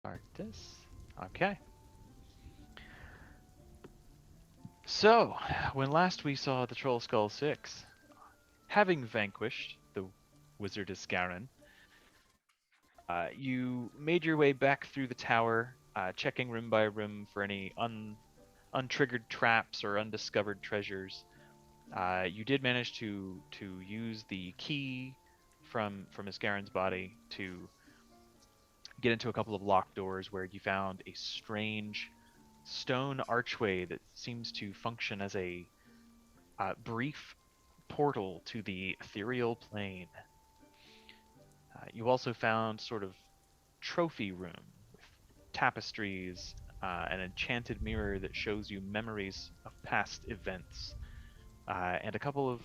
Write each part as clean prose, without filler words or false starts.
Start this. Okay. So, when last we saw the Trollskull 6, having vanquished the Wizardess Garen, you made your way back through the tower, checking room by room for any untriggered traps or undiscovered treasures. You did manage to use the key from Miss Garen's body to get into a couple of locked doors where you found a strange stone archway that seems to function as a brief portal to the ethereal plane. You also found sort of trophy room with tapestries, an enchanted mirror that shows you memories of past events, and a couple of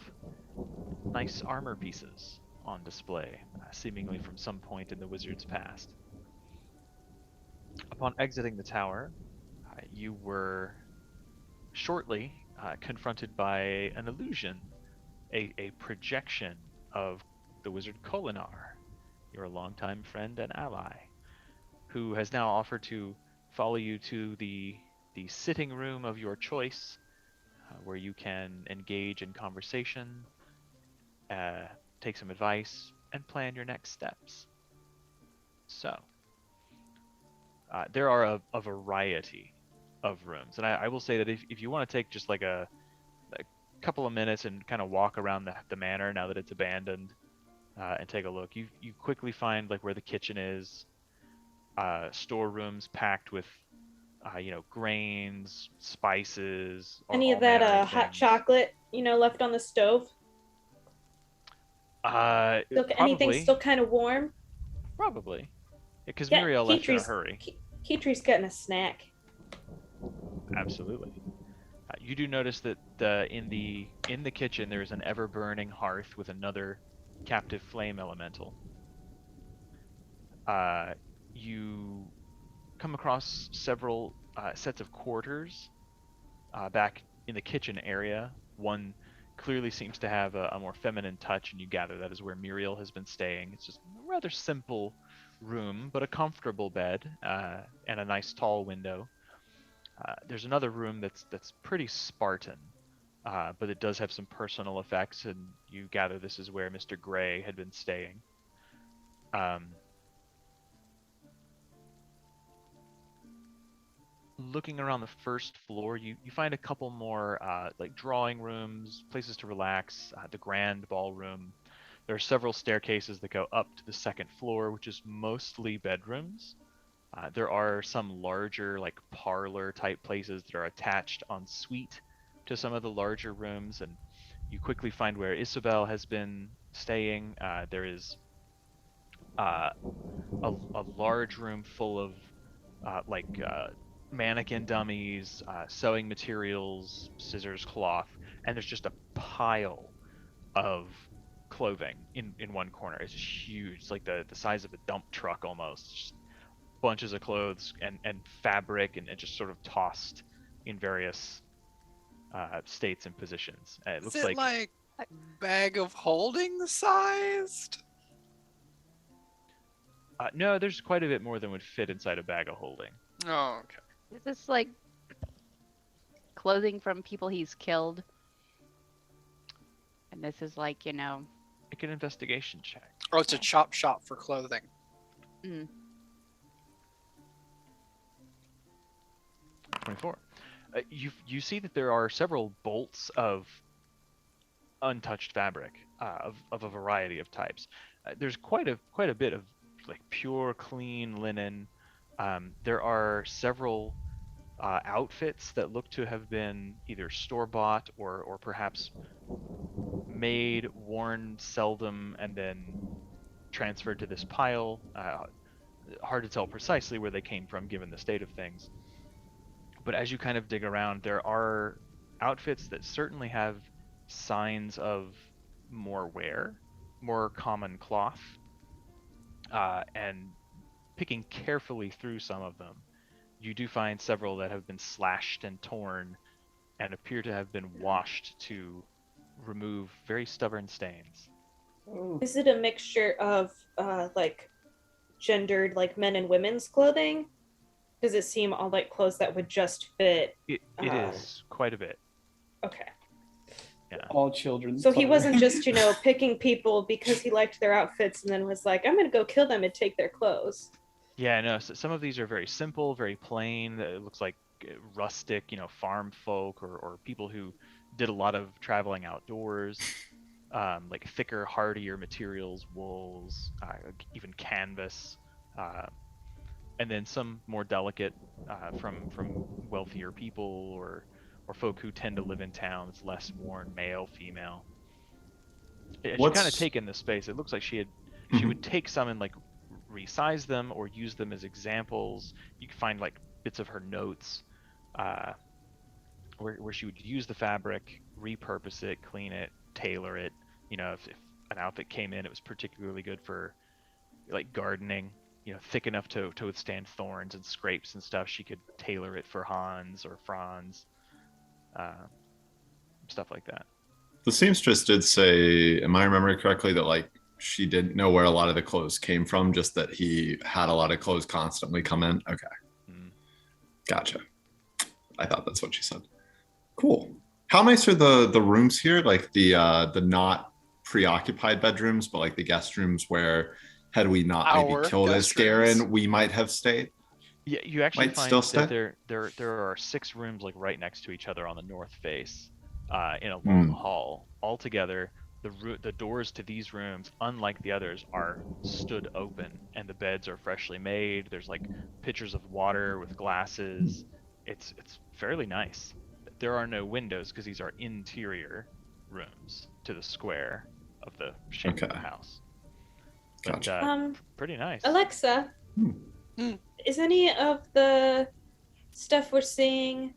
nice armor pieces on display, seemingly from some point in the wizard's past. Upon exiting the tower, you were shortly confronted by an illusion, a projection of the wizard Kolinar, your longtime friend and ally, who has now offered to follow you to the sitting room of your choice, where you can engage in conversation, uh, take some advice, and plan your next steps. So, there are a variety of rooms, and I will say that if you want to take just like a couple of minutes and kind of walk around the manor now that it's abandoned, and take a look, you quickly find like where the kitchen is, storerooms packed with grains, spices, Any of all that manner of hot things. chocolate, left on the stove? Still, anything Probably, still kind of warm? probably, because Get Muriel left in a Keitry's hurry. Keitry's getting a snack. Absolutely. You do notice that in the kitchen there is an ever burning hearth with another captive flame elemental. Uh, you come across several sets of quarters back in the kitchen area. One clearly seems to have a more feminine touch, and you gather that is where Muriel has been staying. It's just a rather simple room, but a comfortable bed and a nice tall window. There's another room that's pretty Spartan, but it does have some personal effects, and you gather this is where Mr. Gray had been staying. Um, Looking around the first floor, you find a couple more like drawing rooms, places to relax, the grand ballroom. There are several staircases that go up to the second floor, which is mostly bedrooms. There are some larger, like parlor type places that are attached en suite to some of the larger rooms, and you quickly find where Isabel has been staying. There is uh, a large room full of mannequin dummies, sewing materials, scissors, cloth, and there's just a pile of clothing in one corner. It's just huge. It's like the size of a dump truck almost. Just bunches of clothes and fabric and just sort of tossed in various states and positions. It Is looks it like like bag of holding sized? no, there's quite a bit more than would fit inside a bag of holding. Oh, okay. Is this like clothing from people he's killed? And this is like, Make an investigation check. Oh, it's a chop shop for clothing. mm, 24. You see that there are several bolts of untouched fabric of a variety of types. There's quite a bit of like pure clean linen. There are several outfits that look to have been either store bought or perhaps made, worn seldom, and then transferred to this pile. Hard to tell precisely where they came from given the state of things. But as you kind of dig around, there are outfits that certainly have signs of more wear, more common cloth, and picking carefully through some of them, you do find several that have been slashed and torn and appear to have been washed to remove very stubborn stains. Is it a mixture of like gendered like men and women's clothing? Does it seem all like clothes that would just fit? It is quite a bit. Okay. Yeah. All children. So he wasn't just, picking people because he liked their outfits and then was like, I'm going to go kill them and take their clothes. Yeah, no, so some of these are very simple, very plain. It looks like rustic, farm folk or people who did a lot of traveling outdoors. Like thicker, hardier materials, wools, even canvas, and then some more delicate from wealthier people or folk who tend to live in towns, less worn, male, female. She kind of taken this space. It looks like she would take some and like resize them or use them as examples. You can find like bits of her notes where she would use the fabric, repurpose it, clean it, tailor it. If an outfit came in, it was particularly good for like gardening, thick enough to withstand thorns and scrapes and stuff. She could tailor it for Hans or Franz, stuff like that. The seamstress did say, am I remembering correctly, that like she didn't know where a lot of the clothes came from, just that he had a lot of clothes constantly come in? Okay. Gotcha. I thought that's what she said. Cool. How nice are the rooms here? Like the not preoccupied bedrooms, but like the guest rooms where had we not maybe killed as Garen, we might have stayed? Yeah, you actually Might find still that stay? there are 6 rooms like right next to each other on the north face, in a long hall. Altogether, the doors to these rooms, unlike the others, are stood open, and the beds are freshly made. There's like pitchers of water with glasses. It's fairly nice. There are no windows because these are interior rooms to the square of the shape of the house. But, Gotcha. Pretty nice. Alexa, is any of the stuff we're seeing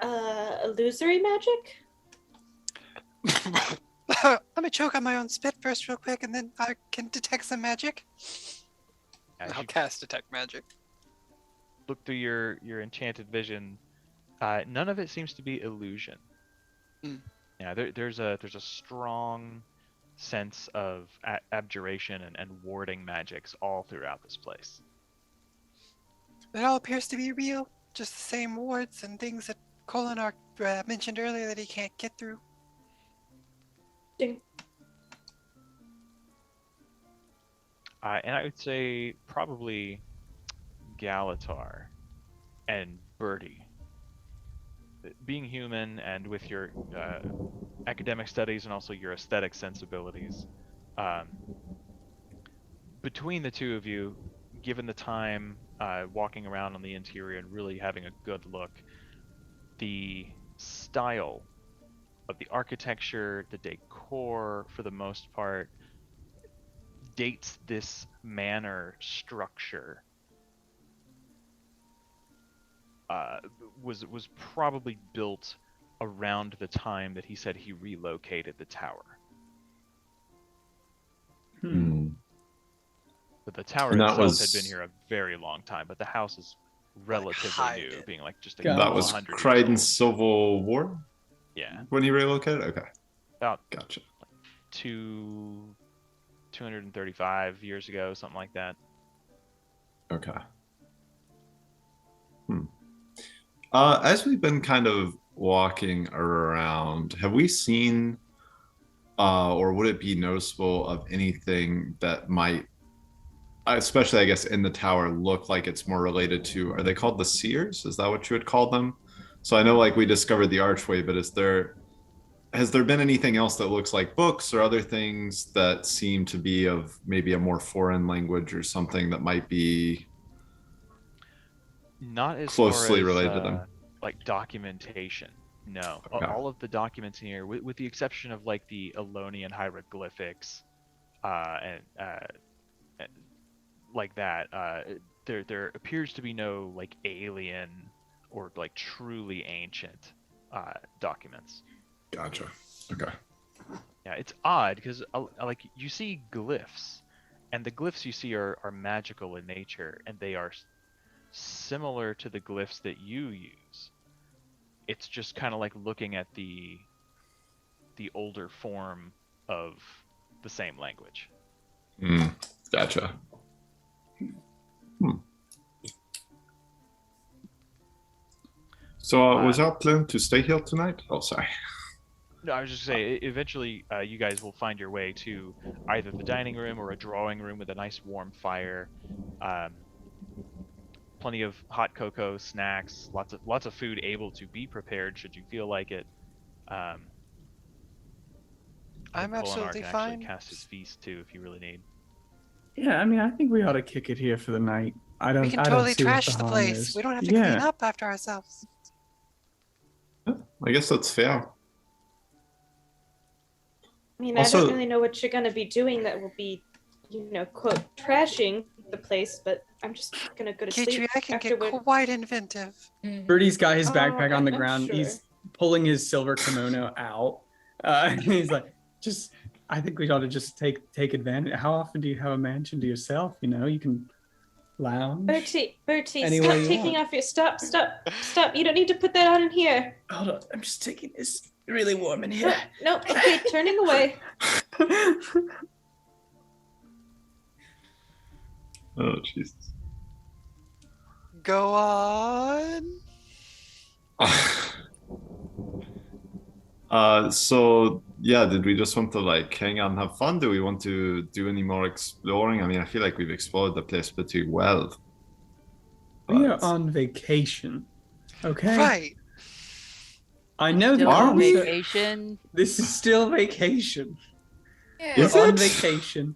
illusory magic? Let me choke on my own spit first real quick, and then I can detect some magic. As I'll you cast Detect Magic. look through your enchanted vision, none of it seems to be illusion. Yeah, there's a strong sense of abjuration and warding magics all throughout this place. It all appears to be real. Just the same wards and things that Kolinar mentioned earlier that he can't get through. Ding. And I would say probably Galitar and Birdie. Being human and with your academic studies and also your aesthetic sensibilities, between the two of you, given the time walking around on the interior and really having a good look, the style of the architecture, the decor, for the most part, dates this manor structure was probably built around the time that he said he relocated the tower. But the tower And that itself was- had been here a very long time, but the house is relatively hiding. new, being like just a Got it. That couple was hundred years Crichton's old. Civil War Yeah, when he relocated? Okay. about Gotcha. 235 years ago, something like that. Okay. As we've been kind of walking around, have we seen or would it be noticeable of anything that might, especially I guess in the tower, look like it's more related to, are they called the seers? Is that what you would call them? So I know like we discovered the archway, but has there been anything else that looks like books or other things that seem to be of maybe a more foreign language or something that might be Not as closely far as, related to them? like documentation. No, Okay. all of the documents in here, with the exception of like the Elonian hieroglyphics, and like that, there appears to be no like alien or like truly ancient documents. Gotcha. Okay. Yeah, it's odd because like you see glyphs, and the glyphs you see are magical in nature, and they are similar to the glyphs that you use. It's just kind of like looking at the older form of the same language. Gotcha. So was our plan to stay here tonight? Oh, sorry. No, I was just saying, eventually you guys will find your way to either the dining room or a drawing room with a nice warm fire, plenty of hot cocoa, snacks, lots of food able to be prepared should you feel like it. I I'm think Kolinar absolutely can actually fine. cast his feast too if you really need. Yeah, I mean, I think we ought to kick it here for the night. I don't. We can I totally don't see what trash the the harm place. is. We don't have to Yeah. clean up after ourselves. I guess that's fair. I mean, I Also- don't really know what you're gonna be doing that will be, quote, trashing the place, but I'm just gonna go to Kitri, sleep I can get afterward. quite inventive. Birdie's got his Oh, backpack on the I'm ground. sure. He's pulling his silver kimono out. He's like, I think we ought to just take advantage. How often do you have a mansion to yourself? You know, you can lounge. Bertie, Any way stop you taking want. off your stop. You don't need to put that on in here. Hold on, I'm just taking this. Really warm in here. No, okay, turning away. Oh, Jesus. Go on. So yeah, did we just want to like hang out and have fun? Do we want to do any more exploring? I mean, I feel like we've explored the place pretty well. We are But- on vacation. Okay. Right. I know Still that. Are on we? vacation. This is still vacation. Yeah. Is We're on it? vacation.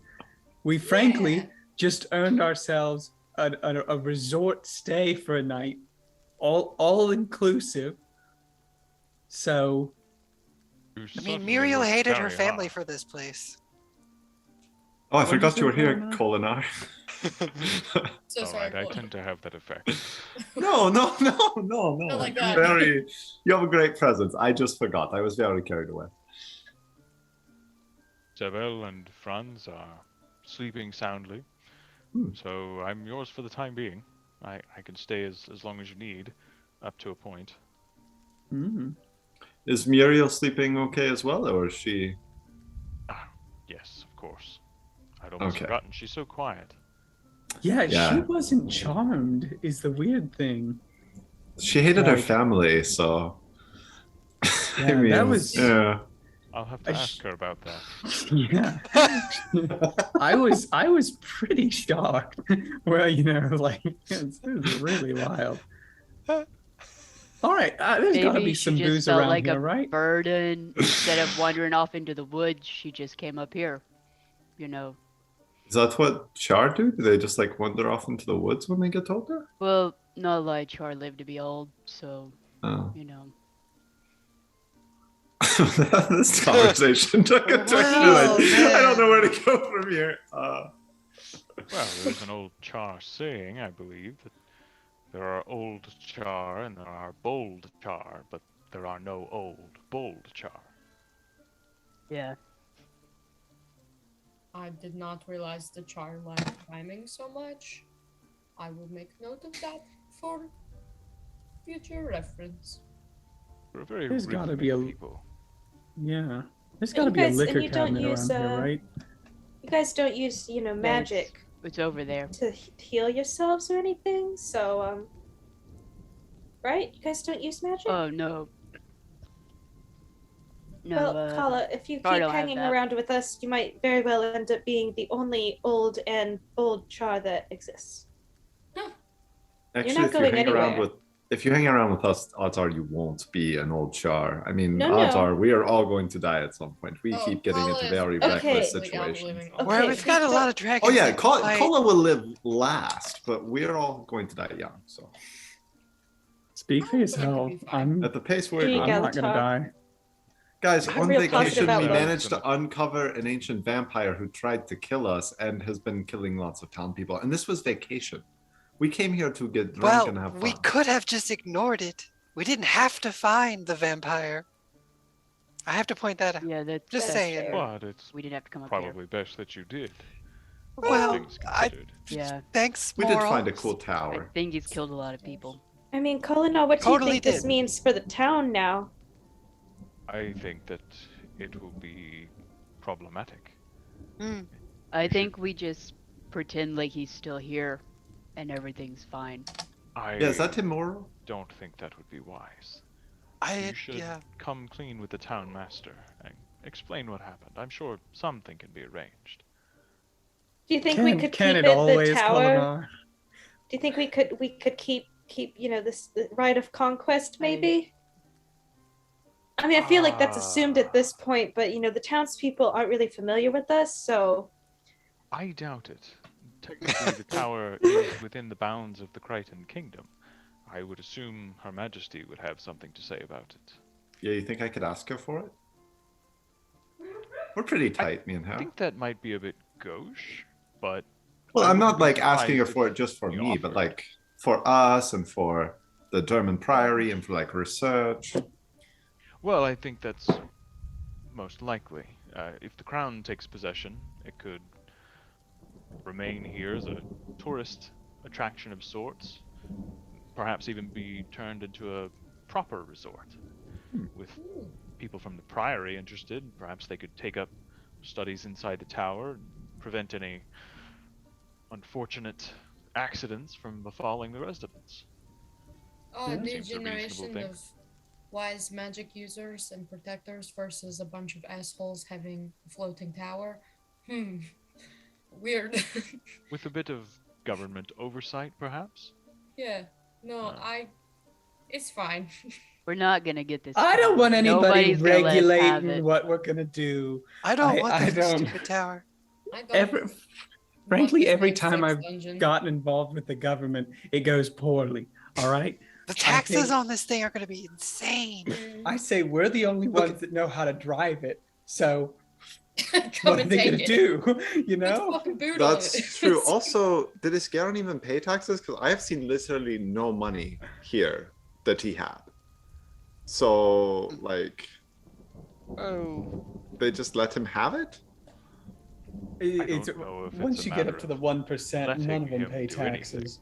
We frankly Yeah. just earned ourselves a resort stay for a night, all inclusive. So I mean, Muriel hated her family for this place. Oh, I What forgot is you were it, here, Brenna? Kolinar. So All sorry. right, I what? tend to have that effect. No. Not like that. You have a great presence. I just forgot. I was very carried away. Isabel and Franz are sleeping soundly, so I'm yours for the time being. I can stay as long as you need, up to a point. Is Muriel sleeping okay as well, or is she? Yes, of course. I'd almost Okay. forgotten. She's so quiet. yeah, Yeah. she wasn't charmed. Is the weird thing. She hated her Like- family, so. Yeah, that was- Yeah. I'll have to I ask her about that. Yeah. I was pretty shocked. Well, like it was really wild. All right, there's got to Maybe be she some just booze felt around like here, a right? burden. Instead of wandering off into the woods, she just came up here. You know. Is that what Char do? Do they just like wander off into the woods when they get older? Well, no lie, Char lived to be old, so Oh. you know. This conversation took a turn. Wow, I don't man. know where to go from here. Well, there's an old Char saying, I believe, that there are old Char and there are bold Char, but there are no old, bold Char. Yeah. I did not realize the char liked rhyming so much. I will make note of that for future reference. We're a very There's gotta rhythmic be a- people. Yeah, there's And got to you be a guys- liquor and you don't cabinet use, around here, right? You guys don't use, magic It's over there. to heal yourselves or anything, so right? You guys don't use magic? Oh no. No, well, Kala, if you I keep don't have hanging that. around with us, you might very well end up being the only old and bold Char that exists. Actually, not if you going hang around anywhere. if you hang around with us, odds are you won't be an old Char. I mean, No, odds no. are we are all going to die at some point. We Oh, keep getting Kala into is very Okay. reckless basically situations. outliving Okay. Well, we've got a lot of dragons. Oh yeah, that can fight. Kola will live last, but we're all going to die young. So Speak for I feel like yourself. it'd be fine. I'm at the pace Here we're you I'm go. not gonna Galitar. die. guys, I'm on real vacation positive we about managed that. to uncover an ancient vampire who tried to kill us and has been killing lots of town people. And this was vacation. We came here to get drunk Well, and have fun. we could have just ignored it. We didn't have to find the vampire. I have to point that out. yeah, that's Just that's saying. fair. But it's We didn't have to come up here. probably best that you did. all Well, things I considered. Yeah. thanks. We did find a Morals. cool I tower. think he's killed a lot of people. I mean, Colin, what do Totally you think this did. means for the town now? I think that it will be problematic. Hmm. I think we just pretend like he's still here and everything's fine. I Yeah, is that immoral? don't think that would be wise. I You should yeah. come clean with the town master and explain what happened. I'm sure something can be arranged. Do you think we could Can keep it it the always, tower? Kolinar? Do you think we could keep this the right of conquest maybe? I mean, I feel like that's assumed at this point, but the townspeople aren't really familiar with us, so I doubt it. Technically, the tower is within the bounds of the Crichton Kingdom. I would assume Her Majesty would have something to say about it. Yeah, you think I could ask her for it? We're pretty tight, me and I her. think that might be a bit gauche, but Well, I I'm not wouldn't be like asking her surprised for if it just for you me, but offered. like for us and for the German Priory and for like research. Well, I think that's most likely. If the crown takes possession, it could remain here as a tourist attraction of sorts, perhaps even be turned into a proper resort. With people from the Priory interested, perhaps they could take up studies inside the tower and prevent any unfortunate accidents from befalling the residents. Oh, a new Seems a reasonable generation thing. of wise magic users and protectors versus a bunch of assholes having a floating tower. Weird. With a bit of government oversight, perhaps? Yeah. No, it's fine. We're not gonna get this. I don't tower. want anybody Nobody's gonna let us have regulating it. what we're gonna do. I don't I want that don't- stupid tower. I don't Every, want frankly, this every next time sex I've dungeon. gotten involved with the government, it goes poorly. All right. The taxes think- on this thing are going to be insane. I say we're the only ones that know how to drive it. So Come what are and they take gonna it. do? You Put know? fucking boot on it. That's true. Also, did this Garen even pay taxes? Because I have seen literally no money here that he had. So, like, Oh. they just let him have it? It's, don't know if once it's a you get matter up to the of 1%, letting none of them him pay do anything. taxes.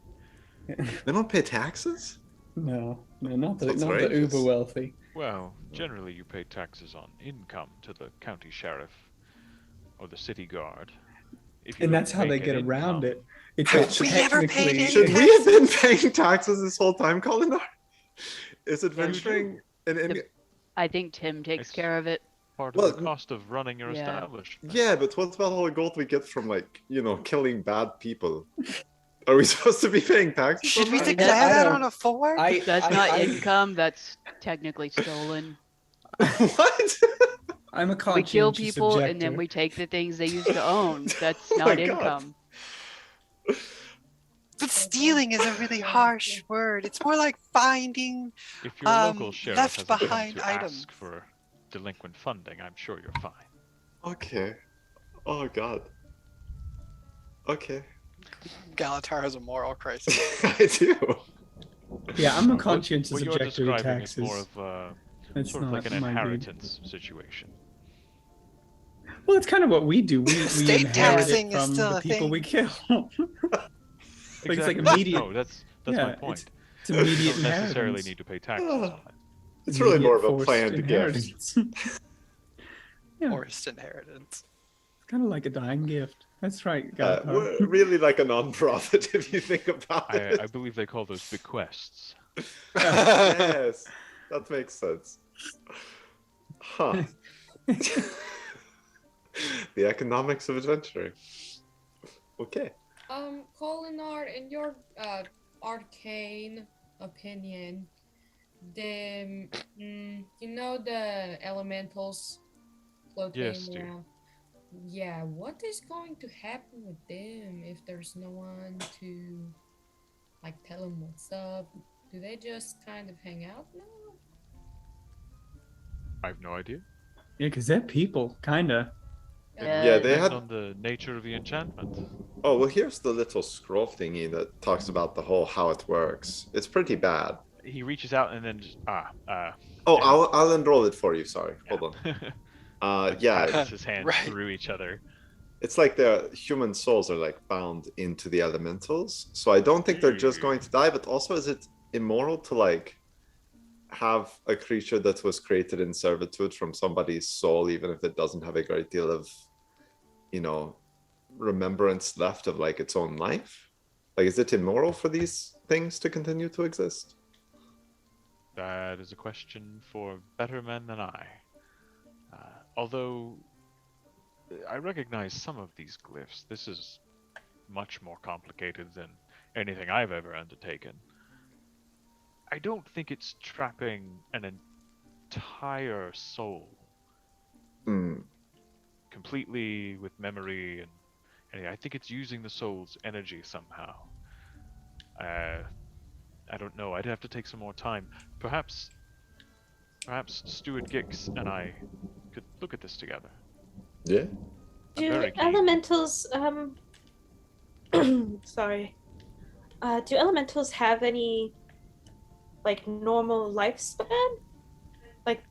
They don't pay taxes? No, not the That's not the outrageous. uber wealthy. Well, generally you pay taxes on income to the county sheriff or the city guard. If you And don't that's how they make get an around income- it. It's Wait, that should we never paid technically- any Should we have been paying taxes this whole time, Kolinar? Is adventuring in I think Tim takes It's- care of it. Part Well, of the cost of running your yeah. establishment. Yeah, but what about all the gold we get from, like, killing bad people? Are we supposed to be paying taxes? Should on we that? declare that don't- on a form? That's not I- income. That's technically stolen. What? I'm a We kill conscientious people and then objector. we take the things they used to own. That's Oh my not God. income. But stealing is a really harsh word. It's more like finding. If your local sheriff left hasn't come behind to items. ask for delinquent funding, I'm sure you're fine. Okay. Oh god. Okay. Galitar has a moral crisis. I do. Yeah, I'm a What- conscientious what you're objector to describing is taxes. more of a It's sort of not like an my deed. inheritance situation. Well, it's kind of what we do. We State inherit taxing it is from still the a people thing. we kill. Like, it's like Exactly. immediate. No, that's my Yeah, point. It's immediate You don't necessarily inheritance. need to pay taxes on it. It's really more of a Immediate planned forced gift. inheritance. Yeah. Forced inheritance. It's kind of like a dying gift. That's right, Galitar. We're really like a non-profit if you think about it. I believe they call those bequests. Yes, that makes sense. Huh. The economics of adventuring. Okay. Kolinar, in your arcane opinion, the the elementals floating Yes, dear. around. Yeah, what is going to happen with them if there's no one to like tell them what's up? Do they just kind of hang out now? I have no idea. Yeah, because they're people, kinda. Yeah, they Depends had. on the nature of the enchantment. Oh well, here's the little scroll thingy that talks about the whole how it works. It's pretty bad. He reaches out and then just Oh, Yeah. I'll enroll it for you. Sorry, hold on. Yeah, passes his hands Right. through each other. it's like the human souls are like bound into the elementals. So I don't think they're just going to die. But also, is it immoral to like have a creature that was created in servitude from somebody's soul, even if it doesn't have a great deal of, remembrance left of like its own life? Like, is it immoral for these things to continue to exist? That is a question for better men than I. Although I recognize some of these glyphs, this is much more complicated than anything I've ever undertaken. I don't think it's trapping an entire soul Hmm. completely with memory and I think it's using the soul's energy somehow. I don't know. I'd have to take some more time. Perhaps Stuart Gix and I could look at this together. Yeah. I'm Do very keen. elementals sorry. Do elementals have any like normal lifespan? Like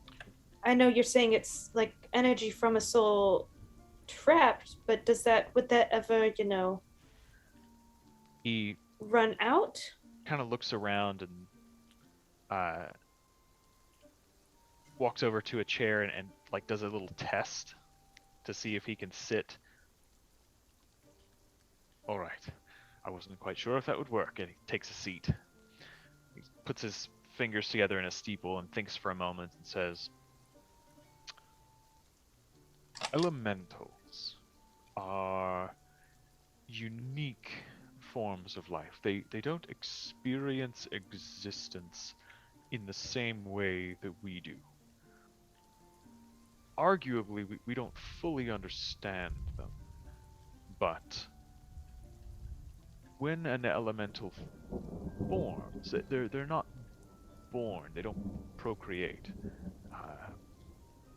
I know you're saying it's like energy from a soul trapped, but would that ever, He run out? kind of looks around and walks over to a chair and like does a little test to see if he can sit. All right. I wasn't quite sure if that would work, and he takes a seat. He puts his fingers together in a steeple and thinks for a moment and says, Elementals are unique forms of life. They don't experience existence in the same way that we do. Arguably, we don't fully understand them, but when an elemental forms, they're not born. They don't procreate.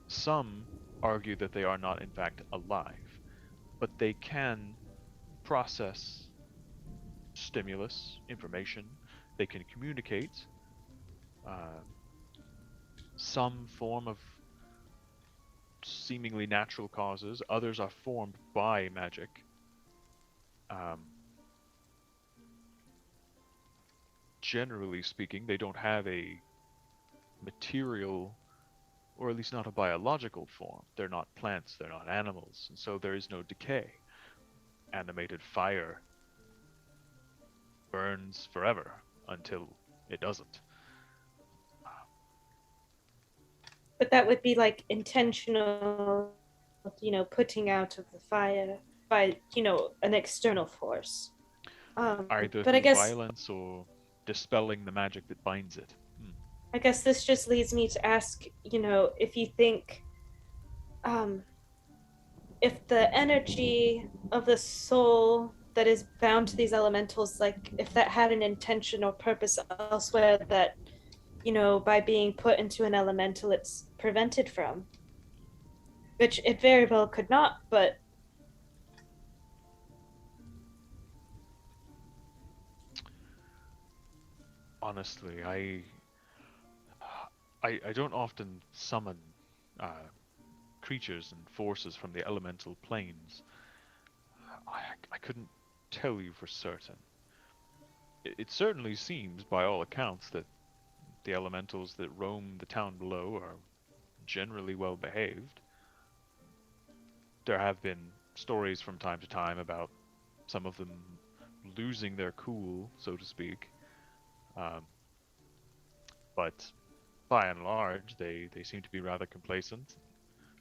Some argue that they are not in fact alive, but they can process stimulus, information. They can communicate some form of seemingly natural causes. Others are formed by magic. Generally speaking, they don't have a material, or at least not a biological form. They're not plants, they're not animals, and so there is no decay. Animated fire burns forever until it doesn't. But that would be like intentional, putting out of the fire by, an external force. Either but I through guess violence or dispelling the magic that binds it. I guess this just leads me to ask, if you think, if the energy of the soul that is bound to these elementals, like if that had an intention or purpose elsewhere that, by being put into an elemental, it's prevented from. Which it very well could not, but Honestly, I don't often summon creatures and forces from the elemental planes. I couldn't tell you for certain. It certainly seems, by all accounts, that the elementals that roam the town below are generally well behaved. There have been stories from time to time about some of them losing their cool, so to speak. But by and large, they seem to be rather complacent,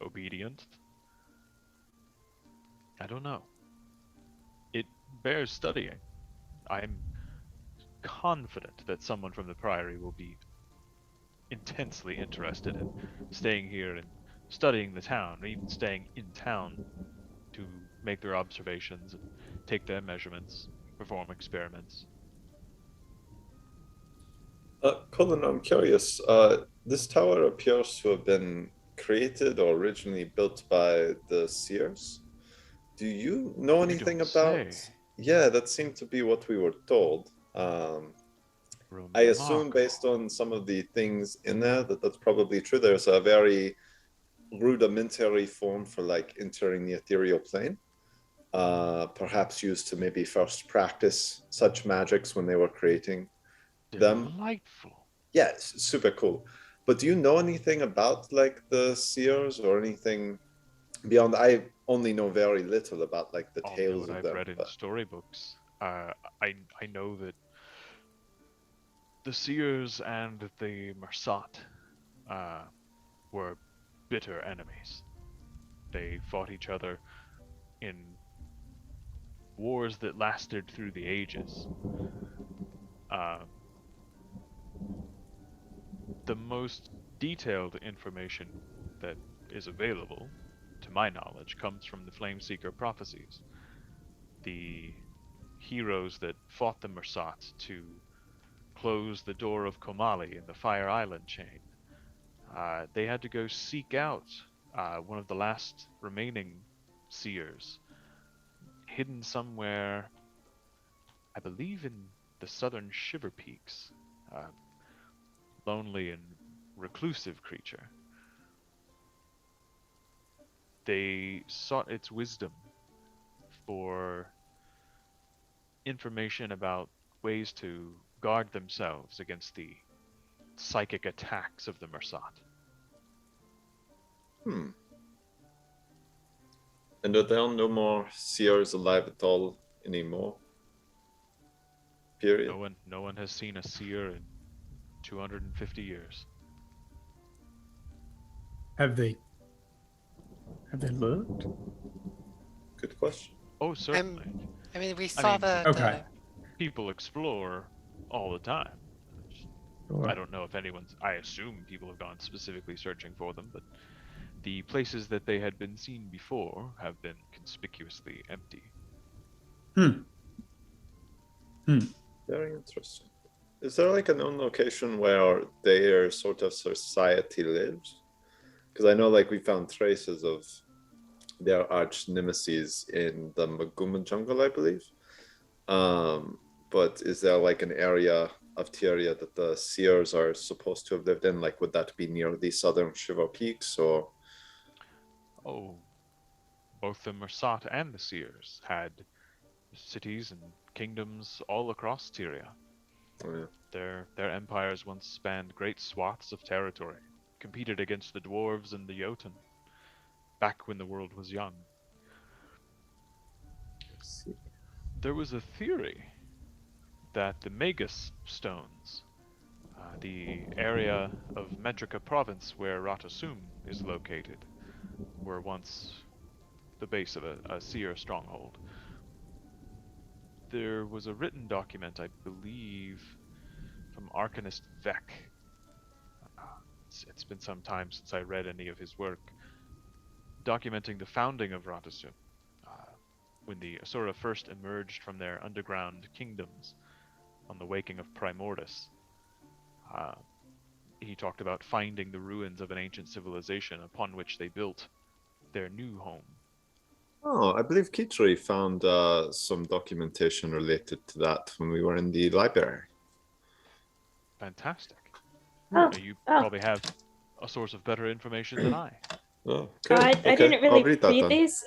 obedient. I don't know. It bears studying. I'm confident that someone from the Priory will be intensely interested in staying here and studying the town, or even staying in town to make their observations and take their measurements, perform experiments. Colin, I'm curious. This tower appears to have been created or originally built by the Seers. Do you know anything about? Say. Yeah, that seemed to be what we were told. I assume, based on some of the things in there, that that's probably true. There's a very rudimentary form for like entering the ethereal plane. Perhaps used to maybe first practice such magics when they were creating them. Delightful. Yeah, it's super cool. But do you know anything about like the Seers or anything beyond? I only know very little about like the I'll know tales what of I've them. read in But... storybooks. I know that the Seers and the Mersat were bitter enemies. They fought each other in wars that lasted through the ages. The most detailed information that is available, to my knowledge, comes from the Flameseeker prophecies. The heroes that fought the Mersat to close the door of Komali in the Fire Island chain. They had to go seek out one of the last remaining seers, hidden somewhere, I believe in the southern Shiver Peaks. Lonely and reclusive creature. They sought its wisdom for information about ways to guard themselves against the psychic attacks of the Mersat. And are there no more seers alive at all anymore? Period. No one has seen a seer in 250 years. Have they looked? Good question. Oh, certainly. I mean, we saw mean, Okay. People explore all the time. Sure. I don't know if anyone's... I assume people have gone specifically searching for them, but the places that they had been seen before have been conspicuously empty. Very interesting. Is there like a known location where their sort of society lives? Because I know like we found traces of their arch nemesis in the Maguma jungle, I believe. But is there like an area of Tyria that the Seers are supposed to have lived in? Like, would that be near the southern Shiva Peaks, or? Oh, both the Mersat and the Seers had cities and kingdoms all across Tyria. Oh, yeah. Their empires once spanned great swaths of territory, competed against the dwarves and the Jotun, back when the world was young. Let's see. There was a theory that the Magus stones, the area of Metrica province where Ratasum is located, were once the base of a seer stronghold. There was a written document, I believe, from Arcanist Vec. It's been some time since I read any of his work, documenting the founding of Ratasum, when the Asura first emerged from their underground kingdoms on the waking of Primordus. He talked about finding the ruins of an ancient civilization upon which they built their new home. Oh, I believe Kitri found some documentation related to that when we were in the library. Fantastic. Oh, You probably have a source of better information than I. Oh, good. I Okay, didn't really I'll read that then. these.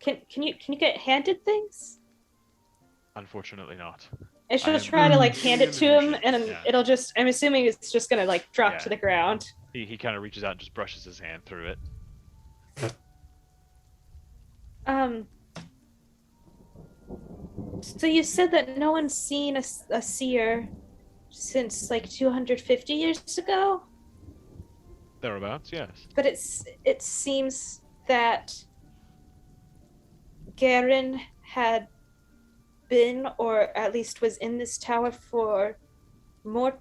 Can you get handed things? Unfortunately not. I should I try am to like hand it to him, really- and yeah. it'll just. I'm assuming it's just gonna like drop Yeah. to the ground. He kind of reaches out and just brushes his hand through it. So you said that no one's seen a seer since like 250 years ago, Thereabouts, yes. but it seems that Garen had been, or at least was in this tower for more,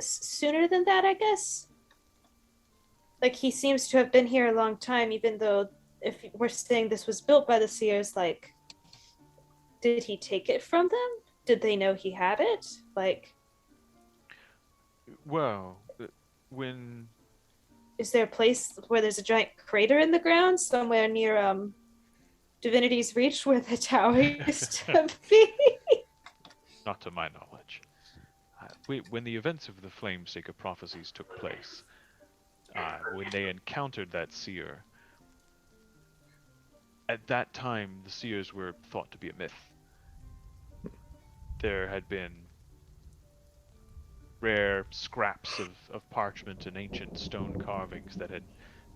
sooner than that, I guess. Like, he seems to have been here a long time, even though if we're saying this was built by the Seers, like, did he take it from them? Did they know he had it? Like, Well, when is there a place where there's a giant crater in the ground somewhere near Divinity's Reach where the tower used to be? not to my knowledge, when the events of the Flameseeker prophecies took place, when they encountered that seer, at that time the seers were thought to be a myth. There had been rare scraps of parchment and ancient stone carvings that had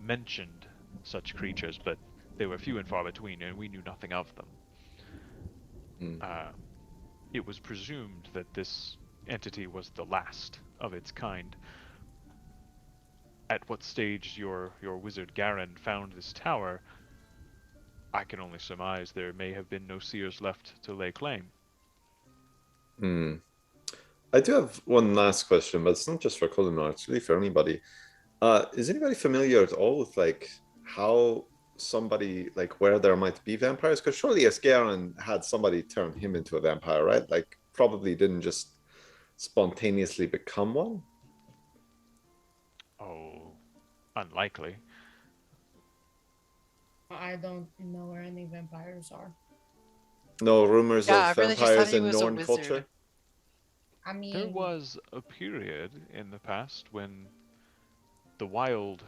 mentioned such creatures, but they were few and far between, and we knew nothing of them. It was presumed that this entity was the last of its kind. At what stage your wizard Garen found this tower, I can only surmise there may have been no seers left to lay claim. I do have one last question, but it's not just for Colin, it's really for anybody. Is anybody familiar at all with like how somebody, like where there might be vampires? Because surely Garen had somebody turn him into a vampire, right? Like probably didn't just spontaneously become one. Oh, unlikely. I don't know where any vampires are. No rumors Yeah, of I really just thought vampires he in was a Norn wizard. culture. I mean, There was a period in the past when the wild,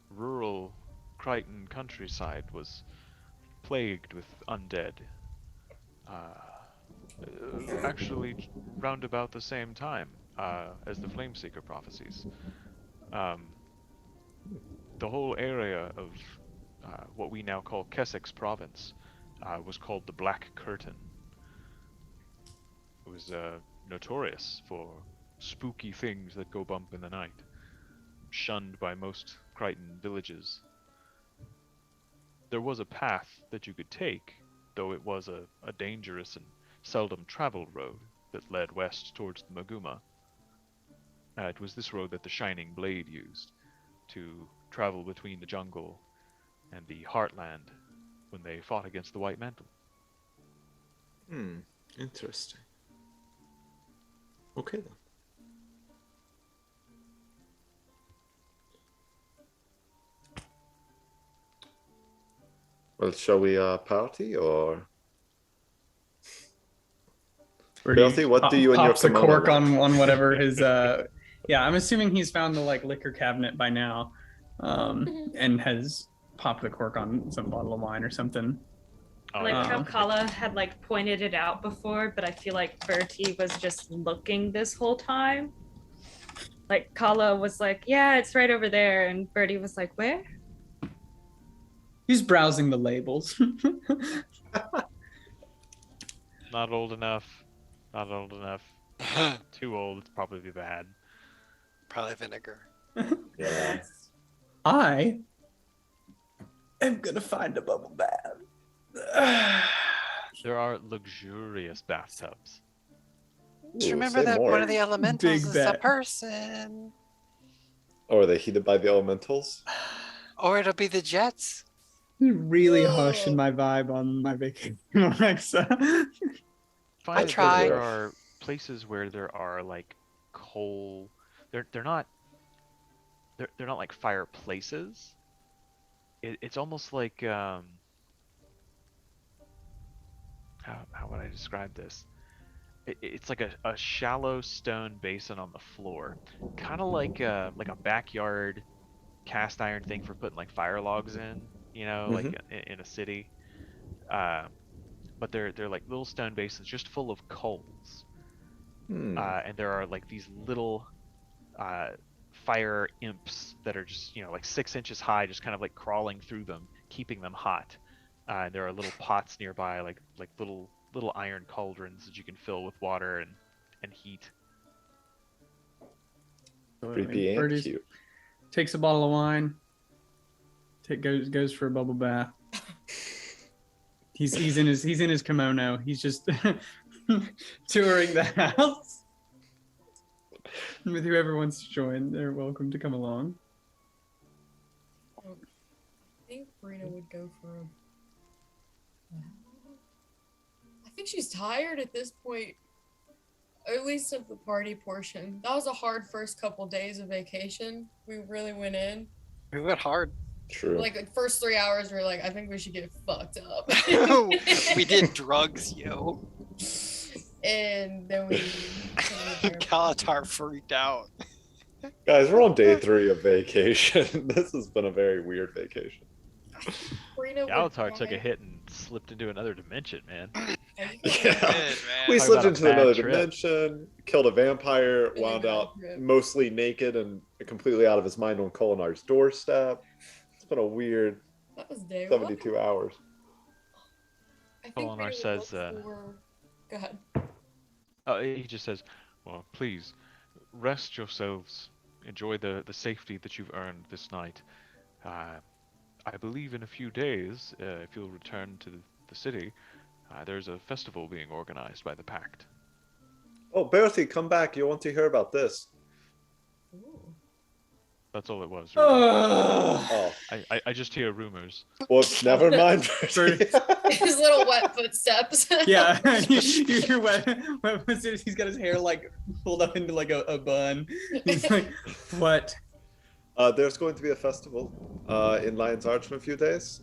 rural Crichton countryside was plagued with undead. Actually, round about the same time as the Flameseeker prophecies. The whole area of what we now call Kessex province was called the Black Curtain. It was notorious for spooky things that go bump in the night, shunned by most Crichton villages. There was a path that you could take, though it was a dangerous and seldom traveled road that led west towards the Maguma. It was this road that the Shining Blade used to travel between the jungle and the Heartland when they fought against the White Mantle. Interesting. Okay then. Well, shall we party or? Filthy, what do you and your pops a kimono cork want? on whatever his yeah, I'm assuming he's found the like liquor cabinet by now, and has popped the cork on some bottle of wine or something. Oh, I like how yeah. Kala had like pointed it out before, but I feel like Bertie was just looking this whole time. Like Kala was like, "Yeah, it's right over there," and Bertie was like, "Where?" He's browsing the labels. Not old enough. Not old enough. Too old. It's probably bad. Probably vinegar. Yeah. I am gonna find a bubble bath. There are luxurious bathtubs. Just Ooh, remember say that more. one of the elementals Big is a bet. person. Or are they heated by the elementals? Or it'll be the Jets. Really hushing my vibe on my vacation, Alexa. Find that try. there are places where there are like coal. They're not like fireplaces. It's almost like how would I describe this? It's like a shallow stone basin on the floor, kind of like a backyard cast iron thing for putting like fire logs in, like in a city. But they're like little stone basins just full of coals. And there are like these little fire imps that are just like 6 inches high, just kind of like crawling through them, keeping them hot. And there are little pots nearby, like little iron cauldrons that you can fill with water and heat. Creepy and Birdie cute. takes a bottle of wine. Goes for a bubble bath. He's in his kimono. He's just touring the house. With whoever wants to join, they're welcome to come along. I think Brenna would go for a. I think she's tired at this point. At least of the party portion. That was a hard first couple days of vacation. We really went in. We went hard. True. Like the first 3 hours, we were like, I think we should get fucked up. We did drugs, yo. And then we. Galitar freaked out. Guys, we're on day 3 of vacation. This has been a very weird vacation. Galitar took a hit and slipped into another dimension, man. Yeah. We Talk slipped about a into bad another trip. dimension, killed a vampire, Really wound bad out trip. mostly naked and completely out of his mind on Colinar's doorstep. It's been a weird That was day one. 72 hours. I think Olinar we says, look for... Go ahead. He just says, well, please, rest yourselves. Enjoy the safety that you've earned this night. I believe in a few days, if you'll return to the city, there's a festival being organized by the Pact. Oh, Bertie, come back. You want to hear about this? Ooh. That's all it was. Really. Oh. I just hear rumors. Whoops, never mind, Bertie. His little wet footsteps. Yeah, you hear wet footsteps. He's got his hair like pulled up into like a bun. He's like, what? There's going to be a festival in Lion's Arch in a few days.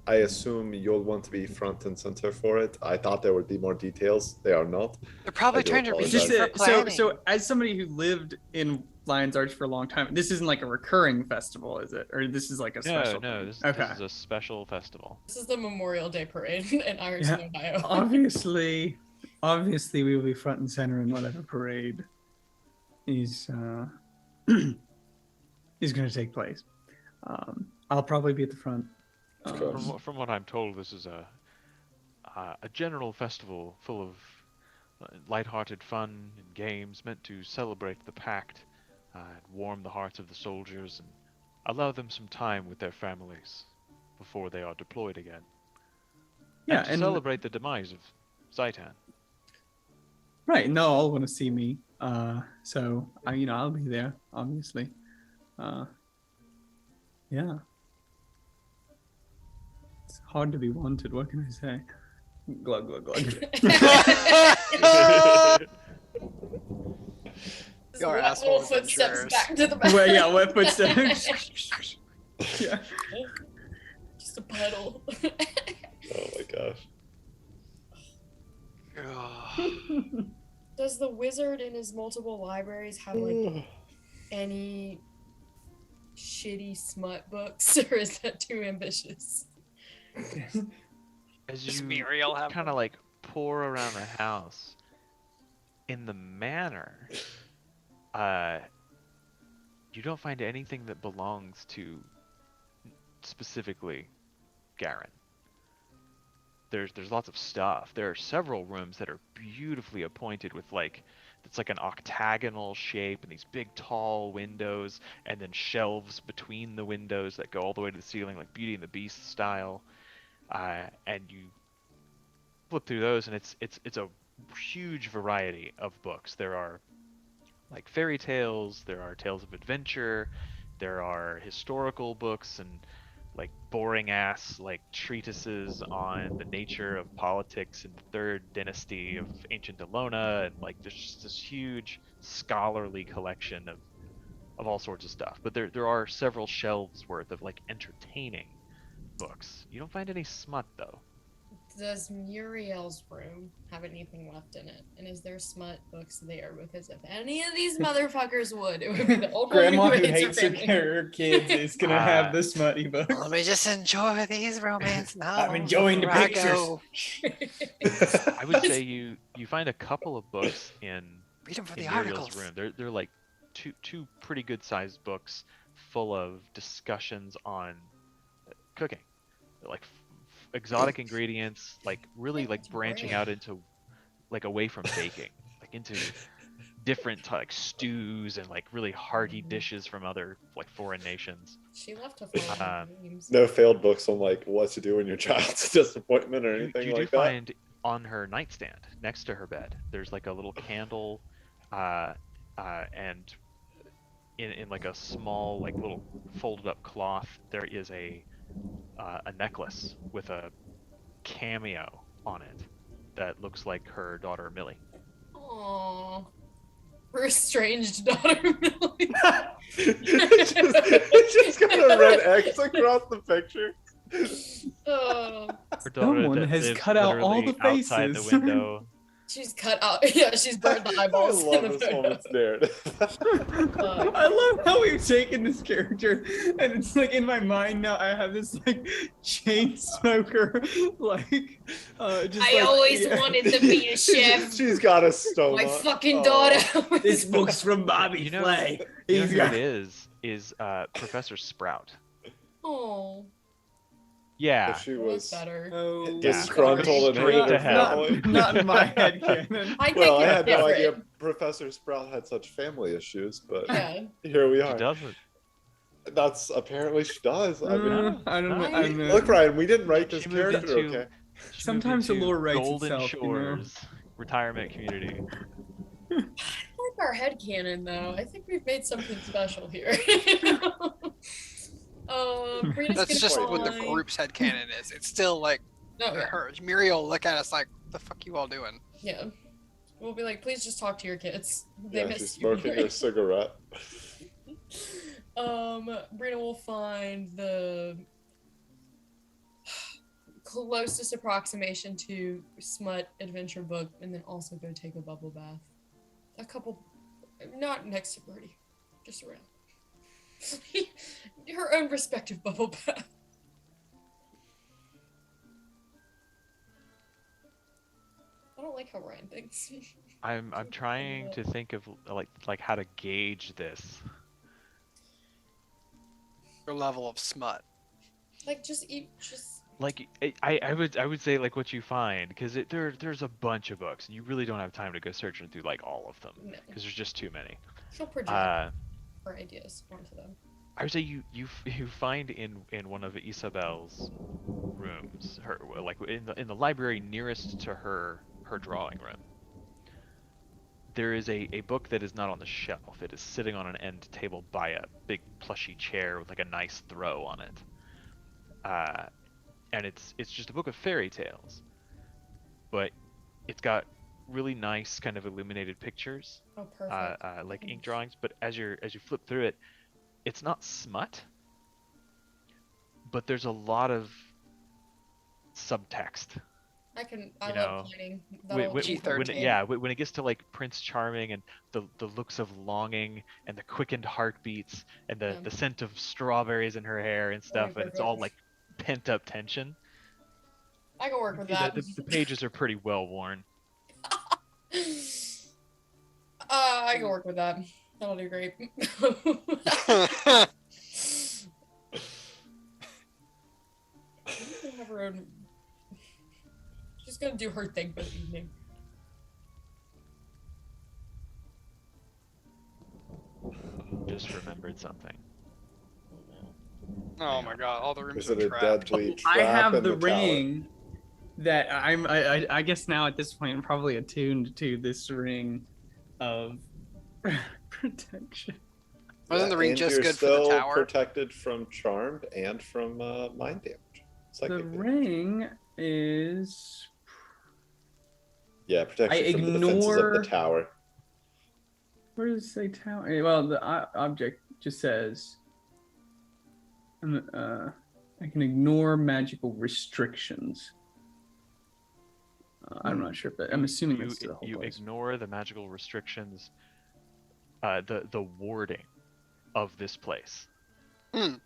I assume you'll want to be front and center for it. I thought there would be more details. They are not. They're probably I do trying to apologize. reach for planning. So as somebody who lived in Lion's Arch for a long time, this isn't like a recurring festival, is it? Or this is like a special? No, this Okay. is a special festival. This is the Memorial Day parade in Ironton, Ohio. Obviously, we will be front and center in whatever parade is going to take place. I'll probably be at the front. Of course. From what I'm told, this is a general festival full of lighthearted fun and games meant to celebrate the Pact, and warm the hearts of the soldiers, and allow them some time with their families before they are deployed again. Yeah, and to celebrate the demise of Zaitan. Right. No, all want to see me. So I'll be there, obviously. Yeah. It's hard to be wanted. What can I say? Glug glug glug. Your Wet asshole little footsteps adventurers. back to the back. Well, yeah, wet footsteps. Yeah. Just a puddle. Oh my gosh. Does the wizard in his multiple libraries have like any shitty smut books, or is that too ambitious? As Does you Muriel have kind of like pour around the house in the manor, you don't find anything that belongs to specifically Garen. There's lots of stuff. There are several rooms that are beautifully appointed with it's like an octagonal shape and these big tall windows, and then shelves between the windows that go all the way to the ceiling, like Beauty and the Beast style. And you flip through those, and it's a huge variety of books. There are like fairy tales, there are tales of adventure, there are historical books, and like boring ass like treatises on the nature of politics in the third dynasty of ancient Elona, and like there's just this huge scholarly collection of all sorts of stuff. But there are several shelves worth of like entertaining books. You don't find any smut though. Does Muriel's room have anything left in it? And is there smut books there? Because if any of these motherfuckers would, it would be the old Grandma woman who who hates hates her her, family. her kids is gonna have the smutty book. Let me just enjoy these romance novels. I'm enjoying the before I pictures. go. I would say you find a couple of books in Read them for in the Muriel's articles. room. They're like two pretty good sized books full of discussions on cooking. They're like exotic ingredients, like really like branching out into like away from baking, like into different like stews and like really hearty dishes from other like foreign nations. She left to follow her dreams. No failed books on like what to do in your child's disappointment or You anything do like that. find on her nightstand next to her bed, there's like a little candle, and in like a small like little folded up cloth, there is a necklace with a cameo on it that looks like her daughter Millie. Aww. Her estranged daughter, Millie. it's just got a red X across the picture. Oh, Her daughter Someone that has lives cut out all literally the outside the faces. window. she's cut out. Yeah, she's burned the I eyeballs love in the this photo. woman's narrative. I love how we've taken this character, and it's like in my mind now. I have this like chain smoker, like just. I like, always yeah. wanted to be a chef. She's got a stoma. My fucking Oh. daughter. This book's from Bobby You know- Flay. You know He's who got- it is Professor Sprout. Oh, Yeah. If she That's was better. Oh, disgruntled and Straight hated to her hell. family. Not in my head canon. I think Well, I you're had no idea different. Professor Sprout had such family issues, but Yeah. here we She are. doesn't. That's apparently she does. I mean, I don't know. no. I don't know. look, Ryan, we didn't write this She moved character, into- okay? She Sometimes the moved into lore writes Golden itself, you know? Shores retirement community. I like our headcanon though. I think we've made something special here. Brina's That's gonna just what the find- group's headcanon is. It's still like No, yeah. her. Muriel will look at us like, "The fuck you all doing?" Yeah. We'll be like, please just talk to your kids. They Yeah, miss she's you. smoking her cigarette. Brina will find the closest approximation to smut adventure book and then also go take a bubble bath. A couple, not next to Birdie, just around. Her own respective bubble bath. I don't like how Ryan thinks. I'm trying to think of like how to gauge this. Her level of smut. Like just eat, just Like I would say like what you find because there's a bunch of books and you really don't have time to go searching through like all of them no. because there's just too many. She'll project Uh, her ideas onto them. I would say you find in one of Isabel's rooms, her like in the library nearest to her drawing room. There is a book that is not on the shelf. It is sitting on an end table by a big plushy chair with like a nice throw on it. And it's just a book of fairy tales, but it's got really nice kind of illuminated pictures, Oh, perfect. like ink drawings. But as you flip through it, it's not smut, but there's a lot of subtext. I you love know, planning. when it gets to like Prince Charming and the looks of longing and the quickened heartbeats and the Yeah. scent of strawberries in her hair and stuff, and it's all perfect. like pent up tension. I can work with The, that. the pages are pretty well worn. I can work with that. That'll do great. She's gonna have her own. She's gonna do her thing for the evening. Just remembered something. Oh my god, all the rooms Is are it a trapped. deadly trap I have in the the tower? ring that I guess now at this point I'm probably attuned to this ring of protection. Wasn't the ring and just you're good for the still tower? protected from charmed and from mind damage. The Psychic damage. ring is Yeah, protection I from the defenses of ignore- the tower. where does it say tower? Well, the object just says I can ignore magical restrictions. I'm not sure if that. I'm assuming that's the whole you place. ignore the magical restrictions, the warding of this place. Oh, so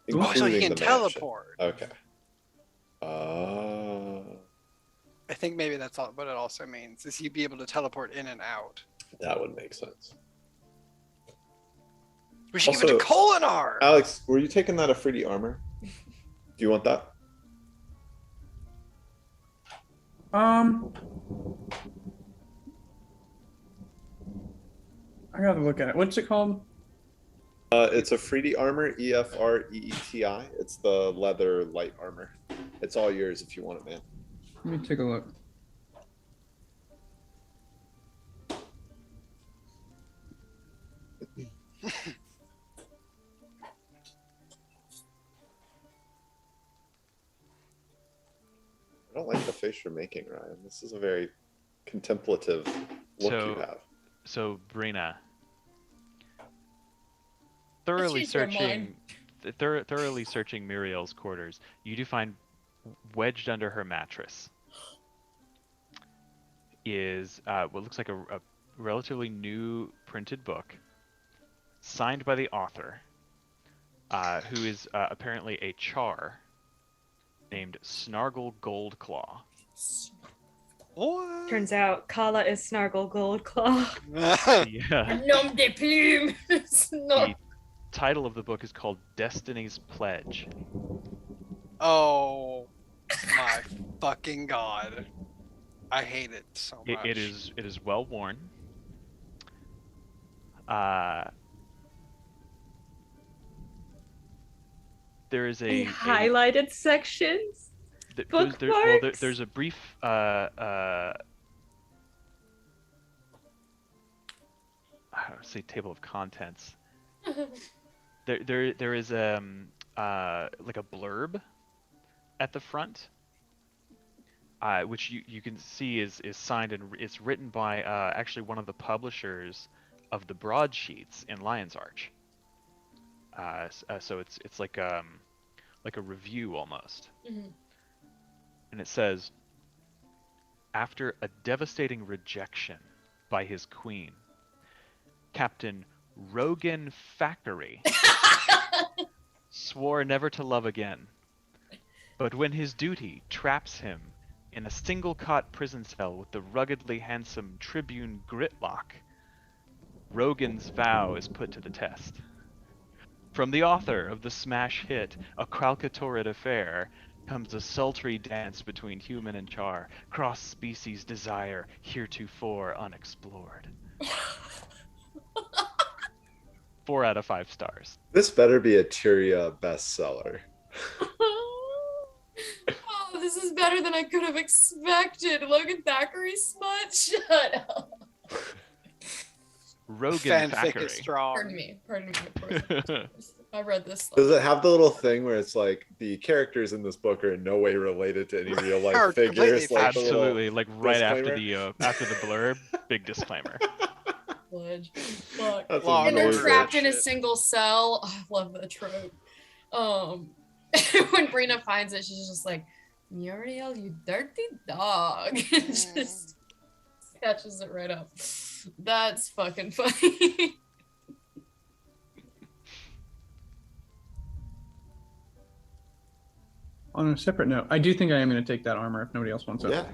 he including can the mansion. teleport. Okay. I think maybe that's all, what it also means is he'd be able to teleport in and out. That would make sense. We should give it to Also- Kolinar. Alex, were you taking that Afridi armor? Do you want that? I gotta look at it. What's it called? It's Afridi armor, EFREETI. It's the leather light armor. It's all yours if you want it, man. Let me take a look. I don't like the face you're making, Ryan. This is a very contemplative look you have. So Brenna, thoroughly changed my searching, thoroughly searching Muriel's quarters, you do find wedged under her mattress is what looks like a relatively new printed book, signed by the author, who is apparently a char named Snargle Goldclaw. What? Turns out Kala is Snargle Goldclaw. Yeah. Nom de plume. It's not. The title of the book is called Destiny's Pledge. Oh my fucking god. I hate it so much. It is well worn. There is Any a highlighted sections? there's a brief I don't say table of contents. There is like a blurb at the front, which you can see is signed and it's written by actually one of the publishers of the broadsheets in Lion's Arch. So it's like a review almost. Mhm. And it says, after a devastating rejection by his queen, Captain Rogan Thackeray swore never to love again. But when his duty traps him in a single-cot prison cell with the ruggedly handsome Tribune Gritlock, Rogan's vow is put to the test. From the author of the smash hit A Kralkatorid Affair comes a sultry dance between human and char, cross-species desire heretofore unexplored. 4 out of 5 stars. This better be a Cheeria bestseller. Oh, this is better than I could have expected. Logan Thackeray smut? Shut up. Rogan Fanfic Thackeray. is strong. Pardon me. Of course. I read this. Does it have the little thing where it's like the characters in this book are in no way related to any real life Are completely figures? Like the little Absolutely, like right after disclaimer? the blurb, big disclaimer. Pledge. Fuck. That's Law And they're order trapped in a shit. single cell. Oh, I love that trope. When Brenna finds it, she's just like, Muriel, you dirty dog. And just catches it right up. That's fucking funny. On a separate note, I do think I am going to take that armor if nobody else wants it. Yeah,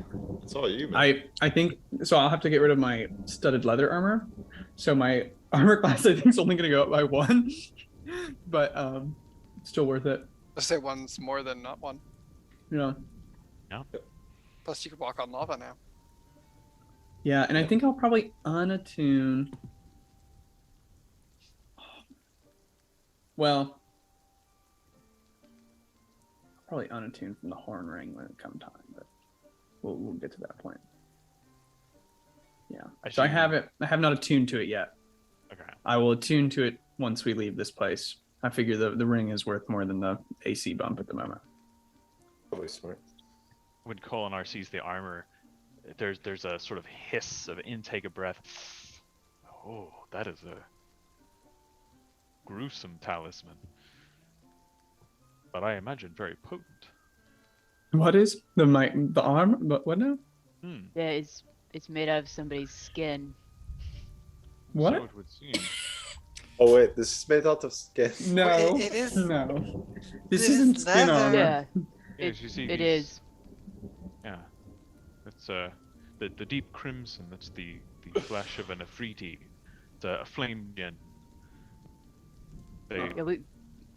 it's all you, man. I think so. I'll have to get rid of my studded leather armor. So my armor class I think is only going to go up by 1, but still worth it. Let's say one's more than not one. You know. Plus, you can walk on lava now. Yeah, and I think I'll probably unattune. Well, I'll probably unattune from the horn ring when it comes time, but we'll get to that point. Yeah. So I have not attuned to it yet. Okay. I will attune to it once we leave this place. I figure the ring is worth more than the AC bump at the moment. Probably smart. When Kolinar sees the armor, there's a sort of hiss of intake of breath. Oh, that is a gruesome talisman. But I imagine very potent. What is the arm? What now? Yeah, it's made out of somebody's skin. What? So it would seem. Oh wait, this is made out of skin. No, Well, it is. no. This It is isn't skin leather. armor. Yeah, Yes, you see it these- is. Yeah. That's the deep crimson, that's the flesh of an Afriti. It's a flame gen. They Yeah, we,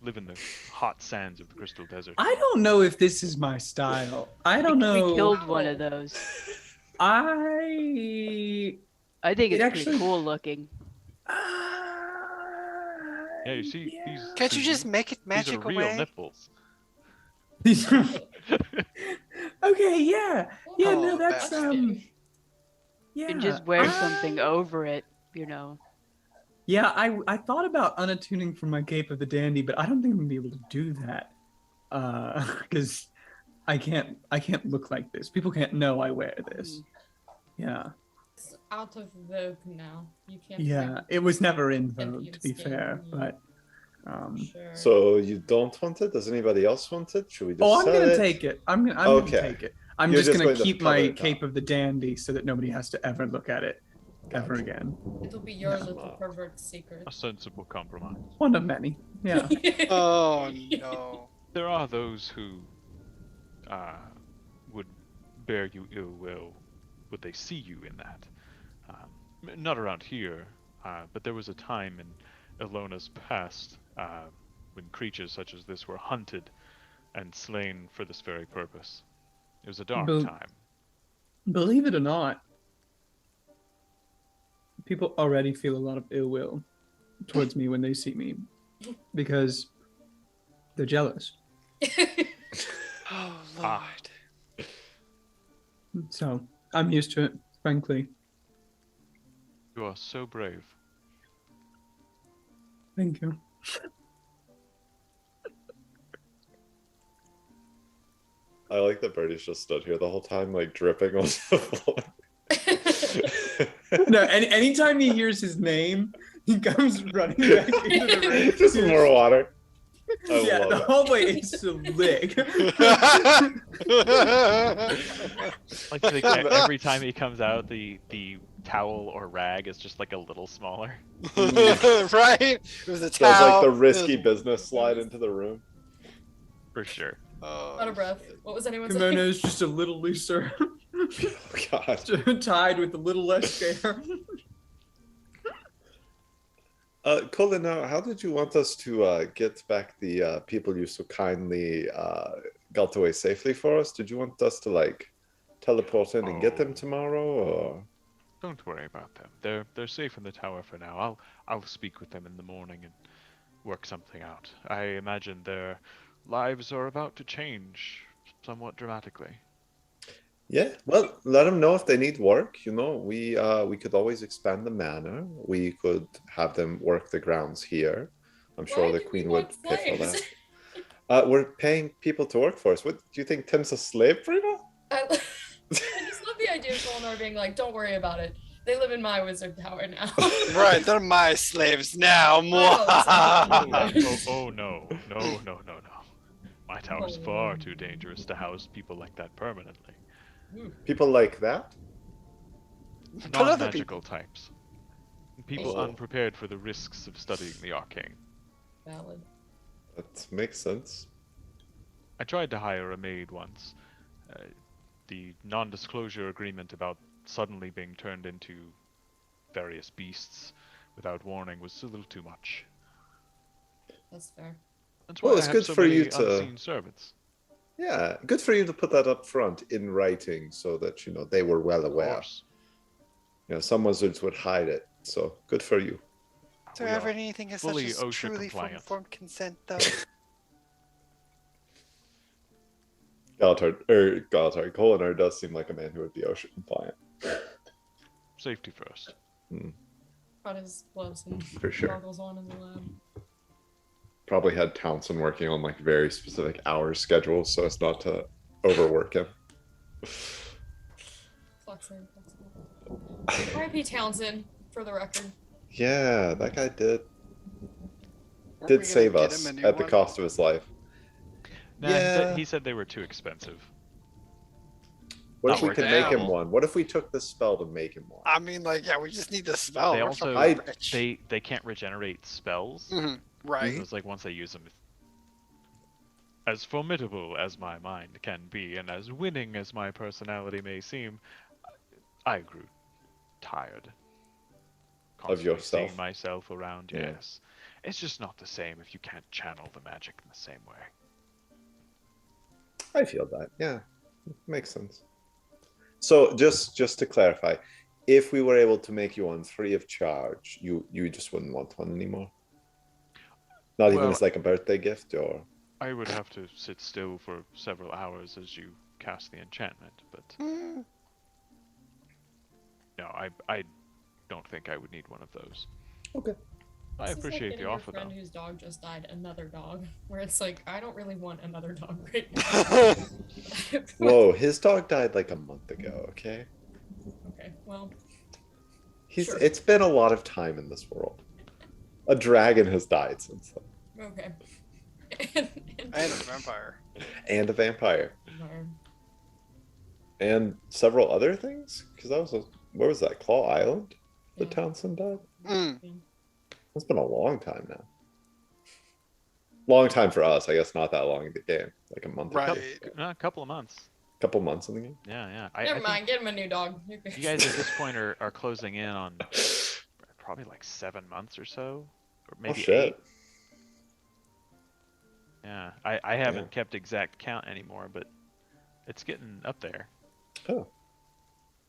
live in the hot sands of the Crystal Desert. I don't know if this is my style. I don't know. we killed one of those. I I think It it's actually- pretty cool looking. Yeah, you see these. Can't you just make it these magic are real away? nipples. These are- okay, yeah. Yeah, Oh, no, that's that's yeah. And just wear I- something over it, you know. Yeah, I thought about unattuning from my Cape of the Dandy, but I don't think I'm gonna be able to do that. Because I can't look like this. People can't know I wear this. Yeah. It's out of vogue now. You can't. Yeah. It was never in And vogue, you to be stay, fair, yeah. but Sure. So you don't want it? Does anybody else want it? Should we just oh, I'm sell gonna it? take it. I'm gonna Okay. take it. I'm You're just just gonna going to keep cover my it up. Cape of the Dandy so that nobody has to ever look at it ever again. It'll be your little pervert secret. A sensible compromise. One of many. Yeah. Oh no. There are those who would bear you ill will would they see you in that. Not around here, but there was a time in Ilona's past when creatures such as this were hunted and slain for this very purpose. It was a dark Bel- time. Believe it or not, people already feel a lot of ill will towards me when they see me because they're jealous. Oh, Lord. Ah. So I'm used to it, frankly. You are so brave. Thank you. I like that Birdie's just stood here the whole time, like dripping on the floor. No, anytime he hears his name, he comes running back into the room. Just more water. I Yeah, love the it. hallway is slick. Like every time he comes out, the towel or rag is just like a little smaller. Right? It was a Does like towel. the It risky was- business slide into the room. For sure. Out of breath. What was anyone Kimono saying? is just a little looser, Oh God. tied with a little less care. Colin, now, how did you want us to get back the people you so kindly got away safely for us? Did you want us to like teleport in and get them tomorrow, or? Don't worry about them. They're safe in the tower for now. I'll speak with them in the morning and work something out. I imagine their lives are about to change somewhat dramatically. Yeah, well, let them know if they need work. You know, we could always expand the manor. We could have them work the grounds here. I'm sure Why the do we queen would want pay for slaves? that. We're paying people to work for us. What do you think? Tim's a slave, Brenna? I just love the idea of Solinar being like, don't worry about it. They live in my wizard tower now. Right, they're my slaves now. Oh no. My tower's far too dangerous to house people like that permanently. People like that? But other Non-magical types. People Oh. unprepared for the risks of studying the arcane. Valid. That makes sense. I tried to hire a maid once. The non-disclosure agreement about suddenly being turned into various beasts without warning was a little too much. That's fair. That's Well, why it's I have good so for many you to- unseen servants. Yeah, good for you to put that up front in writing so that, you know, they were well Of aware. course. You know, some wizards would hide it, so good for you. Is there We ever are anything as fully such as OSHA truly compliant. informed consent, though? Galitar, Kolinar does seem like a man who would be OSHA compliant. Safety first. Got his gloves and For sure. goggles on in the lab. Probably had Townsend working on like very specific hours schedules so as not to overwork him. Flexible. R.I.P. Townsend, for the record. Yeah, that guy did Aren't we gonna save get us him a new at the one? cost of his life. Nah, Yeah. he said they were too expensive. What Not if we working could make him out. one? What if we took the spell to make him one? I mean, like, yeah, we just need the spell. They We're also fucking rich. they can't regenerate spells. Mhm, right. So it's like once they use them, as formidable as my mind can be, and as winning as my personality may seem, I grew tired. Constantly yourself? seeing myself around, Yeah. yes. It's just not the same if you can't channel the magic in the same way. I feel that. Yeah, makes sense. So just to clarify, if we were able to make you one free of charge, you just wouldn't want one anymore. Not even Well- as like a birthday gift, or I would have to sit still for several hours as you cast the enchantment, but Mm, no, I don't think I would need one of those. okay. I This is like appreciate getting the your offer, friend though. whose dog just died, another dog, where it's like, I don't really want another dog right now. Whoa, his dog died like a month ago. Okay, Okay, well, he's Sure. it's been a lot of time in this world. A dragon has died since then, okay. and a vampire. and a vampire, No. and several other things. Because that was where was that? Claw Island? The Yeah. Townsend died. Mm, It's been a long time now. Long time for us, I guess. Not that long in the game, like a month, or right. A couple of months. couple months in the game. Yeah, yeah. Never I think mind, get him a new dog. You're good. you guys at this point are closing in on probably like 7 months or so, or maybe Oh shit! 8. Yeah, I haven't kept exact count anymore, but it's getting up there. Oh.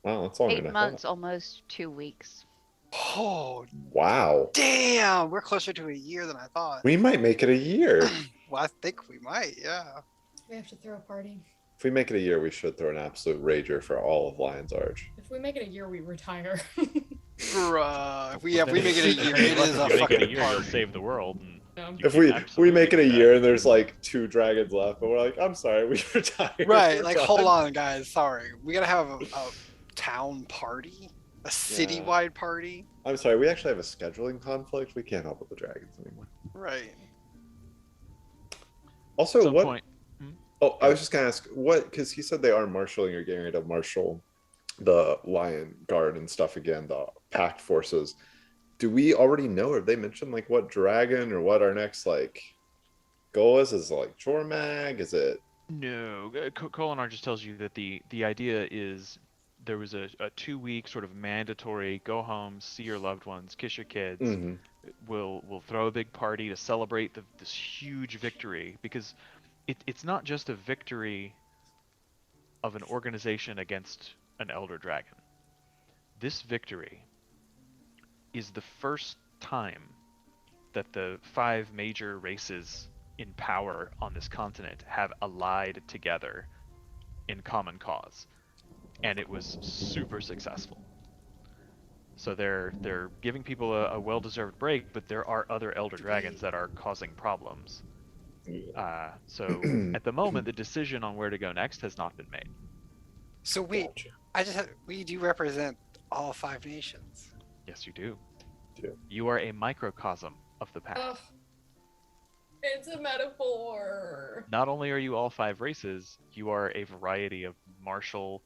Wow, that's longer 8 than I months, thought. almost 2 weeks. Oh, Wow. damn! We're closer to a year than I thought. We might make it a year. Well, I think we might, yeah. We have to throw a party. If we make it a year, we should throw an absolute rager for all of Lion's Arch. If we make it a year, we retire. Bruh. If we Then make it a year, it is a if you make it a fucking year, you'll party. save the world. And Um, you If can we absolutely make it a do that. year and there's like 2 dragons left, but we're like, I'm sorry, we retired. Right, We're like, done. hold on, guys. Sorry. We gotta have a town party? A citywide party? I'm sorry, we actually have a scheduling conflict. We can't help with the dragons anymore. Right. Also, At some what? point, Oh, I was just gonna ask what, because he said they are marshaling or getting rid of marshal the Lion Guard and stuff again, the packed forces. Do we already know, or have they mentioned like what dragon or what our next like goal is? Is it like Jormag? Is it? no, Kolinar just tells you that the idea is there was a 2-week sort of mandatory go home, see your loved ones, kiss your kids. Mhm. We'll throw a big party to celebrate this huge victory, because it's not just a victory of an organization against an elder dragon. This victory is the first time that the 5 major races in power on this continent have allied together in common cause, and it was super successful. So they're giving people a well-deserved break, but there are other elder dragons that are causing problems. So at the moment, the decision on where to go next has not been made. So we do represent all 5 nations. Yes, you do. Yeah. You are a microcosm of the past. Ugh. It's a metaphor. Not only are you all 5 races, you are a variety of martial,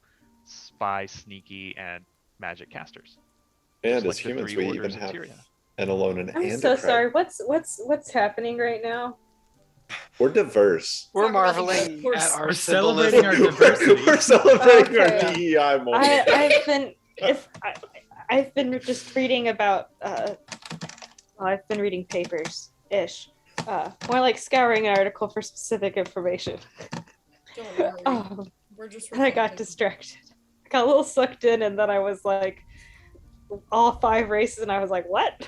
spy, sneaky, and magic casters. And Just as like the humans, 3 we even orders of have Tyria. an Alolan I'm and so a Kreg. sorry. What's happening right now? We're diverse. We're Talk about the marveling good at our We're celebrating our symbolism. diversity. We're celebrating our Okay. DEI moment. I've been just reading about I've been reading papers ish. More like scouring an article for specific information. Don't worry. We're just. And I got reflecting. distracted. I got a little sucked in, and then I was like, all 5 races, and I was like, what?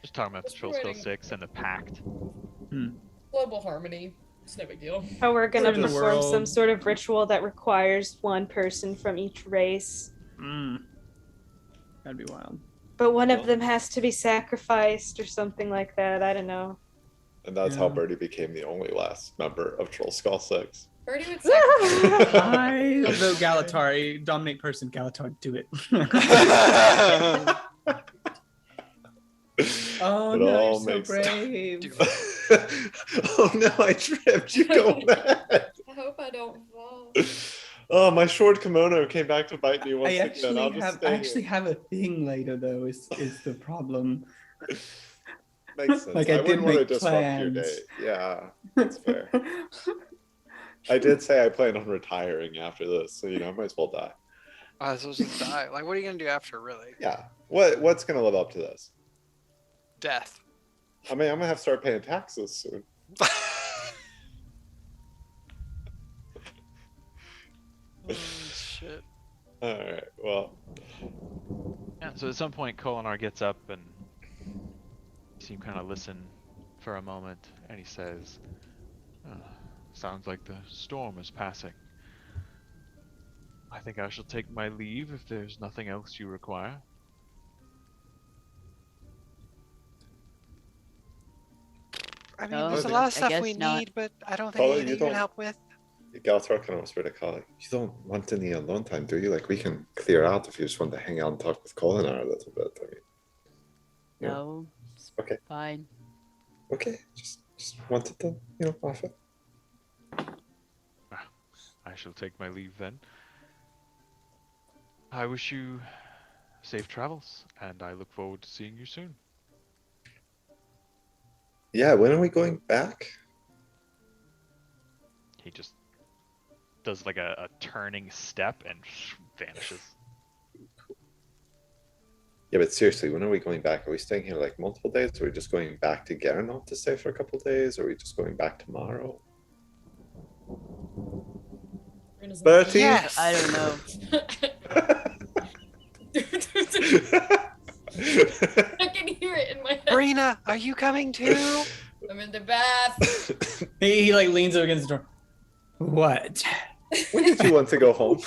Just talking about the Just Trollskull writing. 6 and the Pact. Global harmony. It's no big deal. How we're gonna Save the perform some world. sort of ritual that requires one person from each race, That'd be wild. but one of them has to be sacrificed or something like that. I don't know. And that's how Yeah. Birdie became the only last member of Trollskull 6. Birdie would sacrifice. I vote Galitar. Dominate person. Galitar, do it. Oh It no, all you're so makes sense. brave. Oh no, I tripped. You go mad. I hope I don't fall. Oh, my short kimono came back to bite me once I again. actually I'll just have stay I here. actually have a thing later though. Is the problem? Makes sense. Like, I I did wouldn't want to make disrupt your plans. day. Yeah, that's fair. I did say I plan on retiring after this, so I might as well die. I was supposed to die. Like, what are you gonna do after, really? Yeah. What's gonna live up to this? Death. I mean, I'm gonna have to start paying taxes soon. Oh, shit. All right. Well, Yeah, so at some point, Kolinar gets up and you see him kind of listen for a moment, and he says, sounds like the storm is passing. I think I shall take my leave if there's nothing else you require. I mean, No, there's a I lot of I stuff guess we not. need, but I don't Paula, think you you can don't- help with. Galatar kind of whispered to Kali, you don't want any alone time, do you? Like, we can clear out if you just want to hang out and talk with Kolinar a little bit. I mean, Yeah. No. It's Okay. Fine. okay, just wanted to, offer. I shall take my leave then. I wish you safe travels, and I look forward to seeing you soon. Yeah, when are we going back? He just does like a turning step and vanishes. Yeah, but seriously, when are we going back? Are we staying here like multiple days? Are we just going back to Garenhoff to stay for a couple days? Or are we just going back tomorrow? Brenna's like, Bertie? Yes. I don't know. I can hear it in my head. Brenna, are you coming too? I'm in the bath. He like leans up against the door. What? When did you want to go home?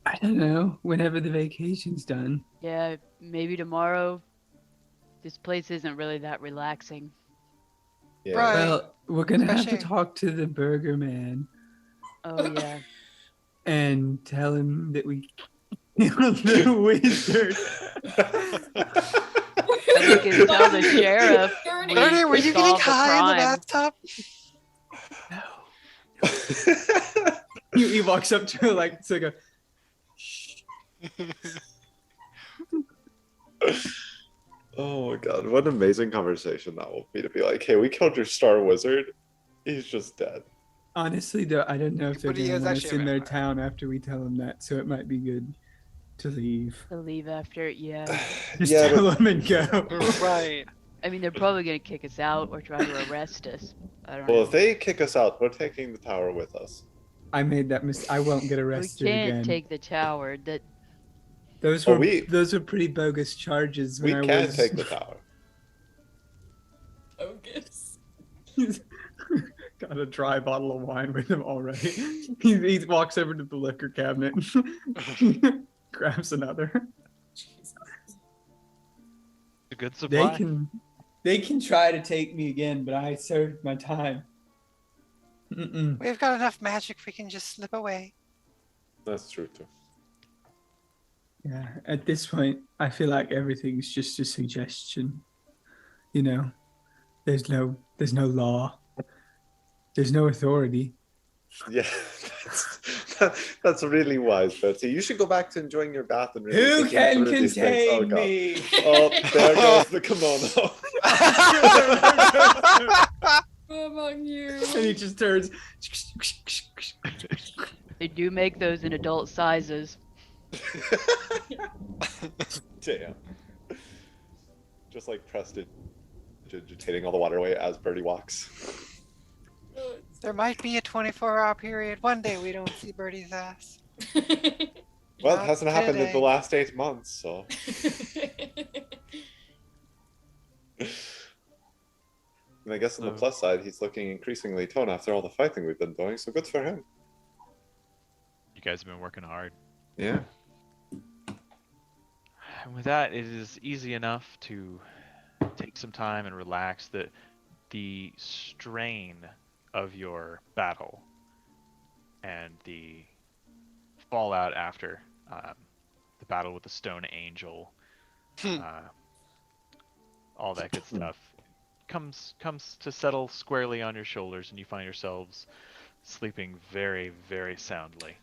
I don't know. Whenever the vacation's done. Yeah, maybe tomorrow. This place isn't really that relaxing. Yeah. Right. Well, we're gonna have to Especially- talk to the burger man Oh yeah. and tell him that we killed the wizard. And we can tell the sheriff. Gurney. Bernie, were you getting solve the high in the crime. bathtub? No. He walks up to her like to go. Oh my god, what an amazing conversation that will be to be like, hey, we killed your star wizard. He's just dead. Honestly, though, I don't know if they're But he gonna is want us actually a in their vampire. town after we tell them that, so it might be good to leave. To leave after, yeah. Just Yeah, tell but them and go. Right. I mean, they're probably gonna kick us out or try to arrest us. I don't well, know. if they kick us out, we're taking the tower with us. I made that mistake. I won't get We arrested can't again. take the tower. That Those Oh, were those were pretty bogus charges. We When I can was... take the tower. Focus. Got a dry bottle of wine with him already. He walks over to the liquor cabinet, grabs another. Jesus. A good supply. They can try to take me again, but I served my time. Mm-mm. We've got enough magic, we can just slip away. That's true too. Yeah, at this point, I feel like everything's just a suggestion. You know, there's no law. There's no authority. Yeah, that's really wise, Betsy. You should go back to enjoying your bath and really Who thinking can through these things. Oh, contain God. me? Oh, there goes the kimono. Among you. And he just turns. they do make those in adult sizes. Damn. Just like prestidigitating all the water away as Birdie walks. There might be a 24-hour period. One day we don't see Birdie's ass. Well, it Not hasn't happened in the today. last 8 months, so. And I guess on the plus side, he's looking increasingly toned after all the fighting we've been doing, so good for him. You guys have been working hard. Yeah. And with that, it is easy enough to take some time and relax. The strain of your battle and the fallout after the battle with the Stone Angel, all that good stuff, comes to settle squarely on your shoulders, and you find yourselves sleeping very, very soundly.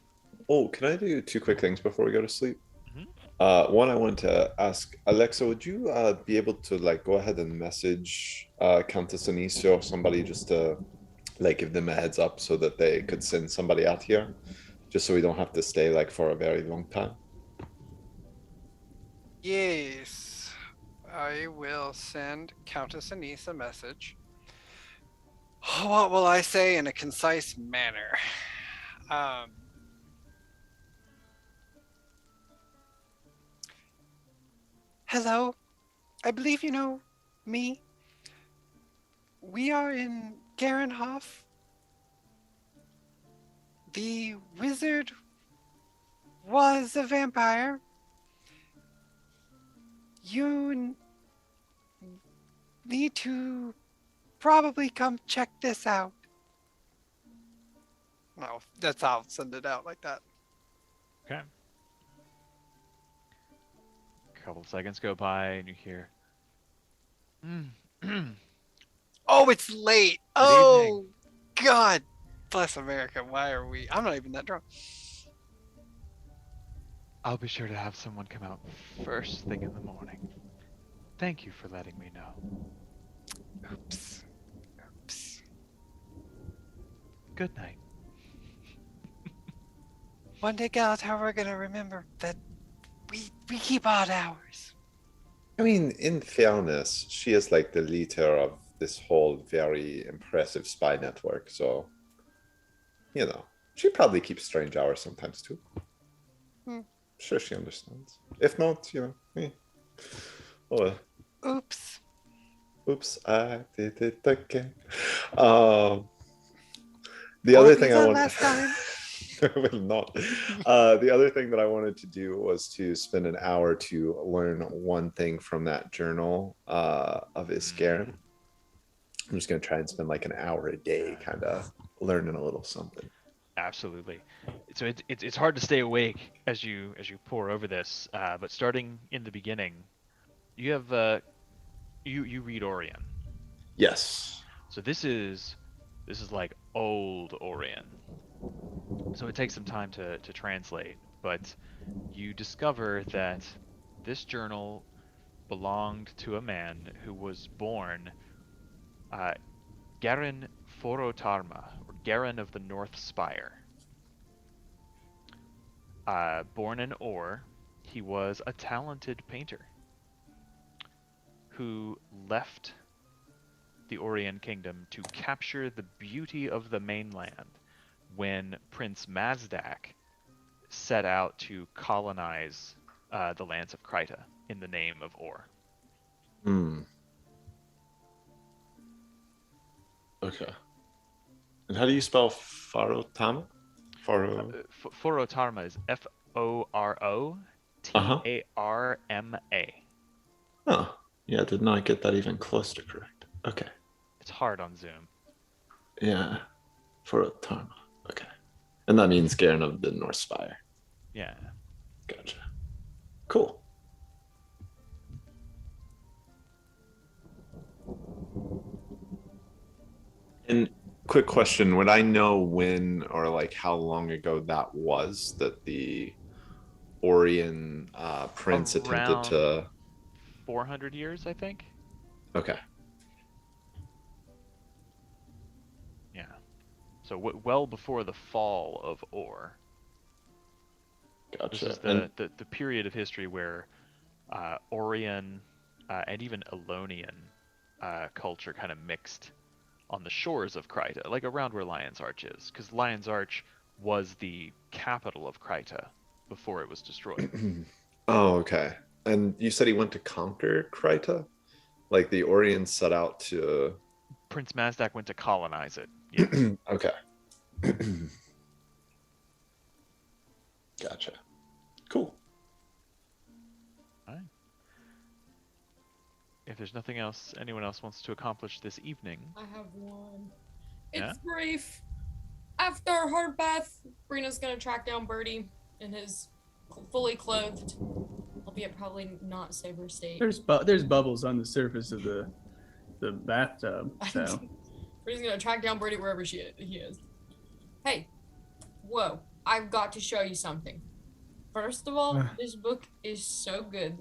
Oh, can I do 2 quick things before we go to sleep? Mhm. One, I want to ask Alexa, would you be able to like go ahead and message Countess Anicia or somebody just to like give them a heads up so that they could send somebody out here, just so we don't have to stay like for a very long time. Yes. I will send Countess Anise a message. What will I say in a concise manner? Hello. I believe you know me. We are in Garenhoff. The wizard was a vampire. You need to probably come check this out. No, that's how I'll send it out like that. Okay. A couple of seconds go by, and you hear. Oh, it's late. Oh, God. Bless America. Why are we? I'm not even that drunk. I'll be sure to have someone come out first thing in the morning. Thank you for letting me know. Oops. Oops. Good night. One day, Galitar, we're gonna remember that we keep odd hours. I mean, in fairness, she is like the leader of this whole very impressive spy network, so you know, she probably keeps strange hours sometimes too. Sure, she understands. If not, you know, oh well. Oops. Oops, I did it again. The other thing I want last time. will not. The other thing that I wanted to do was to spend an hour to learn one thing from that journal of Iscarin. I'm just gonna try and spend like an hour a day, kind of learning a little something. Absolutely. So it's hard to stay awake as you pore over this, but starting in the beginning, you have you read Orion. Yes. So this is like old Orion. So it takes some time to translate, but you discover that this journal belonged to a man who was born Garen Forotarma, or Garen of the North Spire. Born in Or, he was a talented painter who left the Orion Kingdom to capture the beauty of the mainland when Prince Mazdak set out to colonize the lands of Kryta in the name of Or. Okay. And how do you spell Farotama? Forotarma is Forotarma. Oh, yeah, did not get that even close to correct. Okay. It's hard on Zoom. Yeah. Farotama. Okay. And that means Garen of the North Spire. Yeah. Gotcha. Cool. And quick question, would I know when or like how long ago that was that the Orion prince attempted to 400 years, I think. Okay. Yeah. So well before the fall of Or. Gotcha. This is the period of history where Orion and even Elonian culture kind of mixed on the shores of Kryta, like around where Lion's Arch is, because Lion's Arch was the capital of Kryta before it was destroyed. Oh, okay. And you said he went to conquer Kryta? Like the Orion set out to... Prince Mazdak went to colonize it. Yes. Okay. Gotcha. Cool. All right. If there's nothing else anyone else wants to accomplish this evening. I have one. Yeah? It's brief. After a hard bath, Brenna's gonna track down Birdie in his fully clothed, albeit probably not sober state. There's bubbles on the surface of the bathtub. So Brenna's gonna track down Birdie wherever he is. Hey, whoa! I've got to show you something. First of all, this book is so good.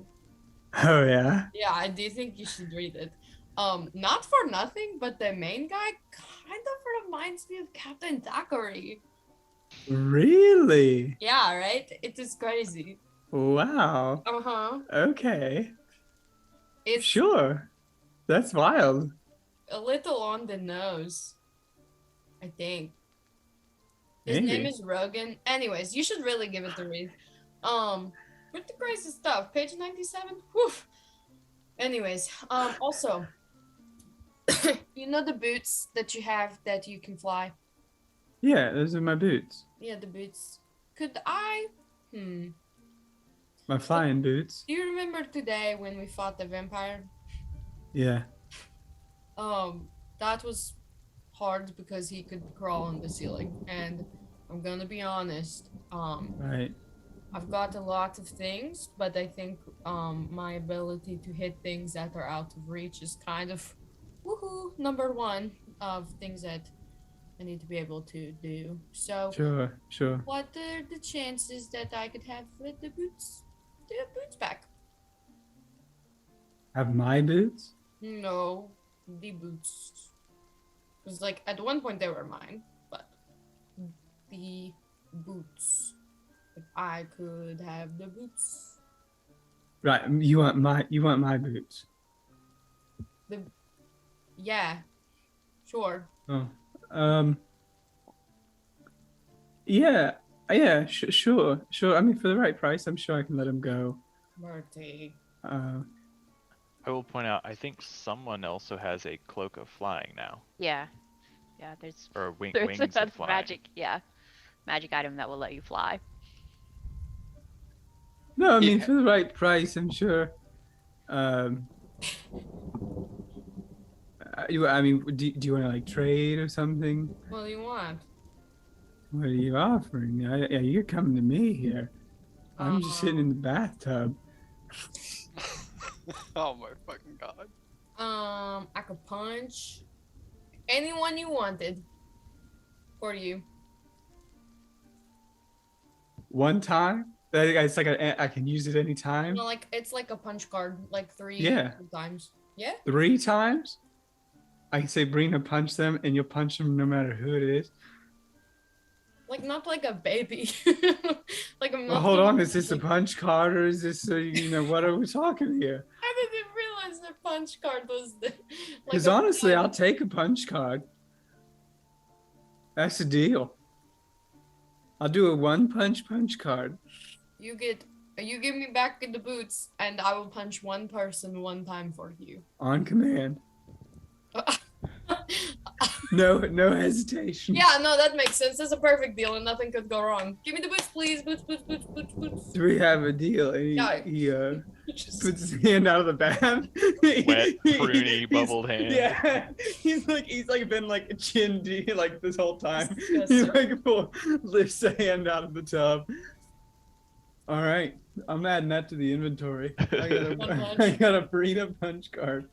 oh yeah. Yeah, I do think you should read it. Not for nothing, but the main guy kind of reminds me of Captain Thackeray. Really? Yeah, right? It is crazy. Wow. Uh-huh. Okay. It's Sure. That's wild. a little on the nose, I think. His Maybe. name is Rogan. Anyways, you should really give it a read. With the crazy stuff, page 97. Whew. Anyways, also, you know the boots that you have that you can fly? Yeah, those are my boots. Yeah, the boots. Could I? My flying boots. Do you remember today when we fought the vampire? Yeah. That was hard because he could crawl on the ceiling, and I'm gonna be honest. Right. I've got a lot of things, but I think my ability to hit things that are out of reach is kind of woohoo number one of things that I need to be able to do. So Sure. what are the chances that I could have the boots back? Have my boots? No, the boots. Because like at one point they were mine, but the boots. If I could have the boots. Right. You want my boots. Yeah. Sure. Oh. Yeah. Yeah. Sure. I mean, for the right price, I'm sure I can let him go. Bertie. I will point out, I think someone also has a cloak of flying now, Yeah. Yeah, or wings there's of a flying. magic item that will let you fly. No, I mean, Yeah. for the right price, I'm sure. I mean, do you want to like trade or something? What do you want? What are you offering? Yeah, you're coming to me here. I'm just sitting in the bathtub. Oh my fucking god. I could punch anyone you wanted. For you. One time? It's like I can use it anytime. No, like it's like a punch card, like 3 Yeah. times. Yeah. 3 times? I can say Brenna punch them, and you'll punch them no matter who it is. Like not like a baby. Like I'm not. Well, hold gonna- on, is this a punch card or is this what are we talking here? I didn't realize the punch card was the. Because honestly, I'll take a punch card. That's the deal. I'll do a one punch card. You give me back in the boots, and I will punch one person one time for you. On command. No hesitation. Yeah, no, that makes sense. That's a perfect deal, and nothing could go wrong. Give me the boots, please. Boots. Do we have a deal? And Yeah. he puts his hand out of the bath. Wet, pruny, bubbled hand. Yeah, he's like been like chin deep like this whole time. He Disgusting. lifts a hand out of the tub. All right, I'm adding that to the inventory. One punch. I got a Brenna punch card.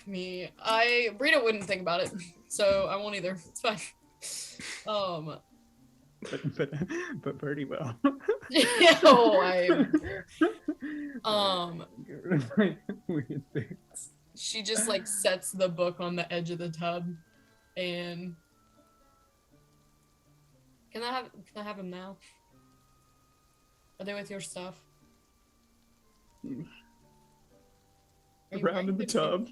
Me, Brita wouldn't think about it, so I won't either. It's fine. But Birdie will. Yeah, Get rid of my weird things. she just like sets the book on the edge of the tub, and can I have him now? Are they with your stuff? Are you Around in the tub.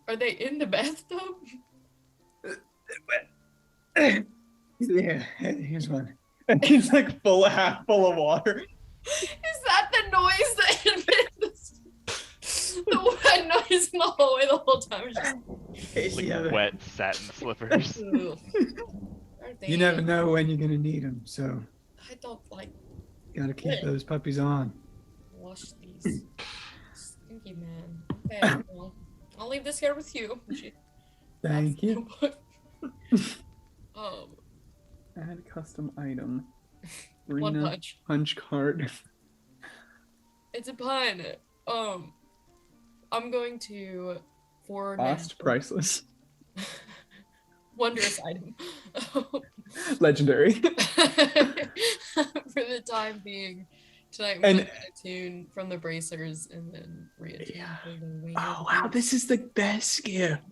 Are they in the bathtub? Yeah, here's one. It's like half full of water. Is that the noise that made this? The wet noise in the hallway the whole time? Like Yeah. wet satin slippers. Ugh. Aren't they- You never know when you're gonna need them, so I don't like gotta keep those puppies on. wash these. Stinky man. Okay, well, I'll leave this here with you. Thank you. Add Add custom item. one Brenna punch. punch card. It's a pun. I'm going to for Cost priceless. wondrous item. Legendary. For the time being, tonight we're And- gonna tune from the bracers and then reattune Yeah. for the wing. Oh wow, this is the best gift.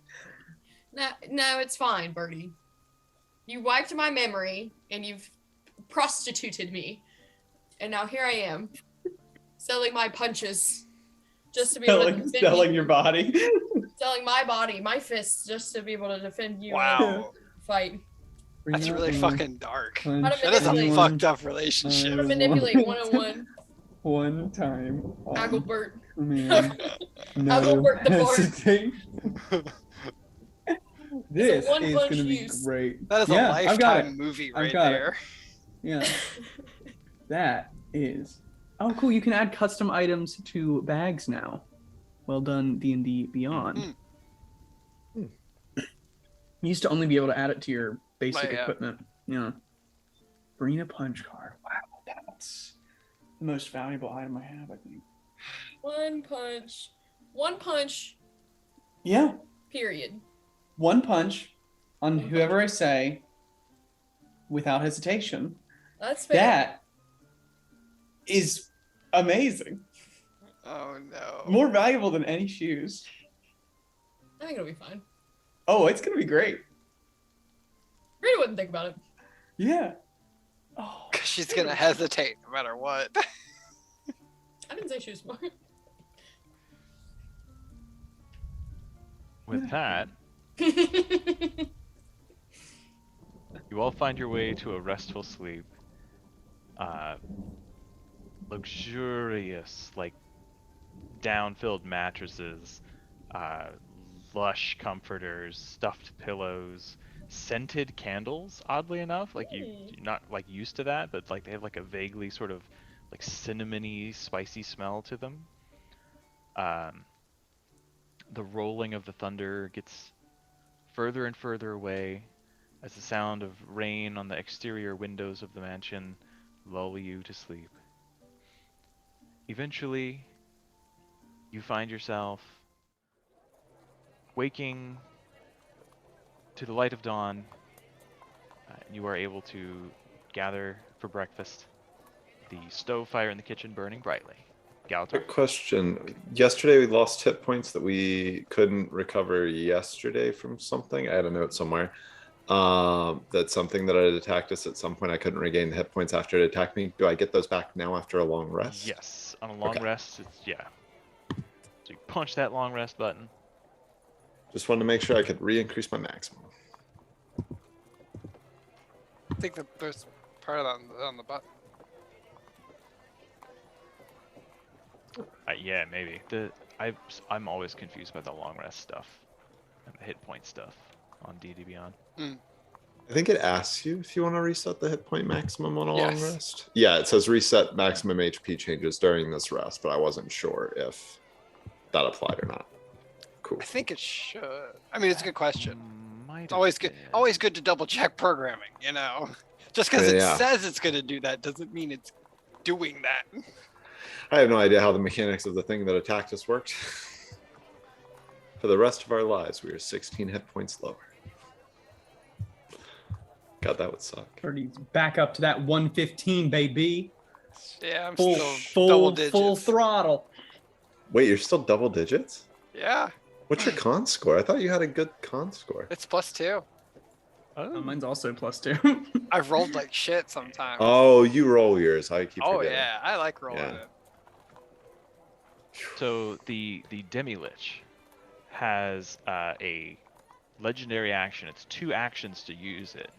No, it's fine, Birdie. You wiped my memory and you've prostituted me, and now here I am, selling my punches, just to be able to defend Selling you. your body. Selling my body, my fists, just to be able to defend you. Wow. And fight. That's really fucking dark. Punch How to That is a manipulate. fucked up relationship. How to manipulate 101. One time. Agilbert. Man. No Agilbert the Bard. hesitation. This one is punch gonna be use. great. That is Yeah, a I've got lifetime movie I've right got it. there. Yeah. That is. Oh, cool! You can add custom items to bags now. Well done, D&D Beyond. Mm. You used to only be able to add it to your basic Yeah. equipment. Yeah. Brenna punch card. Wow, that's the most valuable item I have, I think. One punch. One punch, Yeah. period. One punch on whoever I say, without hesitation. That's fair. That is amazing. Oh no. More valuable than any shoes. I think it'll be fine. Oh, it's gonna be great. Rita wouldn't think about it. Yeah. Oh, 'Cause she's gonna hesitate no matter what. I didn't say she was smart. With that, you all find your way to a restful sleep. Luxurious, like down-filled mattresses, uh, lush comforters, stuffed pillows, scented candles. Oddly enough, like you're not like used to that, but like they have like a vaguely sort of like cinnamony, spicy smell to them. The rolling of the thunder gets further and further away as the sound of rain on the exterior windows of the mansion lull you to sleep. Eventually, you find yourself waking to the light of dawn. You are able to gather for breakfast, the stove fire in the kitchen burning brightly. Galitar? Quick question. Yesterday we lost hit points that we couldn't recover yesterday from something. I had a note somewhere. That's something that had attacked us at some point. I couldn't regain the hit points after it attacked me. Do I get those back now after a long rest? Yes, on a long Okay. rest, it's, yeah. So you punch that long rest button. Just wanted to make sure I could re-increase my maximum. I think that there's part of that on the button. Yeah, maybe. I'm always confused by the long rest stuff and the hit point stuff on D&D Beyond. I think it asks you if you want to reset the hit point maximum on a long Yes. rest. Yeah, it says reset maximum HP changes during this rest, but I wasn't sure if that applied or not. Cool. I think it should. I mean, it's a good question. Might It's always good. have been. Always good to double check programming. You know, just because it Yeah. says it's going to do that doesn't mean it's doing that. I have no idea how the mechanics of the thing that attacked us worked. For the rest of our lives, we are 16 hit points lower. God, that would suck. Already back up to that 115, baby. Yeah, I'm Full, still double digits. full throttle. Wait, you're still double digits? Yeah, What's your con score? I thought you had a good con score. it's +2. Oh, Mine's also +2. I've rolled like shit sometimes. Oh, you roll yours. I keep Oh, forgetting. yeah, I like rolling Yeah. it. so the Demi-Lich has a legendary action. It's 2 actions to use it.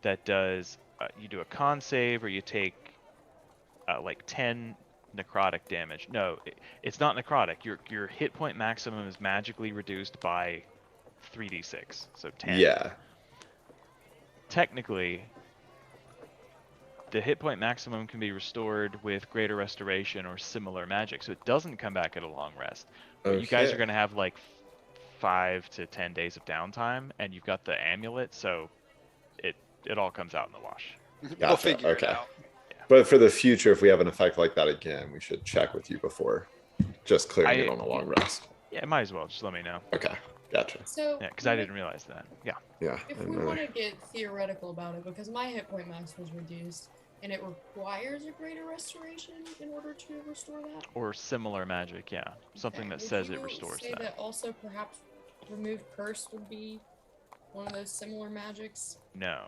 That does, you do a con save or you take like 10 necrotic damage. No, it's not necrotic. Your hit point maximum is magically reduced by 3d6, so 10. Yeah. Technically, the hit point maximum can be restored with greater restoration or similar magic, so it doesn't come back at a long rest. But you guys Okay. are going to have like 5 to 10 days of downtime, and you've got the amulet, so it all comes out in the wash. We'll Gotcha, figure it okay. out. But for the future, if we have an effect like that again, we should check with you before just clearing it on a long rest. Yeah, might as well. Just let me know. Okay, gotcha. So Yeah, because I didn't realize that. Yeah. Yeah. if I we know. want to get theoretical about it, because my hit point max was reduced, and it requires a greater restoration in order to restore that. Or similar magic, yeah. Something Okay, that would says it you restores say that. that also perhaps remove curse would be one of those similar magics. No,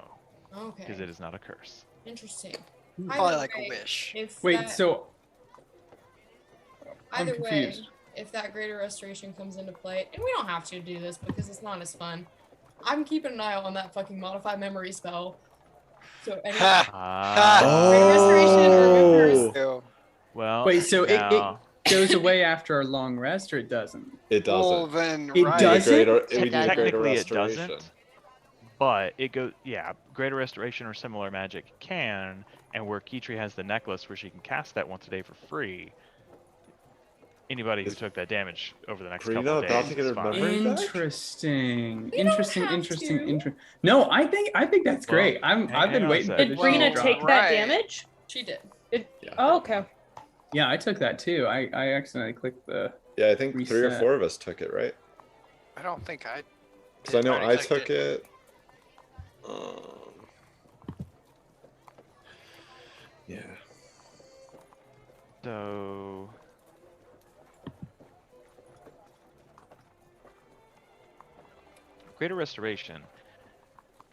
Okay. because it is not a curse. Interesting. Probably Either like a way, wish. If Wait, that, so I'm either way, confused. if that greater restoration comes into play, and we don't have to do this because it's not as fun, I'm keeping an eye out on that fucking modify memory spell. So any Ha! greater restoration or remove curse. Ew. Well, wait, so it now, goes away after a long rest, or it doesn't? It Well, doesn't. then, It right. does? Greater, te- we need a greater technically it restoration. doesn't. But it goes, yeah, greater restoration or similar magic can, and where Kitri has the necklace where she can cast that once a day for free. Anybody who Is took that damage over the next Karina couple of about days to get is her fine. memory back? Interesting. We don't Interesting. have Interesting. to. Interesting. No, I think that's Well, great. I've hang been on a waiting for sec. Did this. Brenna to drop. take that Right. damage? She did. Yeah. Oh, okay. Yeah, I took that too. I accidentally clicked the. Yeah, I think 3 or Reset. 4 of us took it, right? I don't think I. Because I know I clicked took it. Yeah. So, greater restoration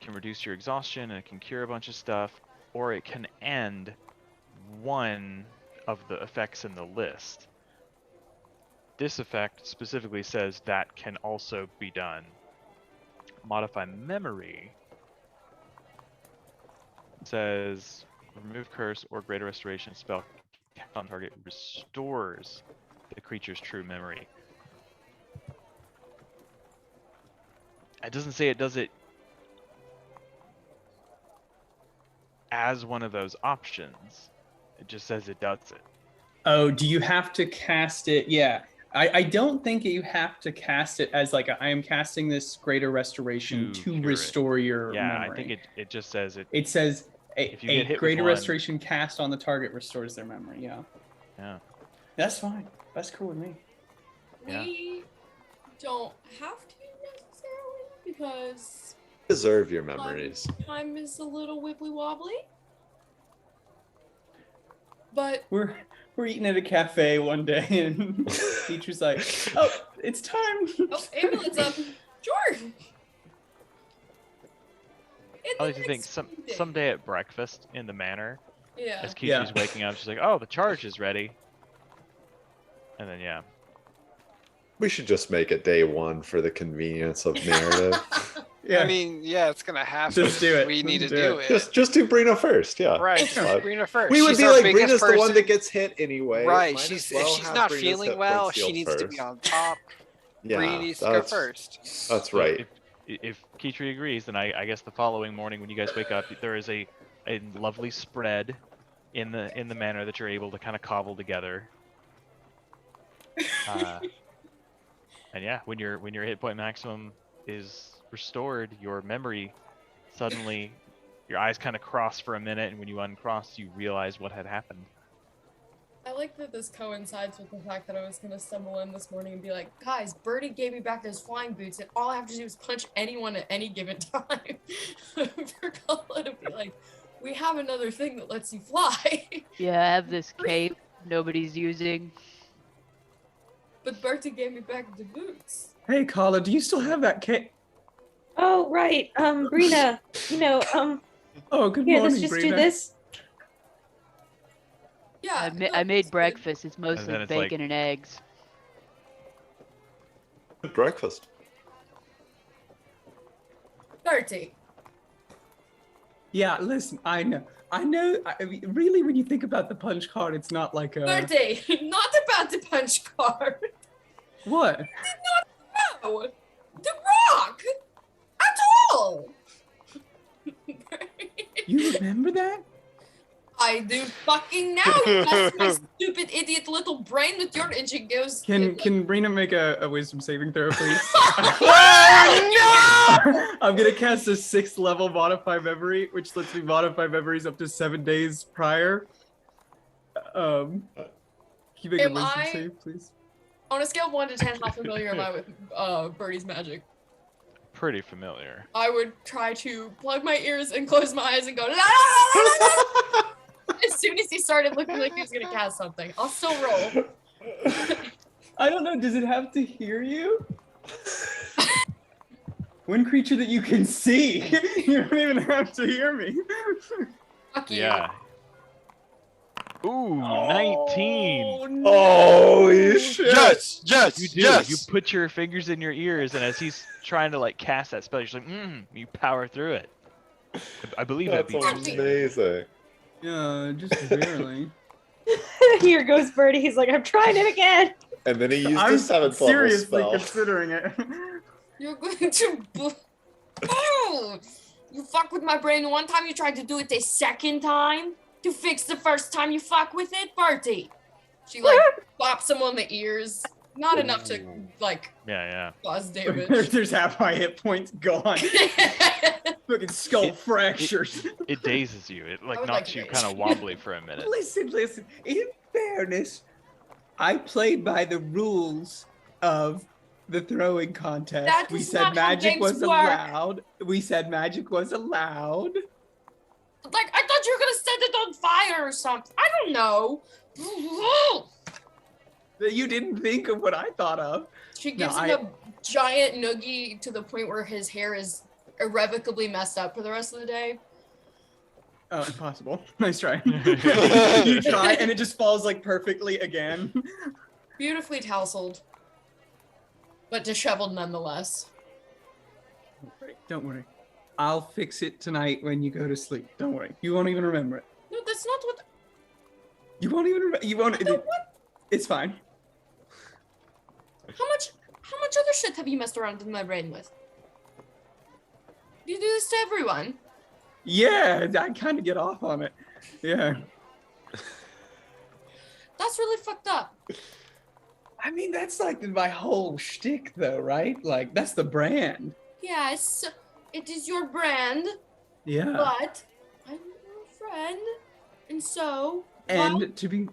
can reduce your exhaustion and it can cure a bunch of stuff, or it can end one of the effects in the list. This effect specifically says that can also be done. Modify memory says remove curse or greater restoration spell cast on target restores the creature's true memory. It doesn't say it does it as one of those options. It just says it does it. Oh, do you have to cast it? Yeah. I don't think you have to cast it as like I am casting this greater restoration to cure it. restore your Yeah, memory. I think it just says it. It says If you get a hit with greater one- restoration cast on the target restores their memory. Yeah. Yeah. That's fine. That's cool with me. Yeah. We don't have to necessarily because Deserve your memories. time is a little wibbly wobbly. But We're eating at a cafe one day and teacher's like, "Oh, it's time." oh, ambulance up. Sure. I like to think someday at breakfast in the manor, Yeah. as Kichi's waking up, she's like, "Oh, the charge is ready." And then yeah. We should just make it day one for the convenience of narrative. Yeah. I mean, yeah, it's gonna happen. Just do it. We need to Just do do it. just do Brenna first, yeah. Right, just Fine. Brenna first. We would She's be our like, biggest Brenna's the one person. that gets hit anyway. Right, Might she's as well if she's have not Brenna feeling set well, Prince she needs to be first. on top. Yeah, Brenna needs to go first. That's right. If Kichi agrees, then I guess the following morning when you guys wake up, there is a lovely spread in the manor that you're able to kind of cobble together. And yeah, when your hit point maximum is restored, your memory suddenly, your eyes kind of cross for a minute, and when you uncross, you realize what had happened. I like that this coincides with the fact that I was gonna stumble in this morning and be like, guys, Birdie gave me back those flying boots, and all I have to do is punch anyone at any given time. For Kala to be like, we have another thing that lets you fly. Yeah, I have this cape nobody's using. But Bertie gave me back the boots. Hey, Carla, do you still have that cape? Oh, right. Brenna, Oh, good here, morning, let's just Brenna. do this. Yeah. I made breakfast. It's mostly then it's bacon and eggs. Good breakfast. Bertie. Yeah, listen, I know. I mean, really, when you think about the punch card, it's not like a... Bertie, not about the punch card. What? No, the rock. At all. You remember that? I do fucking know. You mess my stupid idiot little brain with your engine goes. Can Brenna make a wisdom saving throw, please? Oh, I'm gonna cast a 6th level modify memory, which lets me modify memories up to 7 days prior. Can you make a Am wisdom I- save, please? On a scale of 1 to 10, how familiar am I with Birdie's magic? Pretty familiar. I would try to plug my ears and close my eyes and go la, la, la, la, la. As soon as he started looking like he was gonna cast something. I'll still roll. I don't know. Does it have to hear you? One creature that you can see. You don't even have to hear me. Fuck you. Yeah. Ooh, 19. Holy shit! You do. You put your fingers in your ears, and as he's trying to like cast that spell, you're just like, you power through it. I believe that That's beats you. amazing. Yeah, just barely. Here goes Birdie. He's like, I'm trying it again. And then he used I'm the 7th level seriously spell. considering it. You're going to. Oh! You fuck with my brain one time, you tried to do it the second time to fix the first time you fuck with it, Bertie. She like bops him on the ears. Not enough to like Yeah. cause damage. There's half my hit points gone. Fucking skull fractures. It dazes you. It I like would knocks like you to kind of daze. wobbly for a minute. Listen. In fairness, I played by the rules of the throwing contest. That We is said not how magic games was work. allowed. We said magic was allowed. Like, I thought you were gonna set it on fire or something. I don't know. That you didn't think of what I thought of. She No, gives him a giant noogie to the point where his hair is irrevocably messed up for the rest of the day. Oh, impossible. Nice try. You try, and it just falls like perfectly again. Beautifully tousled, but disheveled nonetheless. Don't worry. I'll fix it tonight when you go to sleep. Don't worry. You won't even remember it. No, that's not what. You won't even remember. You won't. It's fine. How much other shit have you messed around in my brain with? You do this to everyone. Yeah, I kind of get off on it. Yeah. That's really fucked up. I mean, that's like my whole shtick, though, right? Like, that's the brand. Yes, it is your brand, Yeah. but I'm your friend, and so. And to be,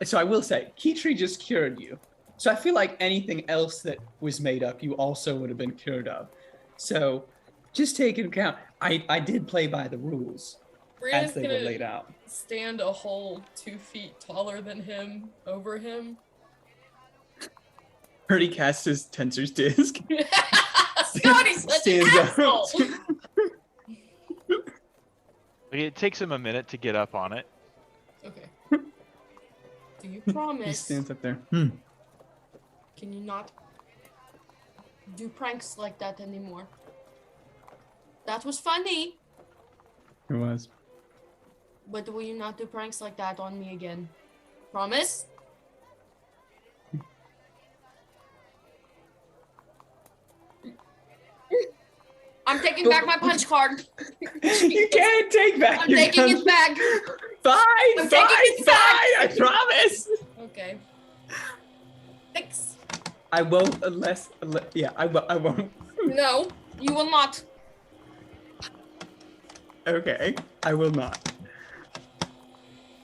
so I will say, Kitri just cured you. So I feel like anything else that was made up, you also would have been cured of. So just take into account, I did play by the rules as they were laid out. Stand a whole 2 feet taller than him, over him. Purdy casts his Tensor's disc. God, he's such an asshole! It takes him a minute to get up on it. Okay. Do you He promise? stands up there. Can you not do pranks like that anymore? That was funny, It was. but will you not do pranks like that on me again? Promise? I'm taking back my punch card. You can't take back I'm your taking gun. it back. Fine, I'm fine, taking it fine, back. I promise. Okay. Thanks. I won't unless yeah, I won't. No, you will not. Okay, I will not.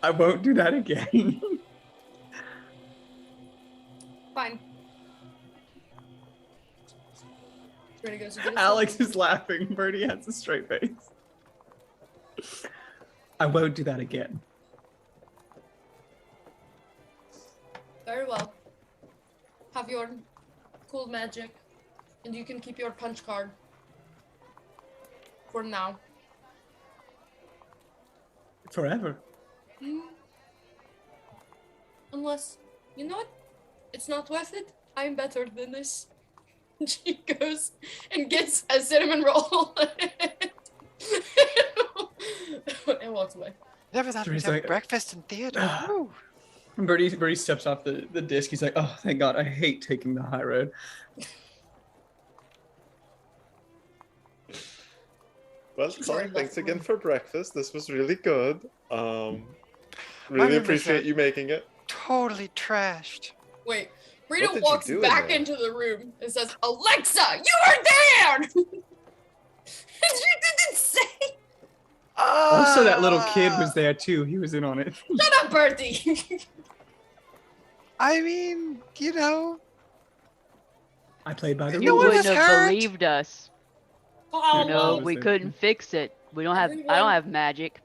I won't do that again. Fine. Ready goes to get his Alex phone. is laughing. Birdie has a straight face. I won't do that again. Very well. Have your cool magic, and you can keep your punch card. For now. Forever. Unless, you know what? It's not worth it. I'm better than this. She goes and gets a cinnamon roll and walks away. Never thought we'd He's have like, breakfast in theater. Woo. Birdie steps off the disc. He's like, oh, thank God. I hate taking the high road. Well, Sorry, Tom, thanks left again one. for breakfast. This was really good. Really Mine appreciate was, you making it. Totally trashed. Wait, What Rita did you walks do in back there? into the room and says, Alexa, you were there! And she didn't say, Also, that little kid was there too. He was in on it. shut up, Bertie. I mean, I played by the You one rules. was wouldn't have hurt. believed us. Oh, No, was we there. couldn't fix it. We don't have. I Everyone- don't have magic.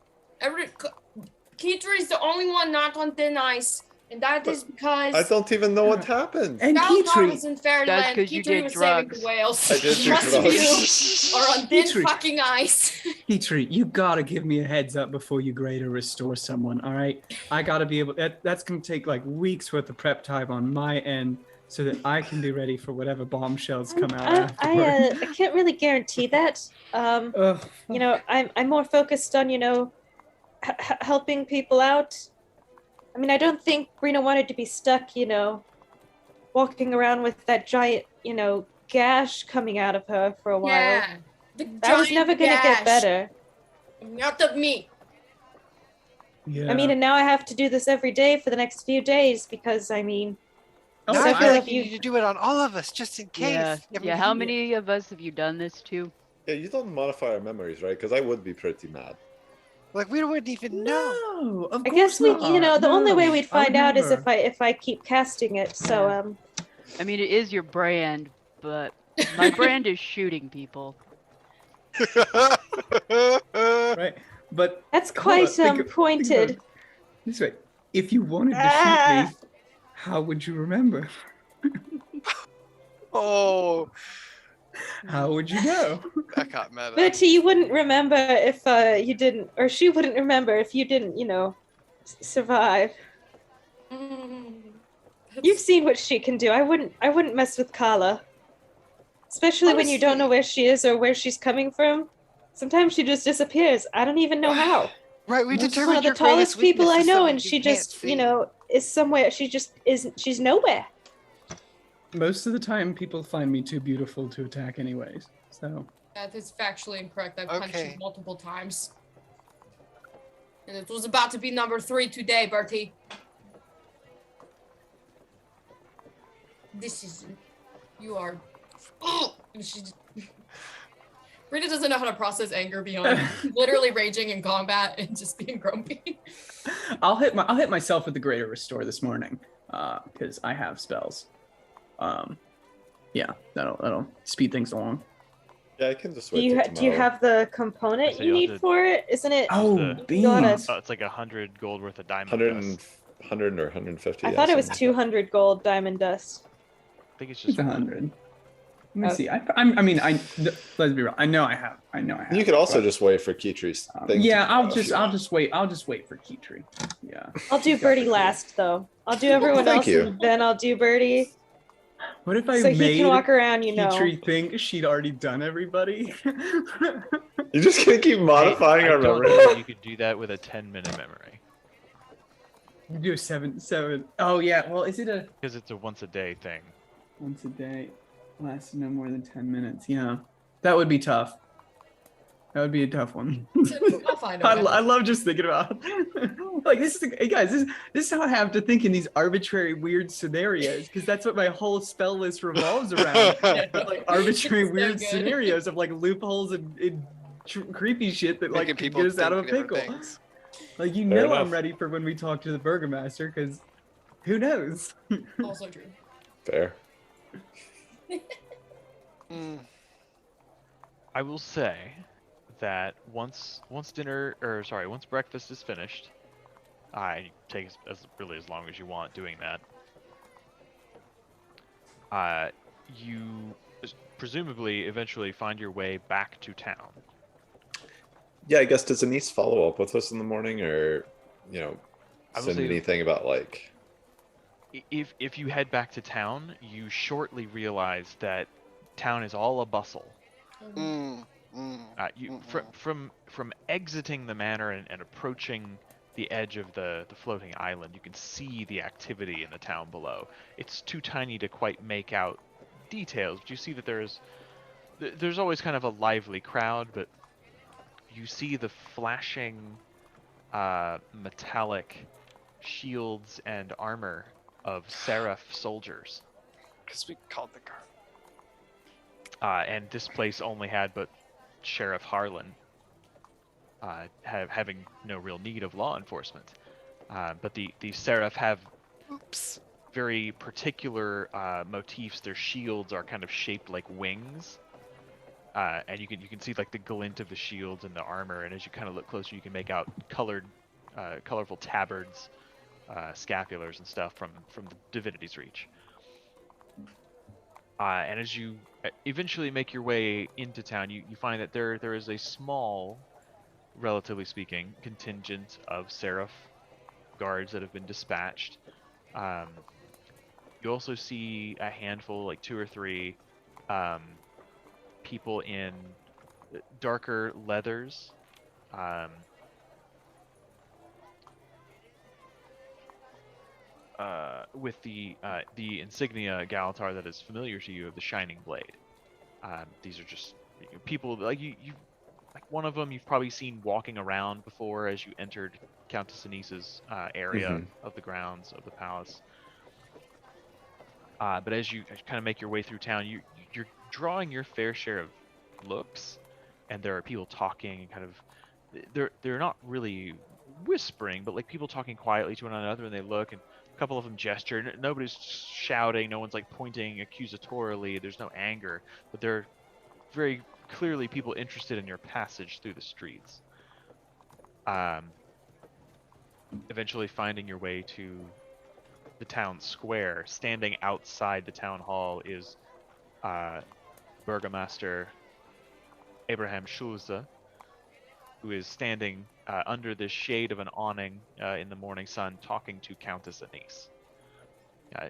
Kitri's the only one not on thin ice, and that is because I don't even know what happened. And Galenhoff is Kitri, in Fairyland. 'cause you Kitri did was saving drugs. the whales. I did The do rest of drugs. you are on thin Kitri. fucking ice. Kitri, you gotta give me a heads up before you grade or restore someone. All right, I gotta be able. That's gonna take like weeks worth of prep time on my end, so that I can be ready for whatever bombshells come out afterward. I can't really guarantee that. Ugh. I'm more focused on helping people out. I mean, I don't think Rena wanted to be stuck, walking around with that giant, gash coming out of her for a while. Yeah. The That was giant never gonna gash. get better. Not of me. Yeah. I mean, and now I have to do this every day for the next few days because Oh, now So I I feel feel like like you need to do it on all of us, just in case. Yeah. I mean, Yeah. How many of us have you done this to? Yeah, you don't modify our memories, right? Because I would be pretty mad. Like we wouldn't even know. No, of I guess course not. the only way No, we'd I would find out is never. if I keep casting it. So Yeah. I mean, it is your brand, but my brand is shooting people. Right, but that's Hold quite on, think of- pointed. think about it this way: if you wanted to shoot Ah. me, how would you remember? Oh, How would you know? That got meta. Bertie, you wouldn't remember if you didn't, or she wouldn't remember if you didn't, survive. You've seen what she can do. I wouldn't mess with Kala. Especially when you don't know where she is or where she's coming from. Sometimes she just disappears. I don't even know how. Right, we She's determined one of the your greatest tallest people I weakness is know, something and you she can't just, see. is somewhere. She just isn't. She's nowhere. Most of the time, people find me too beautiful to attack, anyways. So That is factually incorrect. I've punched Okay. you multiple times. And it was about to be number 3 today, Bertie. This is... You are... And she just... Rita doesn't know how to process anger beyond literally raging in combat and just being grumpy. I'll hit myself with the Greater Restore this morning, because I have spells. Yeah, that'll speed things along. Yeah, I can just Do wait you till do you tomorrow. have the component So you you'll need have to- for it? Isn't it? Oh, the- beans. It's like 100 gold worth of diamond 100 dust. 100 or 150. I yeah, thought it was something like 200 gold diamond dust. I think it's just It's 100. Let me Okay. see. I mean, let's be real. I know I have. that. You could also but, just wait for Kitri's thing. yeah, to I'll go if just you want. wait. I'll just wait for Kitri. Yeah. I'll do She's got Birdie the key. last, though. I'll do everyone Thank else, you. and then I'll do Birdie, What if I so he made can walk around. Kitri think she'd already done everybody? You're just gonna keep modifying I our don't memory. know if you could do that with a 10-minute memory. You do a seven. Oh yeah. Well, is it a Because it's a once-a-day thing. once a day? Lasts no more than 10 minutes. Yeah, that would be tough. That would be a tough one. I'll find I out. love just thinking about like this is hey guys, this is how I have to think in these arbitrary weird scenarios, because that's what my whole spell list revolves around. Like arbitrary So weird good. scenarios of like loopholes and creepy shit that like Making could people get us out of a think different pickle. things. Like Fair I'm enough. ready for when we talk to the burgomaster, because who knows? Also true. Fair. Mm. I will say that once breakfast is finished, I take as long as you want doing that. You presumably eventually find your way back to town. Yeah, I guess does Anise follow up with us in the morning, or I will send say- anything about like? If you head back to town, you shortly realize that town is all a bustle. Mm. Mm. From exiting the manor and approaching the edge of the floating island, you can see the activity in the town below. It's too tiny to quite make out details, but you see that there's always kind of a lively crowd, but you see the flashing metallic shields and armor of Seraph soldiers. Because we called the car. And this place only had but Sheriff Harlan, having no real need of law enforcement. But the Seraph have Oops. very particular motifs. Their shields are kind of shaped like wings, and you can see like the glint of the shields and the armor. And as you kind of look closer, you can make out colorful tabards, scapulars, and stuff from the Divinity's Reach. And as you eventually make your way into town, you find that there is a small, relatively speaking, contingent of Seraph guards that have been dispatched. You also see a handful, like 2 or 3, people in darker leathers. With the insignia Galitar that is familiar to you of the Shining Blade. These are just people like you. Like one of them you've probably seen walking around before as you entered Countess Anisa's area of the grounds of the palace. But as you kind of make your way through town, you're drawing your fair share of looks, and there are people talking and kind of they're not really whispering, but like people talking quietly to one another, and they look, and a couple of them gesture. Nobody's shouting, no one's like pointing accusatorily, there's no anger, but they're very clearly people interested in your passage through the streets. Eventually finding your way to the town square. Standing outside the town hall is Burgomaster Abraham Schulze, who is standing under the shade of an awning in the morning sun talking to Countess Anise.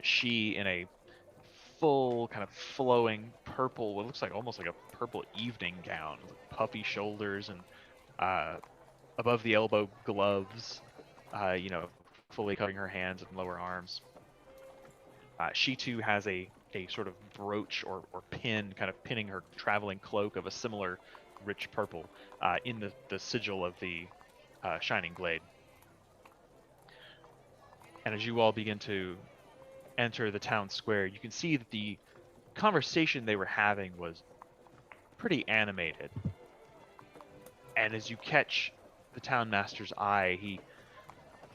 She, in a full kind of flowing purple, what looks like almost like a purple evening gown, with puffy shoulders and above the elbow gloves, fully covering her hands and lower arms. She too has a sort of brooch or pin, kind of pinning her traveling cloak of a similar rich purple in the sigil of the Shining Blade. And as you all begin to enter the town square, you can see that the conversation they were having was pretty animated. And as you catch the town master's eye, he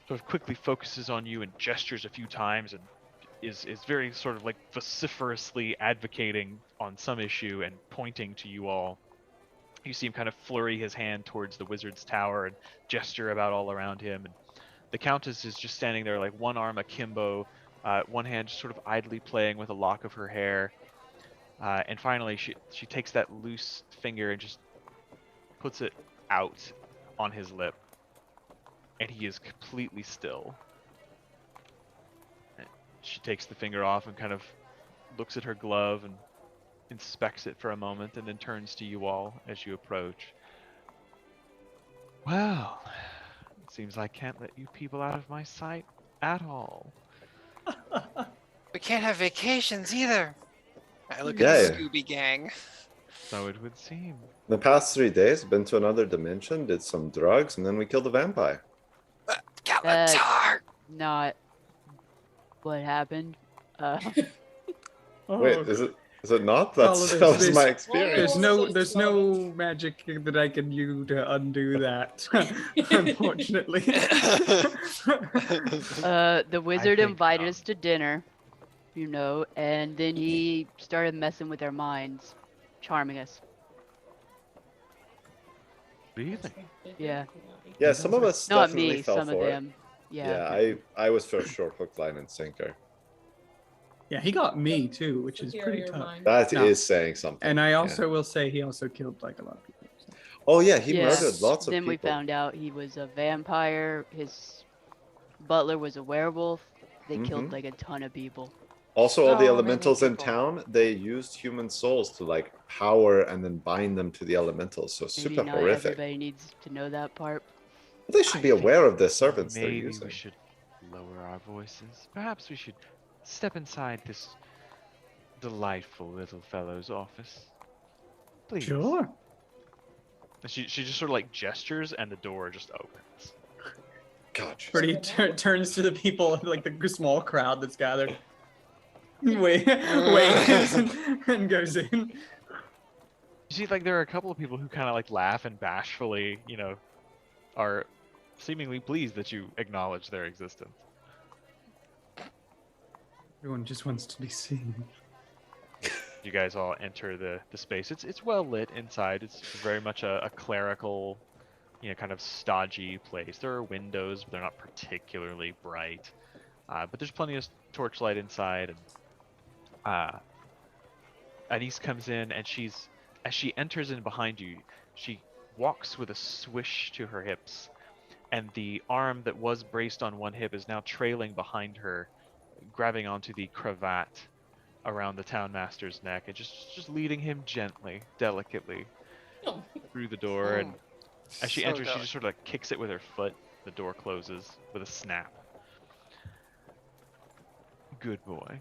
sort of quickly focuses on you and gestures a few times and is very sort of like vociferously advocating on some issue and pointing to you all. You see him kind of flurry his hand towards the wizard's tower and gesture about all around him. And the countess is just standing there, like one arm akimbo, one hand just sort of idly playing with a lock of her hair. And finally, she takes that loose finger and just puts it out on his lip. And he is completely still. And she takes the finger off and kind of looks at her glove and inspects it for a moment, and then turns to you all as you approach. Well, it seems I can't let you people out of my sight at all. We can't have vacations either. I look Yeah. at the Scooby Gang. So it would seem. The past 3 days, been to another dimension, did some drugs, and then we killed a vampire. Galitar! Not what happened. Oh, Wait, is it not? Well, That there's- was my experience. there's no magic that I can use to undo that, unfortunately. The wizard think invited not. us to dinner, and then he started messing with our minds, charming us. Really? Yeah. Yeah, some of us Not definitely me, fell some of for it. them. Yeah. Yeah, I was for sure hook, line, and sinker. Yeah, he got me too, which is pretty Superior tough. mind. That No. is saying something. And I yeah. also will say he also killed like a lot of people. So. Oh yeah, he Yeah. murdered lots of Then people. we found out he was a vampire. His butler was a werewolf. They killed Mhm. like a ton of people. Also, all the So many elementals in people. town, they used human souls to like power and then bind them to the elementals. So Maybe super not horrific. everybody needs to know that part. Well, they should I be think aware of the servants they're Maybe using. we should lower our voices. Perhaps we should step inside this delightful little fellow's office. Please. Sure. And she just sort of like gestures, and the door just opens. God, she's- Pretty turns to the people, like the small crowd that's gathered. Wait, and goes in. You see, like there are a couple of people who kind of like laugh and bashfully, are seemingly pleased that you acknowledge their existence. Everyone just wants to be seen. You guys all enter the space. It's well lit inside. It's very much a clerical, kind of stodgy place. There are windows, but they're not particularly bright. But there's plenty of torchlight inside. And Anise comes in, and as she enters in behind you, she walks with a swish to her hips, and the arm that was braced on one hip is now trailing behind her, grabbing onto the cravat around the town master's neck and just leading him gently, delicately Oh. through the door. And as she So enters, she delicate. just sort of like kicks it with her foot. The door closes with a snap. Good boy.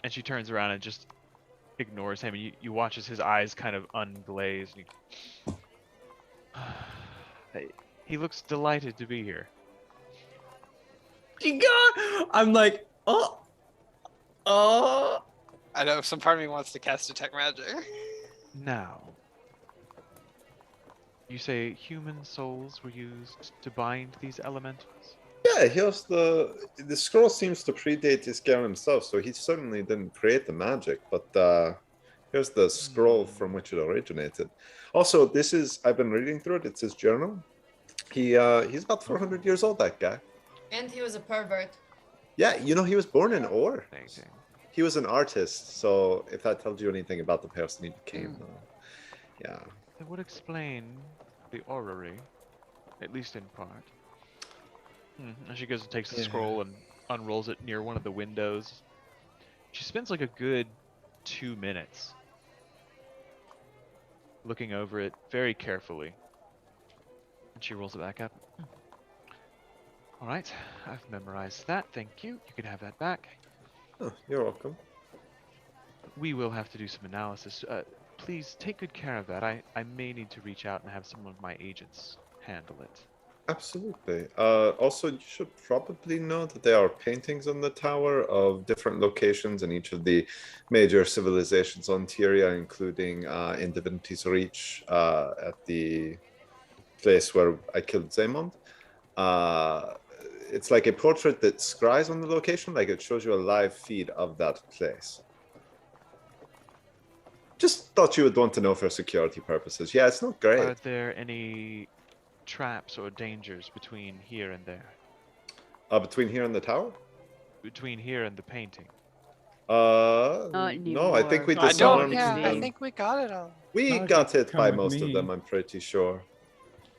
And she turns around and just ignores him. And you watch as his eyes kind of unglaze. And he looks delighted to be here. I'm like, oh. I know some part of me wants to cast Detect Magic. Now, you say human souls were used to bind these elementals? Yeah, here's the scroll seems to predate Isker himself, so he certainly didn't create the magic. But here's the scroll from which it originated. Also, I've been reading through it. It's his journal. He's about 400 years old. That guy. And he was a pervert. Yeah, he was born in Ur. Amazing. He was an artist, so if that tells you anything about the person he became, yeah. That would explain the orrery, at least in part. And she goes and takes the scroll and unrolls it near one of the windows. She spends like a good 2 minutes looking over it very carefully. And she rolls it back up. All right, I've memorized that. Thank you. You can have that back. Oh, you're welcome. We will have to do some analysis. Please take good care of that. I may need to reach out and have some of my agents handle it. Absolutely. Also, you should probably know that there are paintings on the tower of different locations in each of the major civilizations on Tyria, including in Divinity's Reach at the place where I killed Zaymond. It's like a portrait that scries on the location, like it shows you a live feed of that place. Just thought you would want to know for security purposes. Yeah, it's not great. Are there any traps or dangers between here and there? Between here and the tower? Between here and the painting? No, I think we disarmed them. I think we got it all. We got hit by most of them, I'm pretty sure.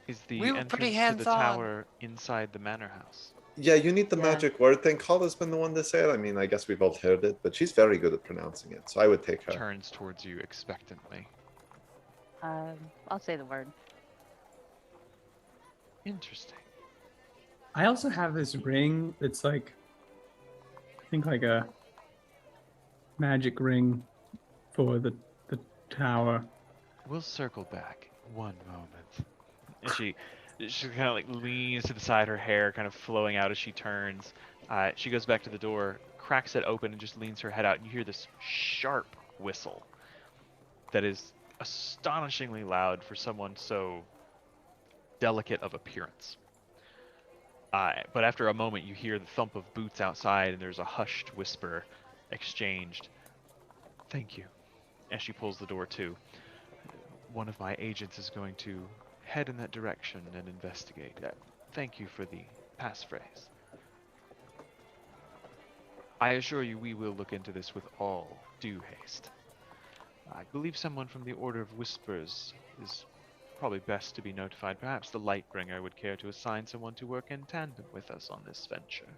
Is the We were pretty entrance to the hands-on. tower inside the manor house? Yeah, you need the magic word thing. Kala's been the one to say it. I mean, I guess we've all heard it, but she's very good at pronouncing it, so I would take her. Turns towards you expectantly. I'll say the word. Interesting. I also have this ring that's like, I think like a magic ring for the tower. We'll circle back. One moment. And she kind of like leans to the side, her hair kind of flowing out as she turns. She goes back to the door, cracks it open, and just leans her head out. And you hear this sharp whistle that is astonishingly loud for someone so delicate of appearance. But after a moment, you hear the thump of boots outside, and there's a hushed whisper exchanged. Thank you. As she pulls the door to. One of my agents is going to head in that direction and investigate. Thank you for the passphrase. I assure you we will look into this with all due haste. I believe someone from the Order of Whispers is probably best to be notified. Perhaps the Lightbringer would care to assign someone to work in tandem with us on this venture.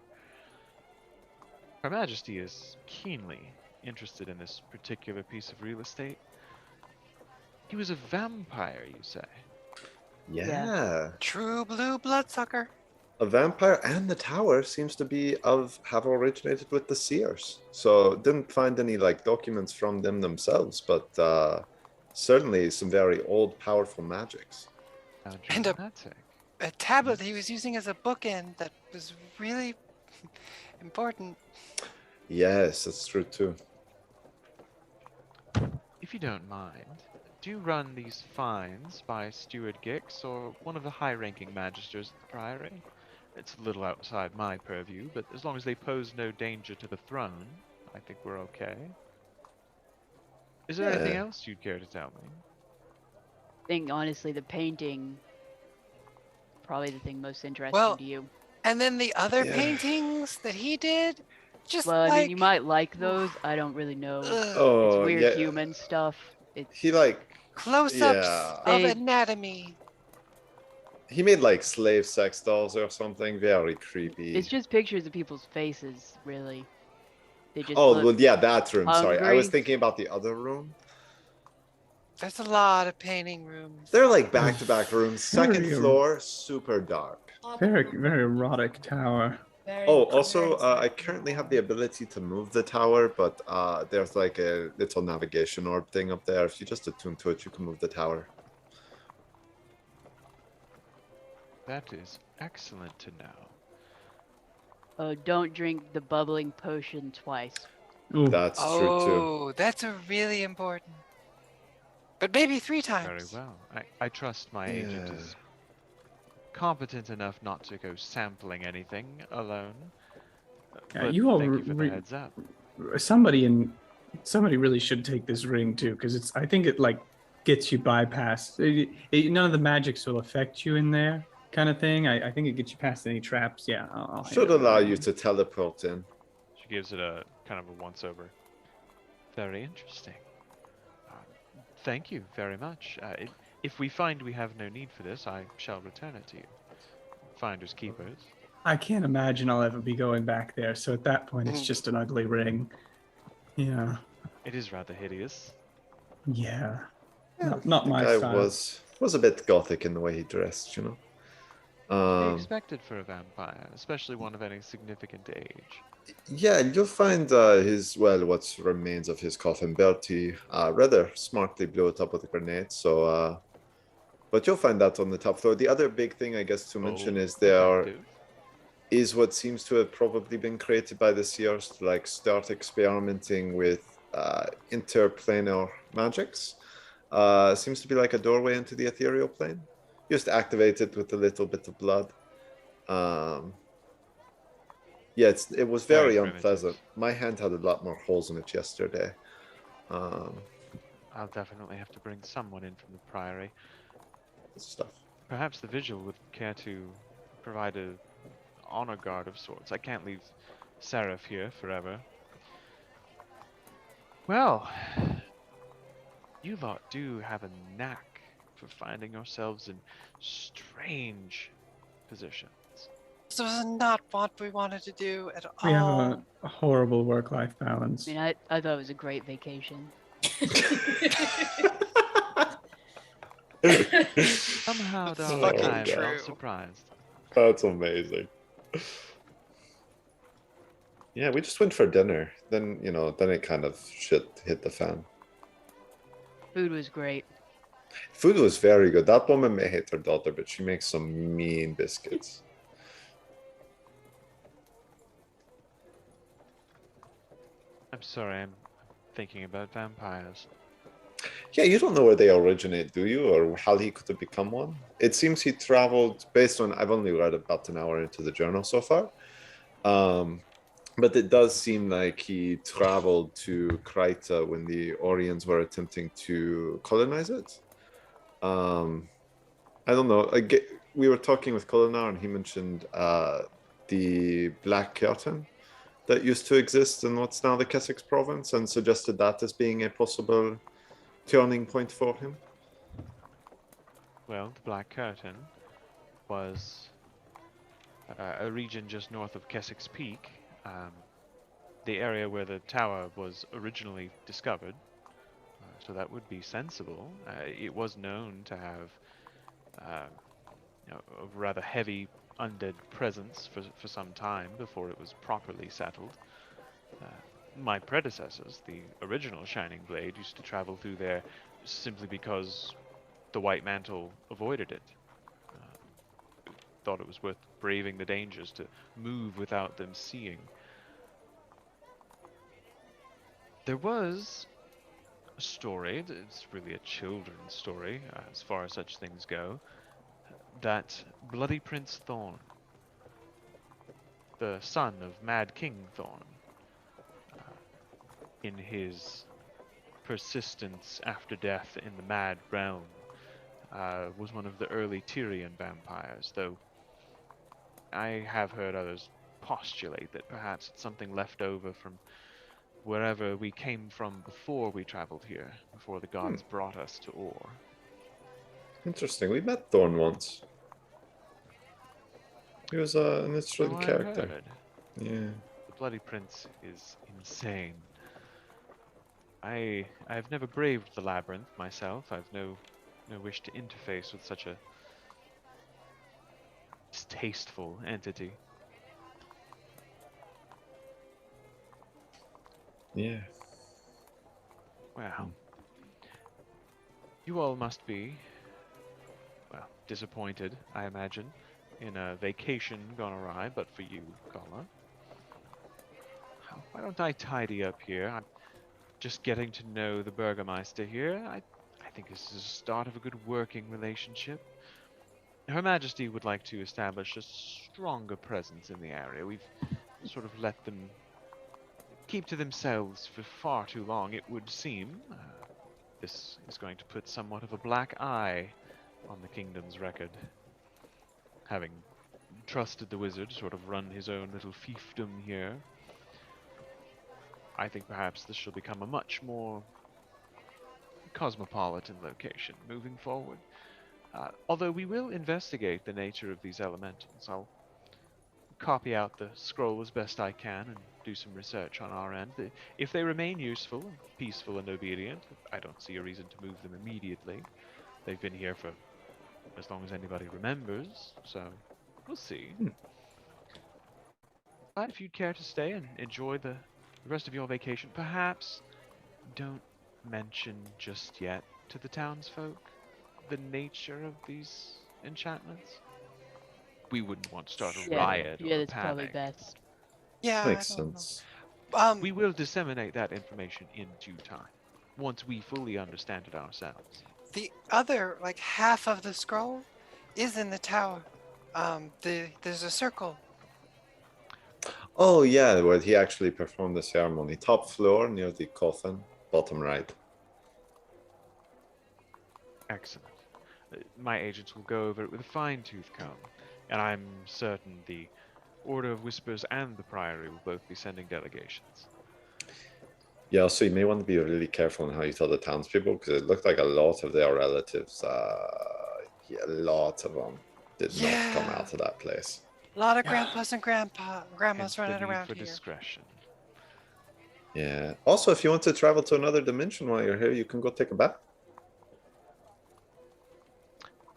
Her Majesty is keenly interested in this particular piece of real estate. He was a vampire, you say? Yeah. True blue bloodsucker. A vampire, and the tower seems to be have originated with the Seers. So didn't find any like documents from them themselves, but certainly some very old, powerful magics. And a tablet he was using as a bookend that was really important. Yes, that's true too. If you don't mind, do you run these fines by Steward Gix or one of the high-ranking magisters at the Priory? It's a little outside my purview, but as long as they pose no danger to the throne, I think we're okay. Is there anything else you'd care to tell me? I think, honestly, the painting, probably the thing most interesting to you. And then the other paintings that he did, just well, like... I mean, you might like those. I don't really know. Oh, it's weird human stuff. He like... Close-ups of anatomy. He made like slave sex dolls or something. Very creepy. It's just pictures of people's faces, really. They just well, yeah, that room. hungry. Sorry, I was thinking about the other room. There's a lot of painting rooms. They're like back-to-back rooms. Second floor, super dark. Very, very erotic tower. Oh, also, I currently have the ability to move the tower, but there's like a little navigation orb thing up there. If you just attune to it, you can move the tower. That is excellent to know. Oh, don't drink the bubbling potion twice. Ooh. That's true too. Oh, that's a really important. But maybe 3 times. Very well. I trust my agent is competent enough not to go sampling anything alone. But you all thank you for the heads up. Somebody really should take this ring too, because I think it like gets you bypassed. None of the magics will affect you in there, kind of thing. I think it gets you past any traps. Yeah, I'll should allow you to teleport in. She gives it a kind of a once over. Very interesting. Uh, Thank you very much. If we find we have no need for this, I shall return it to you. Finders keepers. I can't imagine I'll ever be going back there. So at that point, it's just an ugly ring. Yeah. It is rather hideous. Yeah. Yeah, Not the my guy style. was a bit gothic in the way he dressed, you know. To be expected for a vampire, especially one of any significant age. Yeah, you'll find what remains of his coffin Bertie rather smartly blew it up with a grenade. So, but you'll find that on the top floor. The other big thing, I guess, to mention is there effective. is what seems to have probably been created by the Seers to like start experimenting with interplanar magics. Seems to be like a doorway into the ethereal plane. You just activate it with a little bit of blood. Yeah, it was very Very unpleasant. primitive. My hand had a lot more holes in it yesterday. I'll definitely have to bring someone in from the Priory. Stuff. Perhaps the Vigil would care to provide a honor guard of sorts. I can't leave Seraph here forever. Well, you lot do have a knack for finding yourselves in strange positions. This was not what we wanted to do at We have all. a horrible work-life balance. I mean, I thought it was a great vacation. Somehow, That's darling, fucking I am true. not surprised. That's amazing. Yeah, we just went for dinner. Then, then it kind of shit hit the fan. Food was great. Food was very good. That woman may hate her daughter, but she makes some mean biscuits. I'm sorry, I'm thinking about vampires. Yeah, you don't know where they originate, do you? Or how he could have become one? It seems he traveled based on, I've only read about an hour into the journal so far. But it does seem like he traveled to Krita when the Orions were attempting to colonize it. I don't know. We were talking with Kolinar and he mentioned the Black Curtain that used to exist in what's now the Kessex province and suggested that as being a possible turning point for him. Well, the Black Curtain was a region just north of Kessex Peak, the area where the tower was originally discovered. So that would be sensible. It was known to have a rather heavy undead presence for some time before it was properly settled. My predecessors, the original Shining Blade, used to travel through there simply because the White Mantle avoided it. Thought it was worth braving the dangers to move without them seeing. There was a story, it's really a children's story as far as such things go, that Bloody Prince Thorn, the son of Mad King Thorn, in his persistence after death in the Mad Realm, was one of the early Tyrian vampires, though I have heard others postulate that perhaps it's something left over from wherever we came from before we traveled here, before the gods brought us to Or. Interesting. We met Thorn once. He was an interesting So I've character. heard. Yeah. The Bloody Prince is insane. I've never braved the labyrinth myself. I've no wish to interface with such a distasteful entity. Yeah. Well, you all must be, well, disappointed, I imagine, in a vacation gone awry, but for you, Gala. Why don't I tidy up here? I'm just getting to know the Burgermeister here. I think this is the start of a good working relationship. Her Majesty would like to establish a stronger presence in the area. We've sort of let them keep to themselves for far too long, it would seem. This is going to put somewhat of a black eye on the kingdom's record. Having trusted the wizard to sort of run his own little fiefdom here. I think perhaps this shall become a much more cosmopolitan location moving forward. Although we will investigate the nature of these elementals. I'll copy out the scroll as best I can and do some research on our end. If they remain useful and peaceful and obedient, I don't see a reason to move them immediately. They've been here for as long as anybody remembers, so we'll see. But if you'd care to stay and enjoy the rest of your vacation, perhaps don't mention just yet to the townsfolk the nature of these enchantments. We wouldn't want to start a riot Yeah, or a that's probably panic. best. Yeah, Makes I don't know. sense. We will disseminate that information in due time, once we fully understand it ourselves. The other, like half of the scroll, is in the tower. There's a circle. Oh yeah, where he actually performed the ceremony. Top floor near the coffin, bottom right. Excellent. My agents will go over it with a fine-tooth comb, and I'm certain the Order of Whispers and the Priory will both be sending delegations. Yeah, also you may want to be really careful in how you tell the townspeople because it looked like a lot of their relatives, yeah, a lot of them did not come out of that place. A lot of grandpas and grandmas Hence the running need around for here. discretion. Yeah. Also, if you want to travel to another dimension while you're here, you can go take a bath.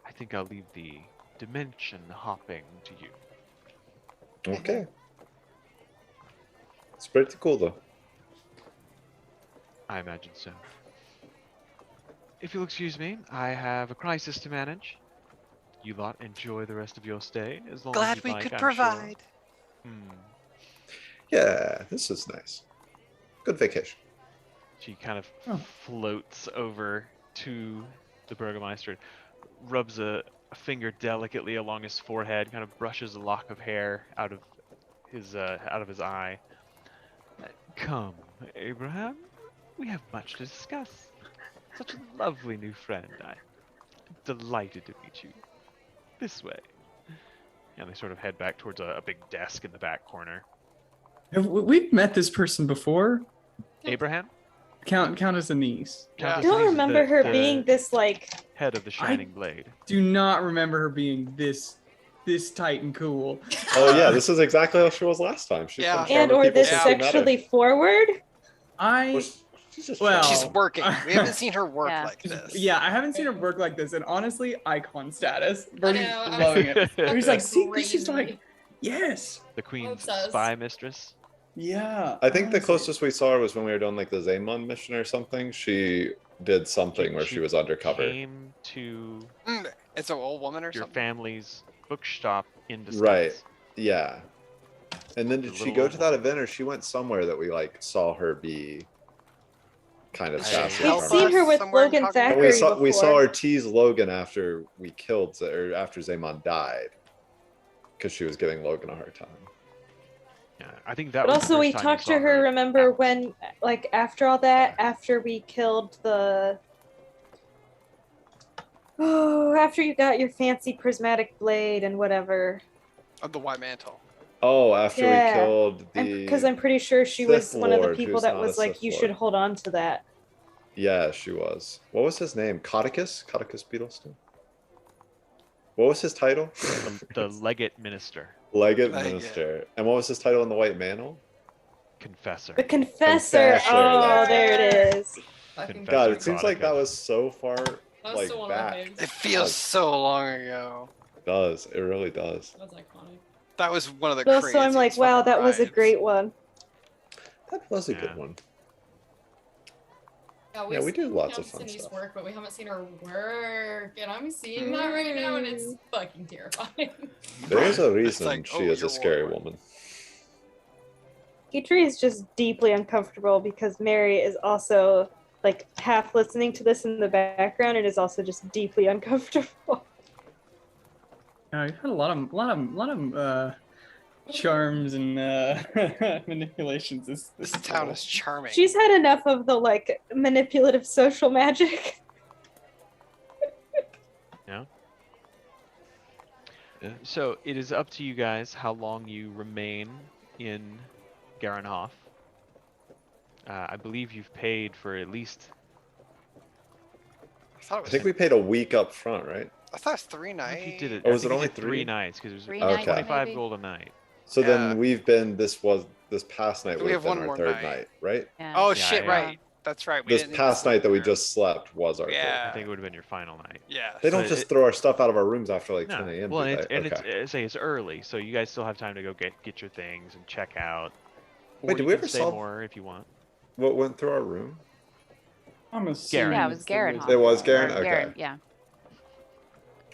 I think I'll leave the dimension hopping to you. Okay. It's pretty cool though. I imagine so. If you'll excuse me, I have a crisis to manage. You lot enjoy the rest of your stay, as long as Glad you'd we like, could I'm provide. Sure. Yeah, this is nice. Good vacation. She kind of floats over to the Burgermeister, rubs a finger delicately along his forehead, kind of brushes a lock of hair out of his eye. Come, Abraham. We have much to discuss. Such a lovely new friend. I'm delighted to meet you. This way. And they sort of head back towards a big desk in the back corner. We've met this person before. Abraham? Countess Anise. I don't remember her being this like head of the Shining Blade. Do not remember her being this tight and cool. Oh yeah, this is exactly how she was last time. She's been charming or people this since we met her. sexually forward. She's working. We haven't seen her work like this. Yeah, I haven't seen her work like this, and honestly, icon status. Bernie's know, I'm loving it. He's like, see, this crazy. is like, yes. The Queen's Obsessed. spy mistress. Yeah. I think the closest we saw her was when we were doing like the Zaymon mission or something. She did something where she was undercover. Came to It's an old woman or your something. family's bookshop in disguise. Right. Yeah. And then did The she little go old to that event or she went somewhere that we like saw her be kind of sassy? We've seen her with Logan And Zachary we saw before. her tease Logan after we killed or after Zaymon died because she was giving Logan a hard time. Yeah, I think that But was also the we first time you talked saw to her, remember when like after all that, after we killed the after you got your fancy prismatic blade and whatever. Of the White Mantle. Oh, after we killed the because I'm pretty sure she was Sith one of the Lord, people who's that not was a like, Sith you Lord. should hold on to that. Yeah, she was. What was his name? Codicus Beetlestone? What was his title? The legate minister. Legate Minister. And what was his title in the White Mantle? Confessor. The Confessor. Confessor, Oh, that's there it is. God, it seems like that was so far That's like still one of my back. favorites. It feels so long ago. It does. It really does. That's iconic. That was one of the But also I'm like, craziest wow, fucking that was a riots. great one. That was a good one. Yeah, Yeah, we do seen lots of Countess fun Anise stuff. work, but we haven't seen her work, and I'm seeing that right now, and it's fucking terrifying. There is a reason like, she oh, is you're a scary Warlord. woman. Guitry is just deeply uncomfortable because Mary is also like half listening to this in the background and is also just deeply uncomfortable. You've had a lot of charms and manipulations. This town is charming. She's had enough of the like manipulative social magic. Yeah. So it is up to you guys how long you remain in Garenhoff. I believe you've paid for at least. I thought it I was. think we paid a week up front, right? I thought it was 3 I don't know if you did nights. it. Oh, I was think it you only did 3? 3 nights because it was 3 Okay. nights, 25 maybe? gold a night. So Yeah. then we've been this past night So would we have have one been our more third night. night, right? Yeah. Oh Yeah, shit! yeah. Right. That's right. We This didn't past sleep night that we there. just slept was our third. Yeah. I think it would have been your final night. Yeah. They don't But just it- throw our stuff out of our rooms after like No. 10 a.m. Well, do and they? it's Okay. say it's early, so you guys still have time to go get your things and check out. Or Wait, did you we can ever stay solve- more if you want. What went through our room? I'm assuming Yeah, it was it's the Garenhoff. wizard. It was Or Garen? Okay. Garen, yeah.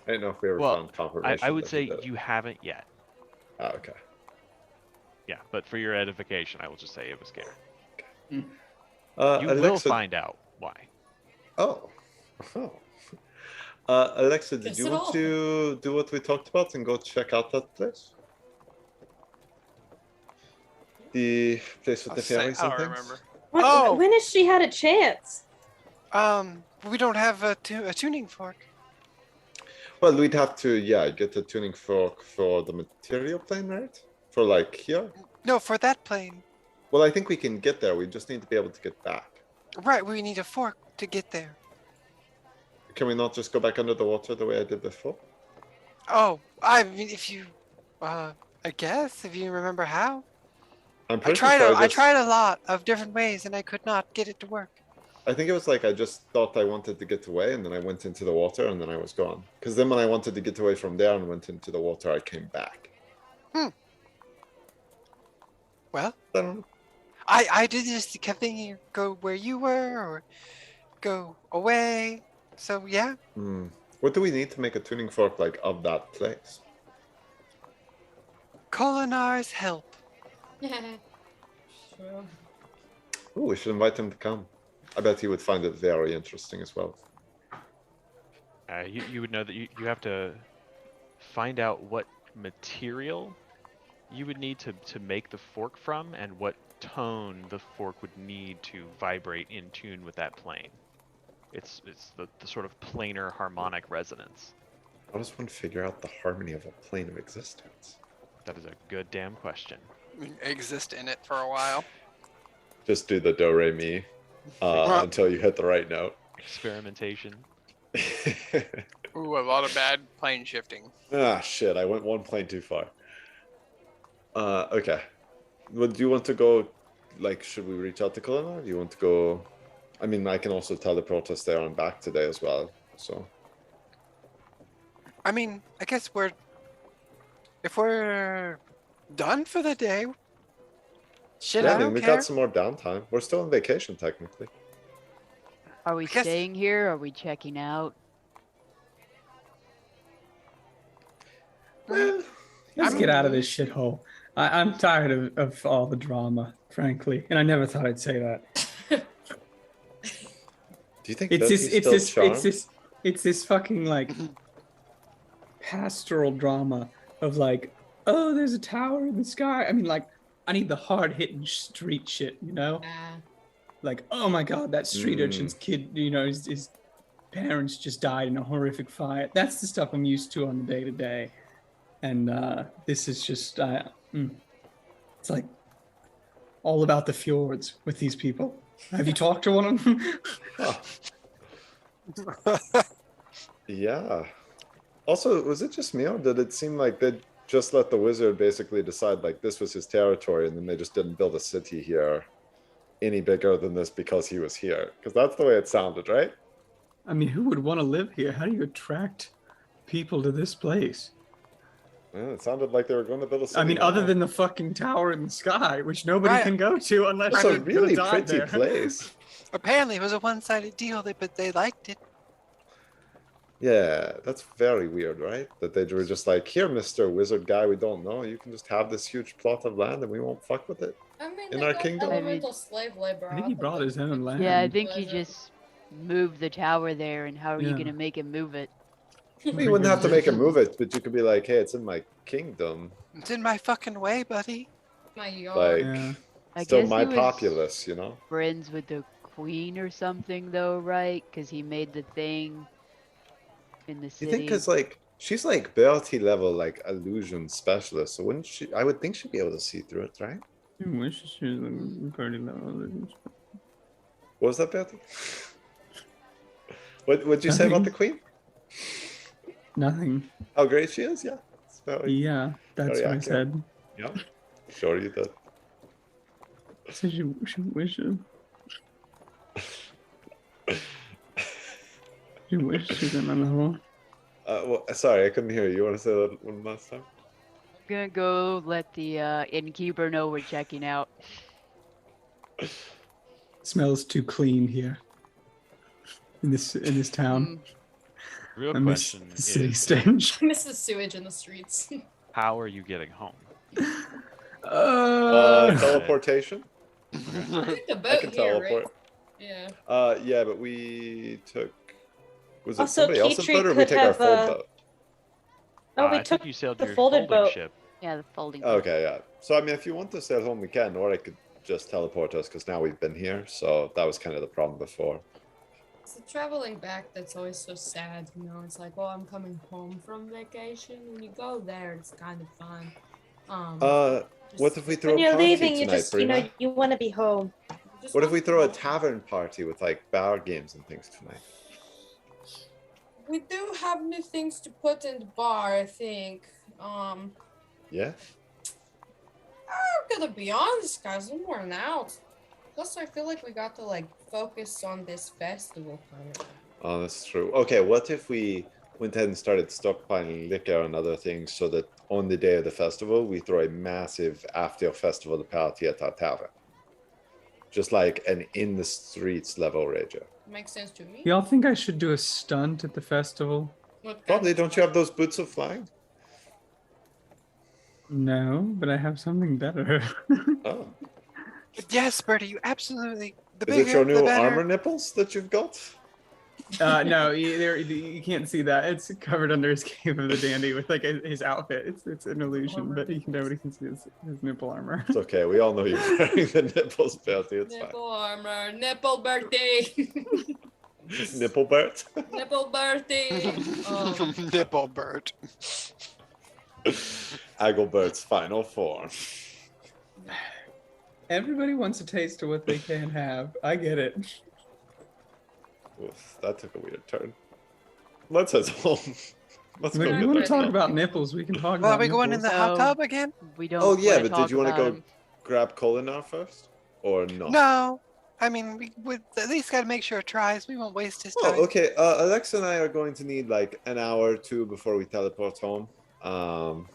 I didn't know if we ever Well, found confirmation. I would that we say did. you haven't yet. Oh, okay. Yeah, but for your edification, I will just say it was Garen. You will Alexa, find out why. Oh. Oh. Alexa, did Guess you it want all. to do what we talked about and go check out that place? The place with the fairies I and don't things? remember. Oh! When has she had a chance? We don't have a tuning fork. Well, we'd have to, yeah, get a tuning fork for the material plane, right? For like here? No, for that plane. Well, I think we can get there. We just need to be able to get back. Right, we need a fork to get there. Can we not just go back under the water the way I did before? Oh, I mean, if you, I guess if you remember how. I'm I pretty tried. sure I tried a lot of different ways, and I could not get it to work. I think it was like I just thought I wanted to get away, and then I went into the water, and then I was gone. Because then when I wanted to get away from there and went into the water, I came back. Well, I don't know. I did just kept thinking, go where you were, or go away. So yeah. What do we need to make a tuning fork like of that place? Colinar's help. Sure. Ooh, we should invite him to come. I bet he would find it very interesting as well. You would know that you have to find out what material you would need to make the fork from and what tone the fork would need to vibrate in tune with that plane. It's the sort of planar harmonic resonance. How does one figure out the harmony of a plane of existence? That is a good damn question. Exist in it for a while. Just do the do re mi until you hit the right note. Experimentation. Ooh, a lot of bad plane shifting. Ah, shit! I went one plane too far. Okay. Well, do you want to go? Like, should we reach out to Kalina? Do you want to go? I mean, I can also teleport us there and back today as well. So. I mean, I guess if we're done for the day, shit, Yeah, I I mean, don't we care. got some more downtime. We're still on vacation technically. Are we guess- staying here? Are we checking out? Well, Let's get out of this shithole. I'm tired of all the drama, frankly, and I never thought I'd say that. do you think It's Betty's still charmed? it's this fucking like pastoral drama of like, oh, there's a tower in the sky. I mean, like, I need the hard hitting street shit, you know? Like, oh my god, that street urchin's kid, you know, his parents just died in a horrific fire. That's the stuff I'm used to on the day to day, and this is just, it's like all about the fjords with these people. Have you talked to one of them? Yeah. Also, was it just me or did it seem like they just let the wizard basically decide like this was his territory and then they just didn't build a city here any bigger than this because he was here? Because that's the way it sounded, right? I mean, who would want to live here? How do you attract people to this place? Yeah, it sounded like they were going to build a city. I mean, now. other than the fucking tower in the sky, which nobody Right. can go to unless It's you're a gonna really die pretty there. place. Apparently, it was a one-sided deal, but they liked it. Yeah, that's very weird, right? That they were just like, here, Mr. Wizard guy we don't know, you can just have this huge plot of land and we won't fuck with it. I mean, In they our got kingdom? elemental slave labor. I think he off of brought it. his own land. Yeah, I think he Pleasure. just moved the tower there, and how are you Yeah. gonna make him move it? Well, you wouldn't have to make a move it, but you could be like, hey, it's in my kingdom. It's in my fucking way, buddy. My yard. Like, Yeah. I still guess my he was populace, you know? friends with the queen or something, though, right? Because he made the thing in the You city. think because like she's like Bertie level like illusion specialist, so wouldn't she? I would think she'd be able to see through it, right? He wishes she was a party level. What was that, Bertie? What'd you say about the queen? Nothing. How great she is? Yeah. It's very, Yeah, that's very what I accurate. said. Yeah. Sure you did. So she wished she was in my level. Well, sorry, I couldn't hear you. You want to say that one last time? I'm gonna go let the innkeeper know we're checking out. Smells too clean here. In this town. Real I miss question the city is, stench. I miss the sewage in the streets. how are you getting home? Teleportation? I think the I boat can here, right? teleport. Yeah. Yeah, but we took. Was it Also, somebody else's Keytree boat, or we could take our have, full boat? Oh, we I took think you sailed the your folded folding boat. ship. Yeah, the folding. boat. Okay, yeah. So I mean, if you want to stay at home, we can, or I could just teleport us because now we've been here. So that was kind of the problem before. It's the traveling back that's always so sad, you know. It's like, oh, I'm coming home from vacation. When you go there, it's kind of fun. What if we throw When a you're party leaving, you tonight, just, Brenna? you want to be home. What if we throw a tavern party with like bar games and things tonight? We do have new things to put in the bar, I think. Yeah. I'm gonna be honest, guys. I'm worn out. Plus, I feel like we got to like focus on this festival kind of. Oh, that's true. Okay, what if we went ahead and started stockpiling liquor and other things so that on the day of the festival, we throw a massive after festival party at our tavern? Just like an in the streets level rager. Makes sense to me. Y'all think I should do a stunt at the festival? Probably. Don't you have those boots of flying? No, but I have something better. Oh. Yes, Bertie, you absolutely. The Is it bigger, your the new better. armor nipples that you've got? No, you can't see that. It's covered under his cape of the dandy with like his outfit. It's an illusion, but nobody can see his nipple armor. It's okay. We all know you're wearing the nipples, Bertie. It's Nipple armor, nipple birthday, Nipple Bert? nipple birthday. Nipple Bert. Agglebert's final form. Everybody wants a taste of what they can have. I get it. Oof, that took a weird turn. Let's head home. Let's If go we get want to that talk stuff. about nipples, we can talk Well, about are we going in the nipples. hot tub again? We don't. Oh yeah, wanna but did you want to talk go about 'em. grab Kolinar first? Or not? No. I mean, we would at least got to make sure it tries. We won't waste his time. Oh, okay. Alexxa and I are going to need like an hour or two before we teleport home. Well,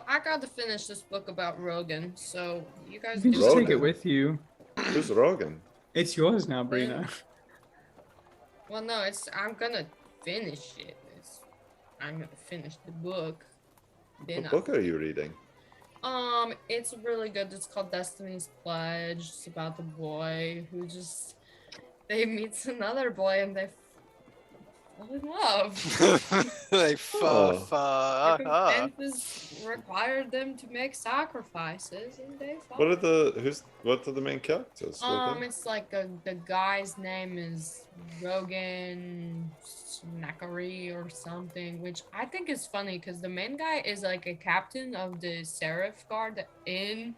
I got to finish this book about Rogan, so you guys You can do just take Rogan. it with you. Who's Rogan? It's yours now, Brina. Well, no, I'm gonna finish it. I'm gonna finish the book. Then What book are you reading? It's really good. It's called Destiny's Pledge. It's about the boy who they meets another boy and they fall in love. They Oh. Circumstances required them to make sacrifices, and they fall. What are the main characters? It's like the guy's name is Rogan Snackery or something, which I think is funny because the main guy is like a captain of the Seraph Guard in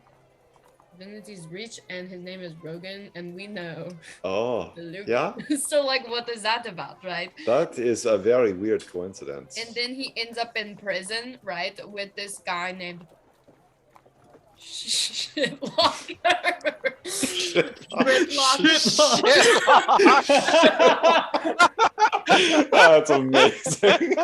Divinity's Reach, and his name is Rogan, and we know Oh, Luke. yeah. So like, what is that about, right? That is a very weird coincidence. And then he ends up in prison, right, with this guy named Shitlocker. That's amazing.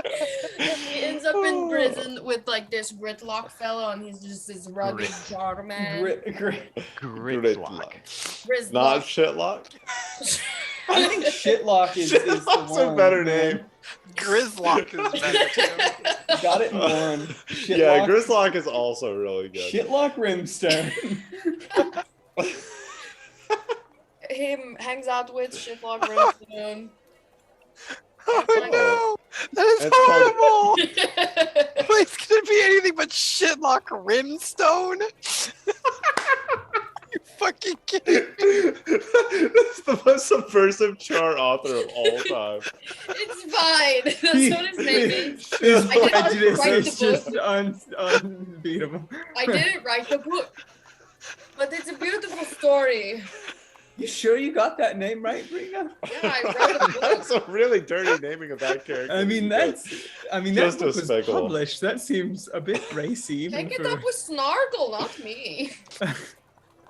He ends up in prison with like this Gridlock fellow, and he's just this rugged jar man. Gridlock. Gridlock. Not shitlock. I think Shitlock is the Shitlock's one. a better name. Grislock is better too. Got it in one. Yeah, Shitlock. Grislock is also really good. Shitlock Rimstone. Him hangs out with Shitlock Brimstone. Oh no! That is It's horrible! It's gonna be anything but shitlock rimstone? You fucking kidding me? That's the most subversive char author of all time. It's fine. That's what his name is. His I didn't prejudice write is the just book. unbeatable. I didn't write the book, but it's a beautiful story. You sure you got that name right, Brenna? Yeah, I read the book. That's a really dirty naming of that character. I mean, that that book was despicable. published. That seems a bit racy. Even Take it for... up with Snargle, not me.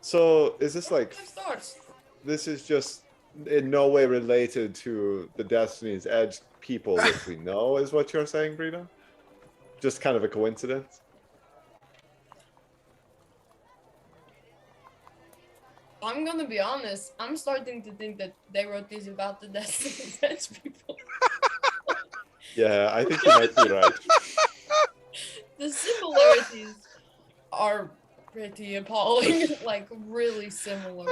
So is this like Five stars. this is just in no way related to the Destiny's Edge people that we know, is what you're saying, Brenna? Just kind of a coincidence? I'm gonna be honest. I'm starting to think that they wrote these about the Destiny's Edge people. Yeah, I think you might be right. The similarities are pretty appalling. Like, really similar.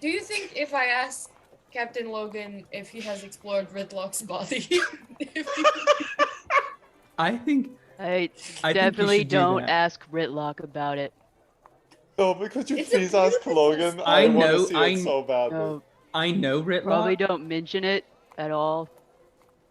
Do you think if I ask Captain Logan if he has explored Ridlock's body, I think I think you definitely should do don't that. ask Ritlock about it. No, because you It's a please ask beautiful Logan. story. I want know- to see it so badly. No, I know Ritlock. probably don't mention it at all.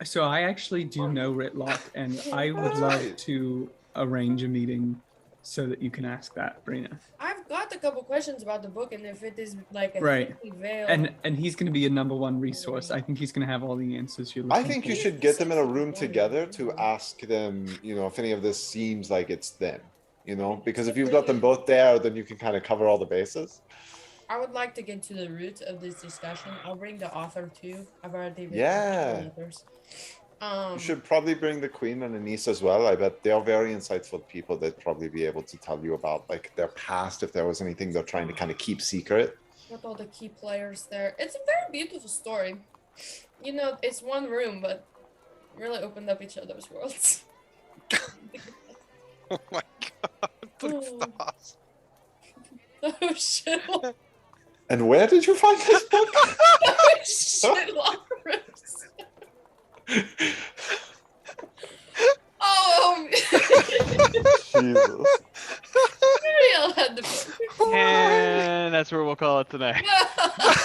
So I actually do know Ritlock, and I would love to arrange a meeting so that you can ask that, Brenna. I've got a couple questions about the book and if it is like a Right. thinly veiled. And he's going to be a number one resource. I think he's going to have all the answers you're I looking think for. you should get them in a room together to ask them, if any of this seems like it's them, because if you've got them both there, then you can kind of cover all the bases. I would like to get to the root of this discussion. I'll bring the author too. I've already written Yeah. the others. You should probably bring the Queen and Anise as well. I bet they are very insightful people. They'd probably be able to tell you about like their past, if there was anything they're trying to kind of keep secret. Got all the key players there. It's a very beautiful story. It's one room, but really opened up each other's worlds. Oh my god, please stop. Oh shit! And where did you find this book? Oh shit! Locker rooms. Oh, Jesus. maybe I'll have the book. And that's where we'll call it tonight.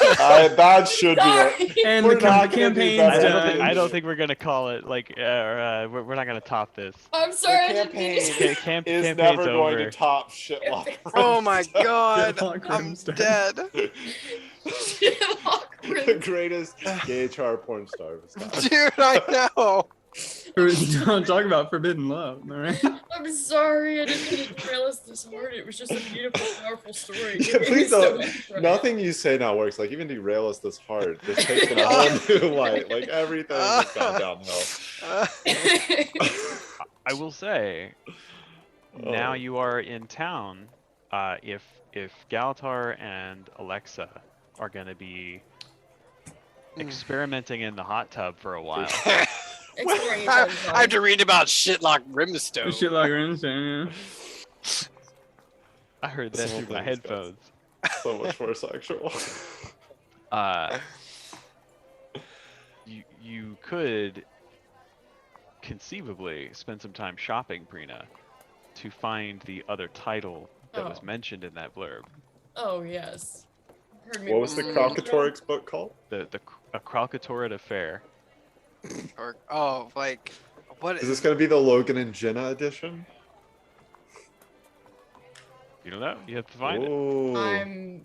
That should be it. And We're the not gonna do campaign's better. done. I don't think we're gonna call it like we're not gonna top this. I'm sorry. The I didn't mean to- campaign is campaign's never going over. to top shit locker Oh my god, Locker I'm room's done. dead. Locker The rooms. greatest gay HR porn star of his time. Dude, I know. Don't talk about forbidden love, all right? I'm sorry. I didn't mean to derail us this hard. It was just a beautiful, powerful story. Yeah, please don't. Nothing you say now works. Like even derail us this hard. Just takes in a whole new light. Like everything has gone downhill. I will say, now Oh. you are in town. If Galitar and Alexxa are gonna be experimenting in the hot tub for a while, Exploring each I other's I have to read about Shitlock Brimstone. Shit like yeah. I heard that Some through my things, guys. headphones. So much more sexual. You could conceivably spend some time shopping, Brenna, to find the other title that was Oh. mentioned in that blurb. Oh yes. Heard me What was the before. Crocatoryx book called? A Kralkatorid affair. Or, what Is this going to be the Logan and Jenna edition? You don't know. You have to find it. Ooh.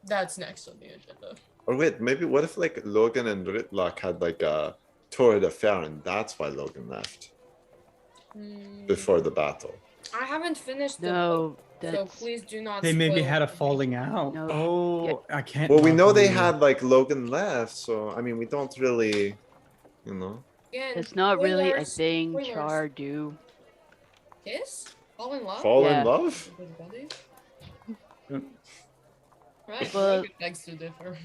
That's next on the agenda. Or wait, maybe what if like Logan and Ritlock had like a torrid affair and that's why Logan left before the battle? I haven't finished the No, book, so that's please do not. They maybe spoil had a it. falling out. No. Oh, I can't. Well, we not know they believe- had like Logan left, so I mean, we don't really, you know. Again, it's not really a spoilers, thing spoilers. Char do. Kiss? Fall in love? Fall Yeah. in love? Everybody? Yeah. Right, Well- Logan begs to differ.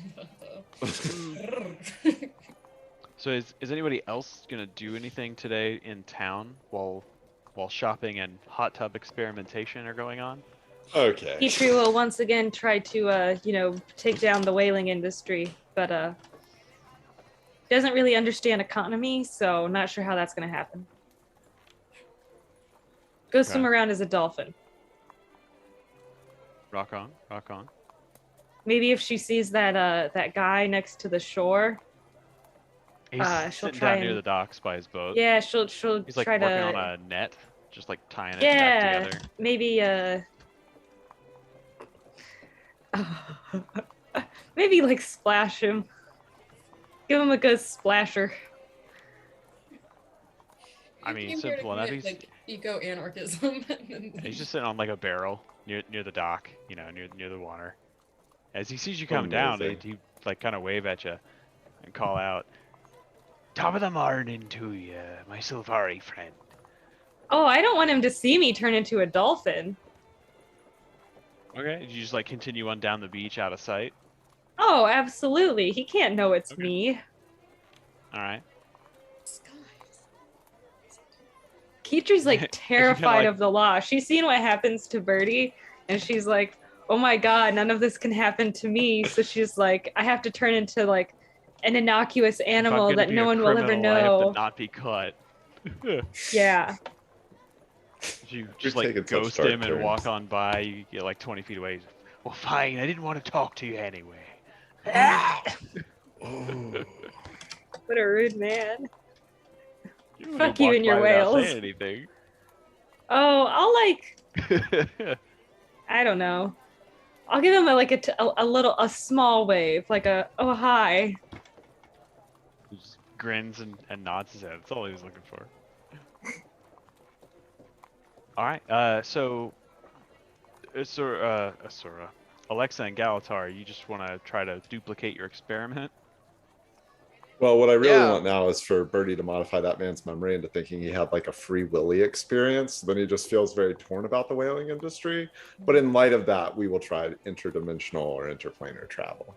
So is anybody else gonna do anything today in town while shopping and hot tub experimentation are going on? Okay. Petrie will once again try to, take down the whaling industry, but doesn't really understand economy, so not sure how that's going to happen. Go swim Okay. around as a dolphin. Rock on, rock on. Maybe if she sees that guy next to the shore, He's she'll sitting try down near and- the docks by his boat. yeah, she'll He's like try working to on a net, just like tying it yeah, back together. maybe Maybe like splash him. Give him a good splasher. I mean, came here to simple enough. commit, like eco-anarchism. He's just sitting on like a barrel near the dock, near the water. As he sees you come down, he like kind of wave at you and call out, "Top of the morning to you, my Silvari friend." Oh, I don't want him to see me turn into a dolphin. Okay, you just like continue on down the beach out of sight. Oh, absolutely. He can't know it's me. All right. Keetri's like terrified of the law. She's seen what happens to Birdie, and she's like, oh my god, none of this can happen to me. So she's like, I have to turn into like an innocuous animal that no one will ever know. I have to not be caught. Yeah. You just like ghost him and walk on by. You get like 20 feet away. Well, fine. I didn't want to talk to you anyway. What a rude man. Fuck you you and your whales. Say anything. Oh, I'll like. I don't know. I'll give him a small wave, like a oh hi. He just grins and nods his head. That's all he was looking for. All right. So, Alexxa and Galitar, you just want to try to duplicate your experiment? Well, what I really want now is for Birdie to modify that man's memory into thinking he had like a free willy experience. Then he just feels very torn about the whaling industry. But in light of that, we will try interdimensional or interplanar travel.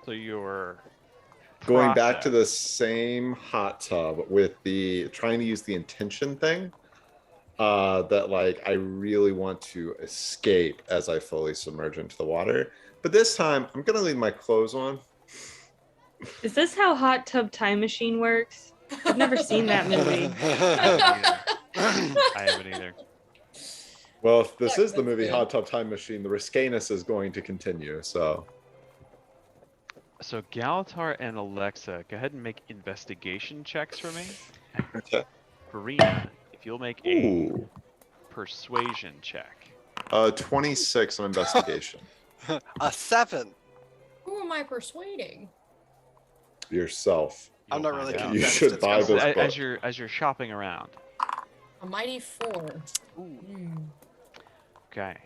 So you're going back to the same hot tub with the trying to use the intention thing. That like I really want to escape as I fully submerge into the water. But this time, I'm gonna leave my clothes on. Is this how Hot Tub Time Machine works? I've never seen that movie. I haven't either. Well, if this is the movie Hot Tub Time Machine, the riskiness is going to continue, so. So Galitar and Alexxa, go ahead and make investigation checks for me. Okay. Brenna, if you'll make a persuasion check. 26 on investigation. A 7. Who am I persuading? Yourself. I'm not really You should buy this book. As you're shopping around. A mighty 4. Okay.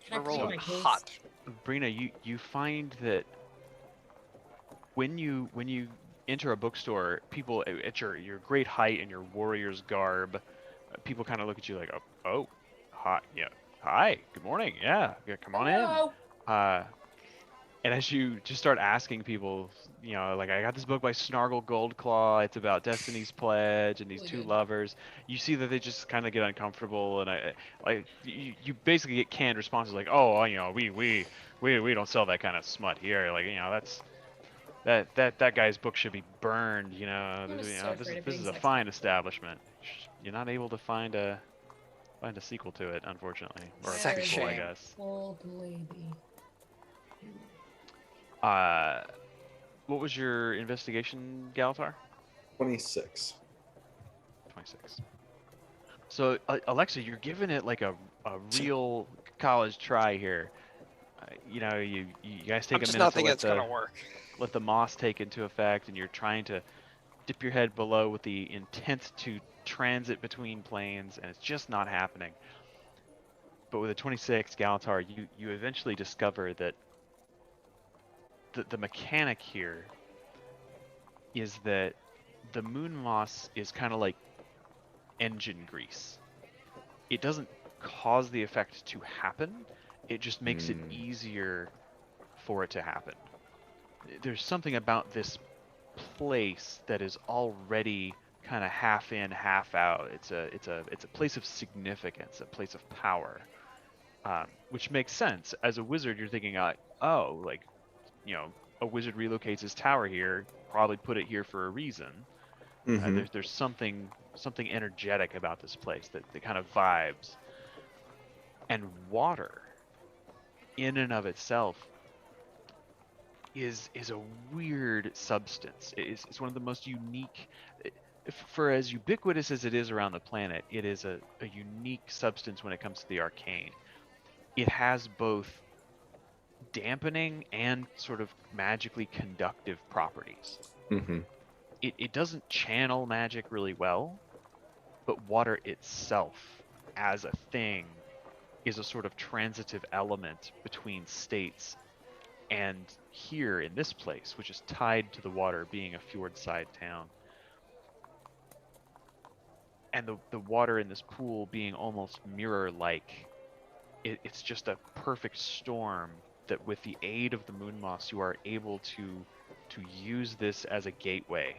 Can I roll my hot. Brenna, you find that when you enter a bookstore, people at your great height and your warrior's garb, people kind of look at you like, oh, hi, yeah, hi, good morning, yeah, come on in. And as you just start asking people, like, I got this book by Snargle Goldclaw. It's about Destiny's Pledge and these two lovers. You see that they just kind of get uncomfortable, and you basically get canned responses like, oh, we don't sell that kind of smut here. Like, that's that guy's book should be burned. This is a fine establishment. You're not able to find a sequel to it, unfortunately, or a sequel, I guess. Old lady. What was your investigation, Galitar? 26. 26. So, Alexxa, you're giving it like a real college try here. You guys take a minute to let the moss take into effect, and you're trying to dip your head below with the intent to transit between planes, and it's just not happening. But with a 26, Galitar, you eventually discover that the mechanic here is that the moon moss is kind of like engine grease. It doesn't cause the effect to happen, it just makes it easier for it to happen. There's something about this place that is already kind of half in, half out. It's a place of significance, a place of power, which makes sense. As a wizard, you're thinking, a wizard relocates his tower here, probably put it here for a reason. There's something energetic about this place that kind of vibes. And water, in and of itself, is a weird substance. It's one of the most unique, for as ubiquitous as it is around the planet, it is a unique substance when it comes to the arcane. It has both dampening and sort of magically conductive properties. Mm-hmm. It doesn't channel magic really well, but water itself as a thing is a sort of transitive element between states. And here in this place, which is tied to the water, being a fjordside town, and the water in this pool being almost mirror-like, it's just a perfect storm that with the aid of the moon moss, you are able to use this as a gateway.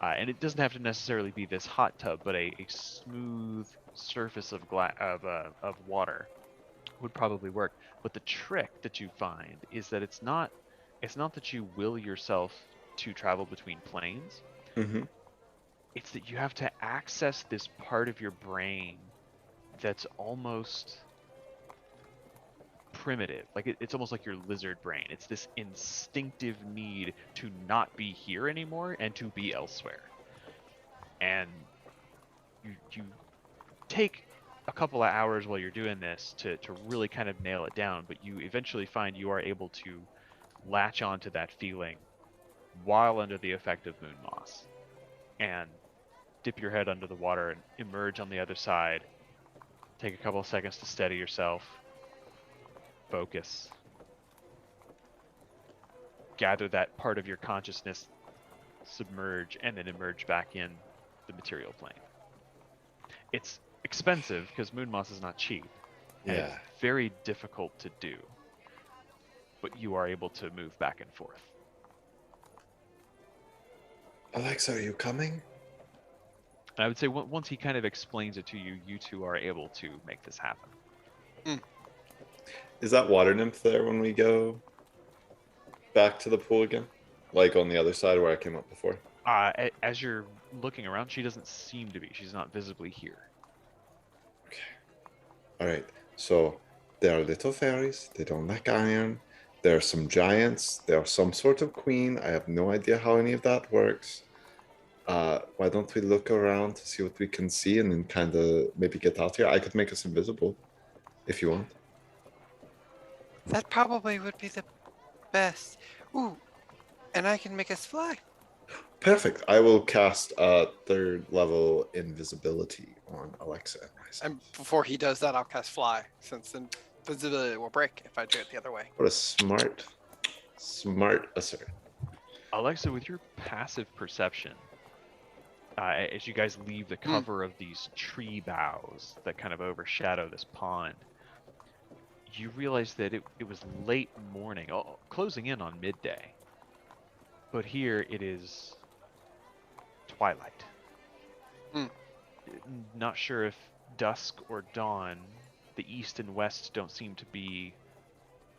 And it doesn't have to necessarily be this hot tub, but a smooth surface of water would probably work. But the trick that you find is that it's not that you will yourself to travel between planes. Mm-hmm. It's that you have to access this part of your brain that's almost primitive. Like it's almost like your lizard brain. It's this instinctive need to not be here anymore and to be elsewhere. And you take a couple of hours while you're doing this to really kind of nail it down, but you eventually find you are able to latch onto that feeling while under the effect of moon moss, and dip your head under the water and emerge on the other side. Take a couple of seconds to steady yourself, focus, gather that part of your consciousness, submerge, and then emerge back in the material plane. It's expensive because moon moss is not cheap. And Yeah. it's very difficult to do, but you are able to move back and forth. Alexxa, are you coming? And I would say once he kind of explains it to you, you two are able to make this happen. Is that water nymph there when we go back to the pool again? Like on the other side where I came up before? As you're looking around, she doesn't seem to be. She's not visibly here. Okay. All right. So there are little fairies. They don't like iron. There are some giants. There are some sort of queen. I have no idea how any of that works. Why don't we look around to see what we can see and then kind of maybe get out here? I could make us invisible if you want. That probably would be the best. Ooh, and I can make us fly. Perfect. I will cast third level invisibility on Alexxa and myself. And before he does that, I'll cast fly, since invisibility will break if I do it the other way. What a smart assert. Alexxa, with your passive perception, as you guys leave the cover of these tree boughs that kind of overshadow this pond, you realize that it was late morning, closing in on midday. But here it is twilight. Not sure if dusk or dawn. The east and west don't seem to be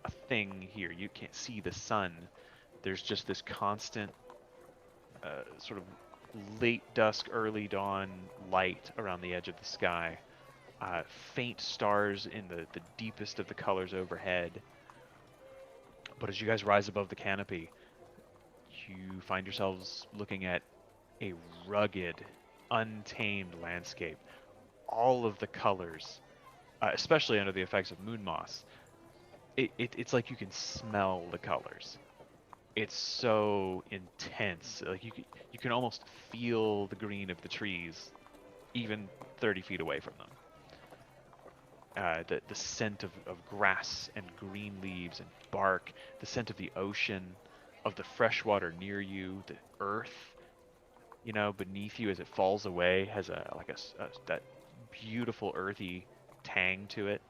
a thing here. You can't see the sun. There's just this constant sort of late dusk, early dawn light around the edge of the sky. Faint stars in the deepest of the colors overhead. But as you guys rise above the canopy, you find yourselves looking at a rugged, untamed landscape. All of the colors, especially under the effects of moon moss, it's like you can smell the colors. It's so intense. Like you can almost feel the green of the trees, even 30 feet away from them. The scent of grass and green leaves and bark, the scent of the ocean, of the fresh water near you, the earth, beneath you as it falls away has that beautiful earthy tang to it.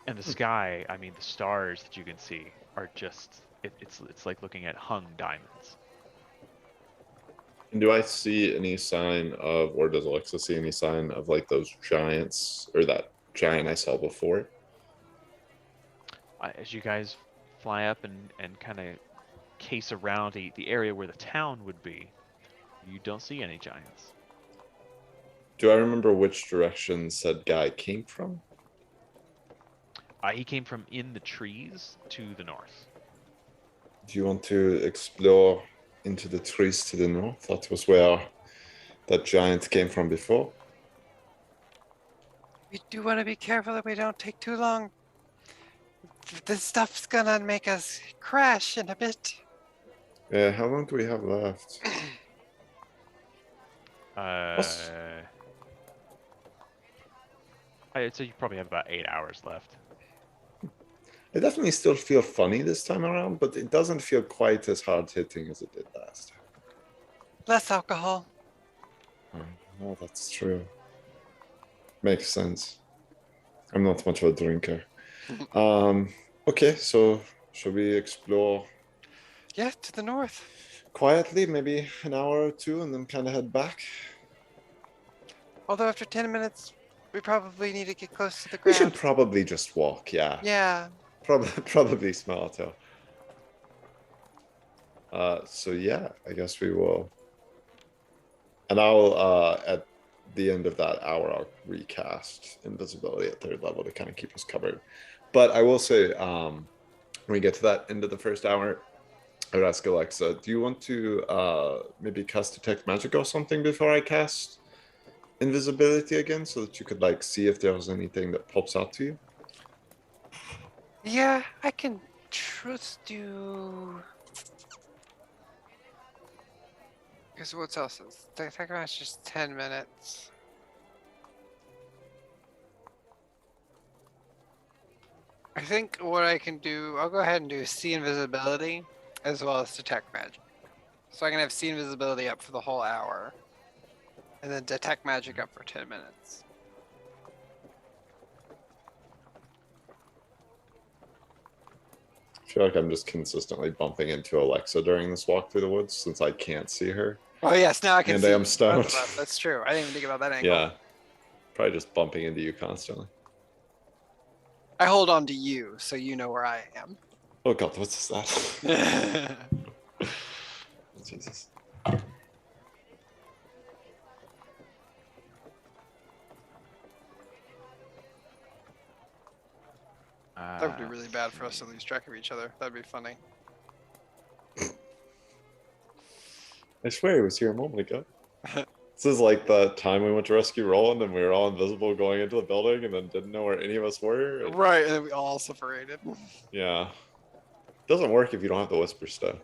And the sky, I mean, the stars that you can see are just, it's like looking at hung diamonds. Do I see any sign of, or does Alexxa see any sign of like those giants or that giant I saw before? As you guys fly up and kind of case around the area where the town would be, you don't see any giants. Do I remember which direction said guy came from? He came from in the trees to the north. Do you want to explore into the trees to the north? That was where that giant came from before. We do want to be careful that we don't take too long. This stuff's gonna make us crash in a bit. Yeah, how long do we have left? I'd say you probably have about 8 hours left. I definitely still feel funny this time around, but it doesn't feel quite as hard hitting as it did last time. Less alcohol. Oh, that's true. Makes sense. I'm not much of a drinker. Okay, so should we explore Yeah, to the north. quietly, maybe an hour or two, and then kind of head back? Although after 10 minutes, we probably need to get close to the We ground. should probably just walk, yeah. Yeah. Probably smarter. So yeah, I guess we will. And I'll at the end of that hour, I'll recast invisibility at 3rd level to kind of keep us covered. But I will say, when we get to that end of the first hour, I would ask Alexa, do you want to maybe cast detect magic or something before I cast invisibility again, so that you could like see if there was anything that pops out to you? Yeah, I can trust you. Because what else is? The attack match is 10 minutes. I think what I can do, I'll go ahead and do see invisibility as well as detect magic. So I can have see invisibility up for the whole hour. And then detect magic up for 10 minutes. I feel like I'm just consistently bumping into Alexa during this walk through the woods since I can't see her. Oh yes, now I can And see. I am stoned. That's true. I didn't even think about that angle. Yeah. Probably just bumping into you constantly. I hold on to you, so you know where I am. Oh god, what's that? Jesus. That would be really bad for us to lose track of each other. That'd be funny. I swear he was here a moment ago. This is like the time we went to rescue Roland and we were all invisible going into the building and then didn't know where any of us were. And Right, and then we all separated. yeah. Doesn't work if you don't have the whisper stuff.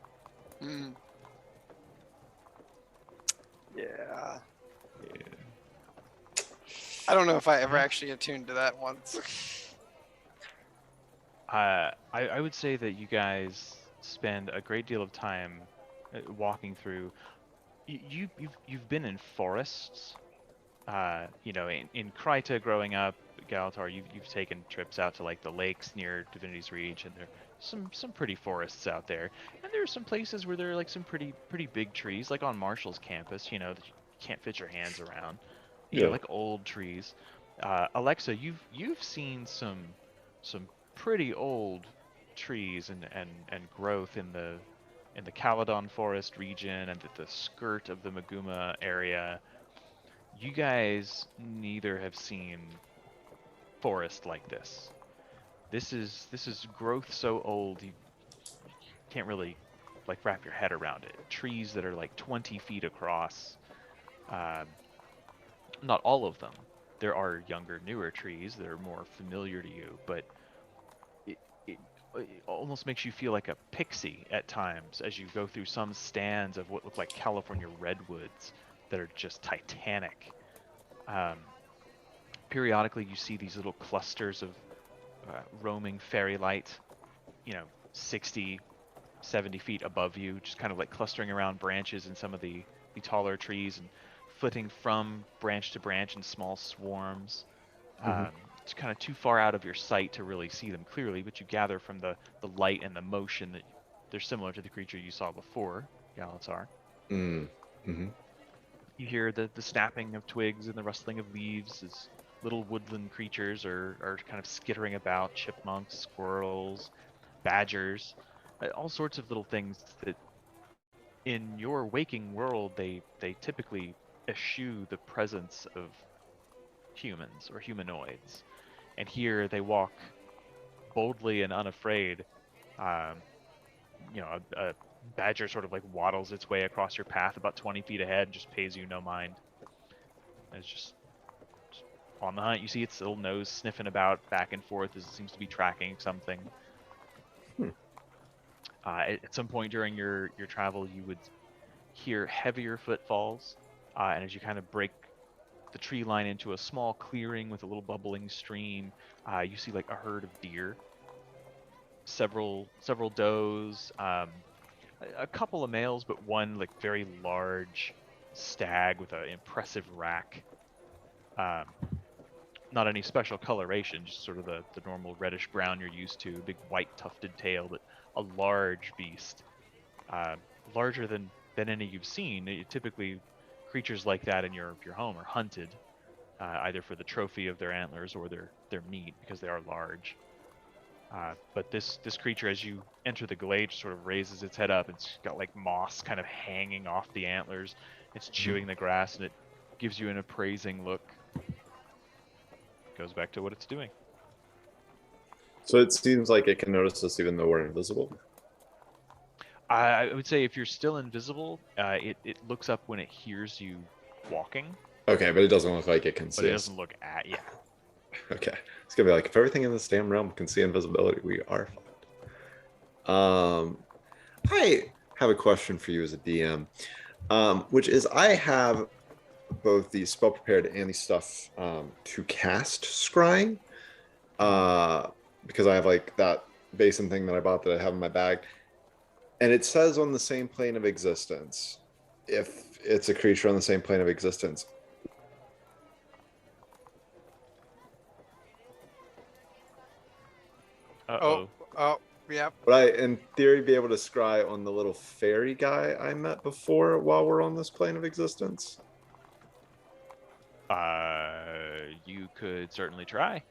Mm. Yeah. I don't know if I ever actually attuned to that once. I would say that you guys spend a great deal of time walking through. You've been in forests. You know, in Kryta growing up, Galitar, you've taken trips out to like the lakes near Divinity's Reach, and there are some pretty forests out there. And there are some places where there are like some pretty big trees, like on Marshall's campus. You know, that you can't fit your hands around. You know, like old trees. Alexa, you've seen some pretty old trees and growth in the Caledon Forest region and at the skirt of the Maguma area. You guys neither have seen forest like this. This is growth so old you can't really like wrap your head around it. Trees that are like 20 feet across. Not all of them. There are younger, newer trees that are more familiar to you, but it almost makes you feel like a pixie at times as you go through some stands of what look like California redwoods that are just titanic. Periodically, you see these little clusters of roaming fairy light, you know, 60, 70 feet above you, just kind of like clustering around branches in some of the taller trees and flitting from branch to branch in small swarms. It's kind of too far out of your sight to really see them clearly, but you gather from the light and the motion that they're similar to the creature you saw before, Galitar. Mm-hmm. You hear the snapping of twigs and the rustling of leaves as little woodland creatures are kind of skittering about, chipmunks, squirrels, badgers, all sorts of little things that in your waking world they typically eschew the presence of humans or humanoids. And here they walk boldly and unafraid. You know, a badger sort of like waddles its way across your path about 20 feet ahead and just pays you no mind. And it's just on the hunt. You see its little nose sniffing about back and forth as it seems to be tracking something. At some point during your travel, you would hear heavier footfalls, and as you kind of break the tree line into a small clearing with a little bubbling stream, you see like a herd of deer, several does, a couple of males, but one like very large stag with an impressive rack. Um, Not any special coloration, just sort of the normal reddish brown you're used to, big white tufted tail, but a large beast, larger than any you've seen. Typically, creatures like that in your home are hunted, either for the trophy of their antlers or their meat, because they are large. But this creature, as you enter the glade, sort of raises its head up. It's got like moss kind of hanging off the antlers. It's chewing the grass, and it gives you an appraising look. Goes back to what it's doing. So it seems like it can notice us even though we're invisible. I would say if you're still invisible, it looks up when it hears you walking. Okay, but it doesn't look like it can see But it us. doesn't look at you. Okay, it's gonna be like if everything in this damn realm can see invisibility, we are fucked. I have a question for you as a DM, which is I have both the spell prepared and the stuff to cast scrying, because I have like that basin thing that I bought that I have in my bag, and it says on the same plane of existence, if it's a creature on the same plane of existence. Uh-oh. Oh, yep. Would I, in theory, be able to scry on the little fairy guy I met before while we're on this plane of existence? You could certainly try.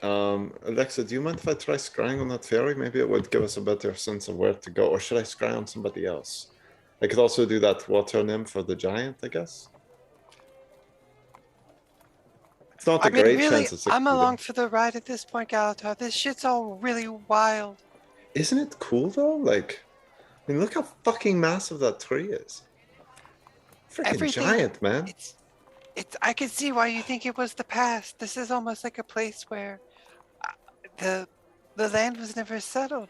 Alexa, do you mind if I try scrying on that fairy? Maybe it would give us a better sense of where to go. Or should I scry on somebody else? I could also do that water nymph for the giant, I guess. It's not a I mean, great really, chance of I'm succeeding. along for the ride at this point, Galitar. This shit's all really wild. Isn't it cool though? Like, I mean, look how fucking massive that tree is. Freaking Everything- giant, man. It's. I can see why you think it was the past. This is almost like a place where the land was never settled.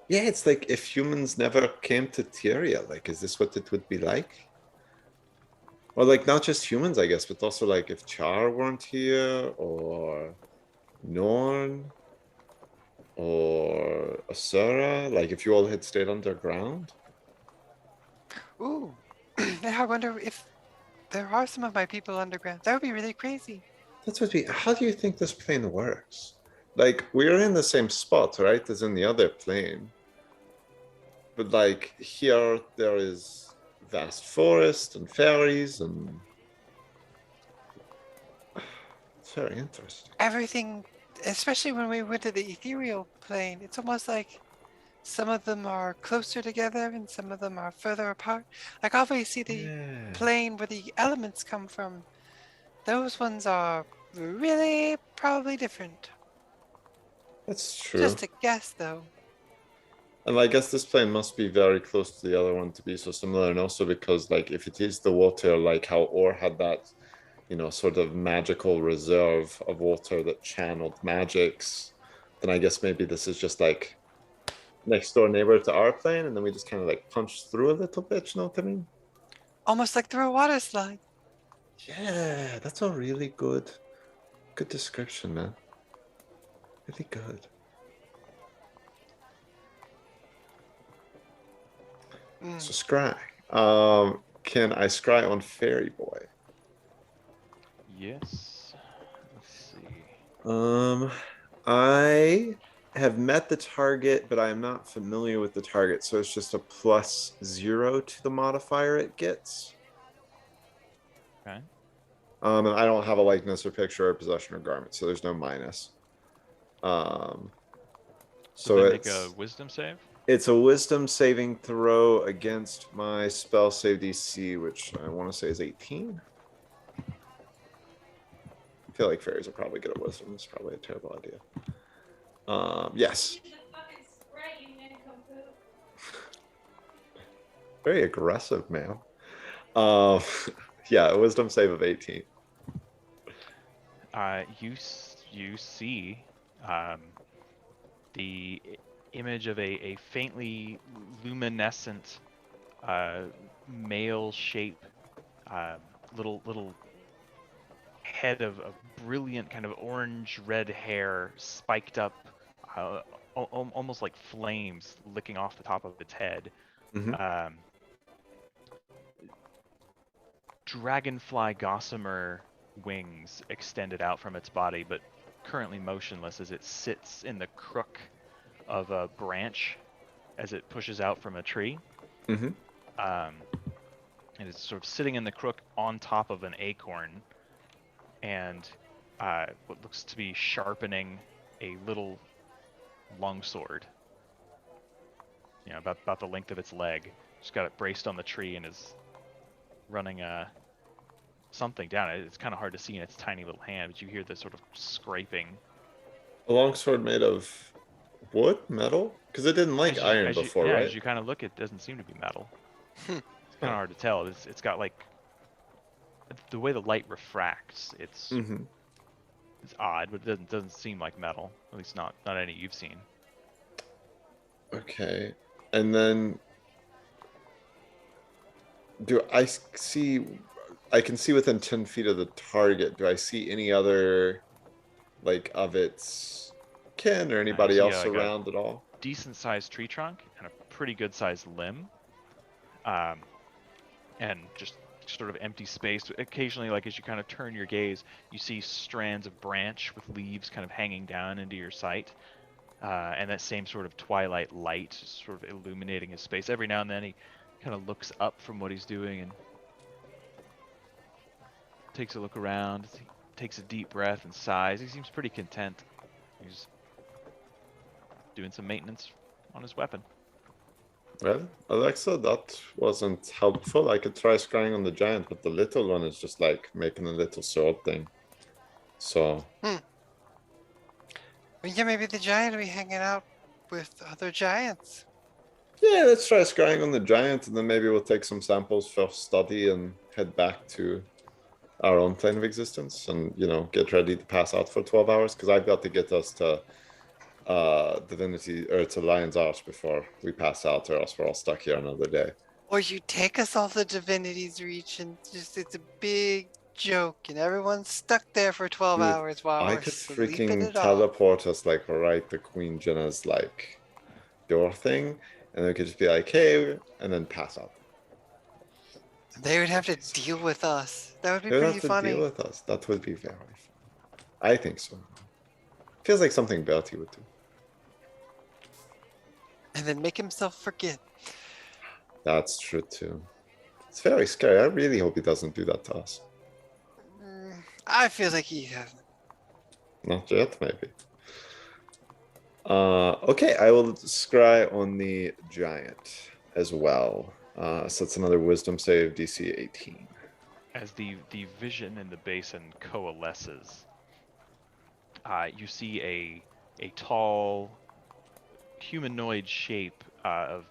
Yeah, it's like if humans never came to Tyria, like, is this what it would be like? Or like not just humans, I guess, but also like if Char weren't here, or Norn, or Asura, like if you all had stayed underground. Ooh, I wonder if there are some of my people underground. That would be really crazy. That's what we. How do you think this plane works? Like we're in the same spot, right, as in the other plane. But like here, there is vast forest and fairies, and it's very interesting. Everything, especially when we went to the ethereal plane, it's almost like some of them are closer together and some of them are further apart. Like obviously the plane where the elements come from, those ones are really probably different. That's true. Just a guess though. And I guess this plane must be very close to the other one to be so similar, and also because like if it is the water, like how Or had that, you know, sort of magical reserve of water that channeled magics, then I guess maybe this is just like next door neighbor to our plane, and then we just kind of like punch through a little bit, you know what I mean? Almost like through a water slide. Yeah, that's a really good description, man. Really good. So scry. Can I scry on Fairy Boy? Yes. Let's see. I have met the target, but I am not familiar with the target, so it's just a +0 to the modifier it gets. Okay. And I don't have a likeness or picture or possession or garment, so there's no minus. So then it's make a wisdom save. It's a wisdom saving throw against my spell save DC, which I want to say is 18. I feel like fairies will probably get a wisdom. It's probably a terrible idea. Yes. Very aggressive, man. Yeah, a wisdom save of 18. You see, the image of a faintly luminescent male shape, little head of brilliant kind of orange red hair spiked up, almost like flames licking off the top of its head. Mhm. Dragonfly gossamer wings extended out from its body, but currently motionless as it sits in the crook of a branch as it pushes out from a tree. Mhm. And it's sort of sitting in the crook on top of an acorn, and what looks to be sharpening a little longsword. You know, about the length of its leg. It's got it braced on the tree and is running something down. It's kind of hard to see in its tiny little hand, but you hear this sort of scraping. A longsword made of wood, metal? Because it didn't like iron before, right? As you kind of look, it doesn't seem to be metal. It's kind of hard to tell. It's got like the way the light refracts. It's odd, but it doesn't seem like metal. At least not any you've seen. Okay, and then do I see? I can see within 10 feet of the target. Do I see any other, like, of its kin or anybody else like around at all? Decent-sized tree trunk and a pretty good-sized limb, and just sort of empty space. Occasionally, like as you kind of turn your gaze, you see strands of branch with leaves kind of hanging down into your sight, and that same sort of twilight light sort of illuminating his space. Every now and then he kind of looks up from what he's doing and takes a look around, he takes a deep breath and sighs. He seems pretty content. He's doing some maintenance on his weapon. Well, Alexxa, that wasn't helpful. I could try scrying on the giant, but the little one is just like making a little sword thing. So. Well, yeah, maybe the giant will be hanging out with other giants. Yeah, let's try scrying on the giant, and then maybe we'll take some samples for study and head back to our own plane of existence, and get ready to pass out for 12 hours. Because I've got to get us to Divinity or to Lion's Arch before we pass out, or else we're all stuck here another day. Or you take us all to Divinity's Reach, and just it's a big joke, and everyone's stuck there for 12 Dude, hours while I we're could sleeping freaking it off. teleport us like right to Queen Jenna's like door thing, and we could just be like, hey, and then pass out. They would have to deal with us. That would be They would pretty have to funny. deal with us. That would be very fun. I think so. Feels like something Bertie would do. And then make himself forget. That's true too. It's very scary. I really hope he doesn't do that to us. I feel like he hasn't. Not yet, maybe. Okay, I will scry on the giant as well. So it's another wisdom save, DC 18. As the vision in the basin coalesces, you see a tall humanoid shape of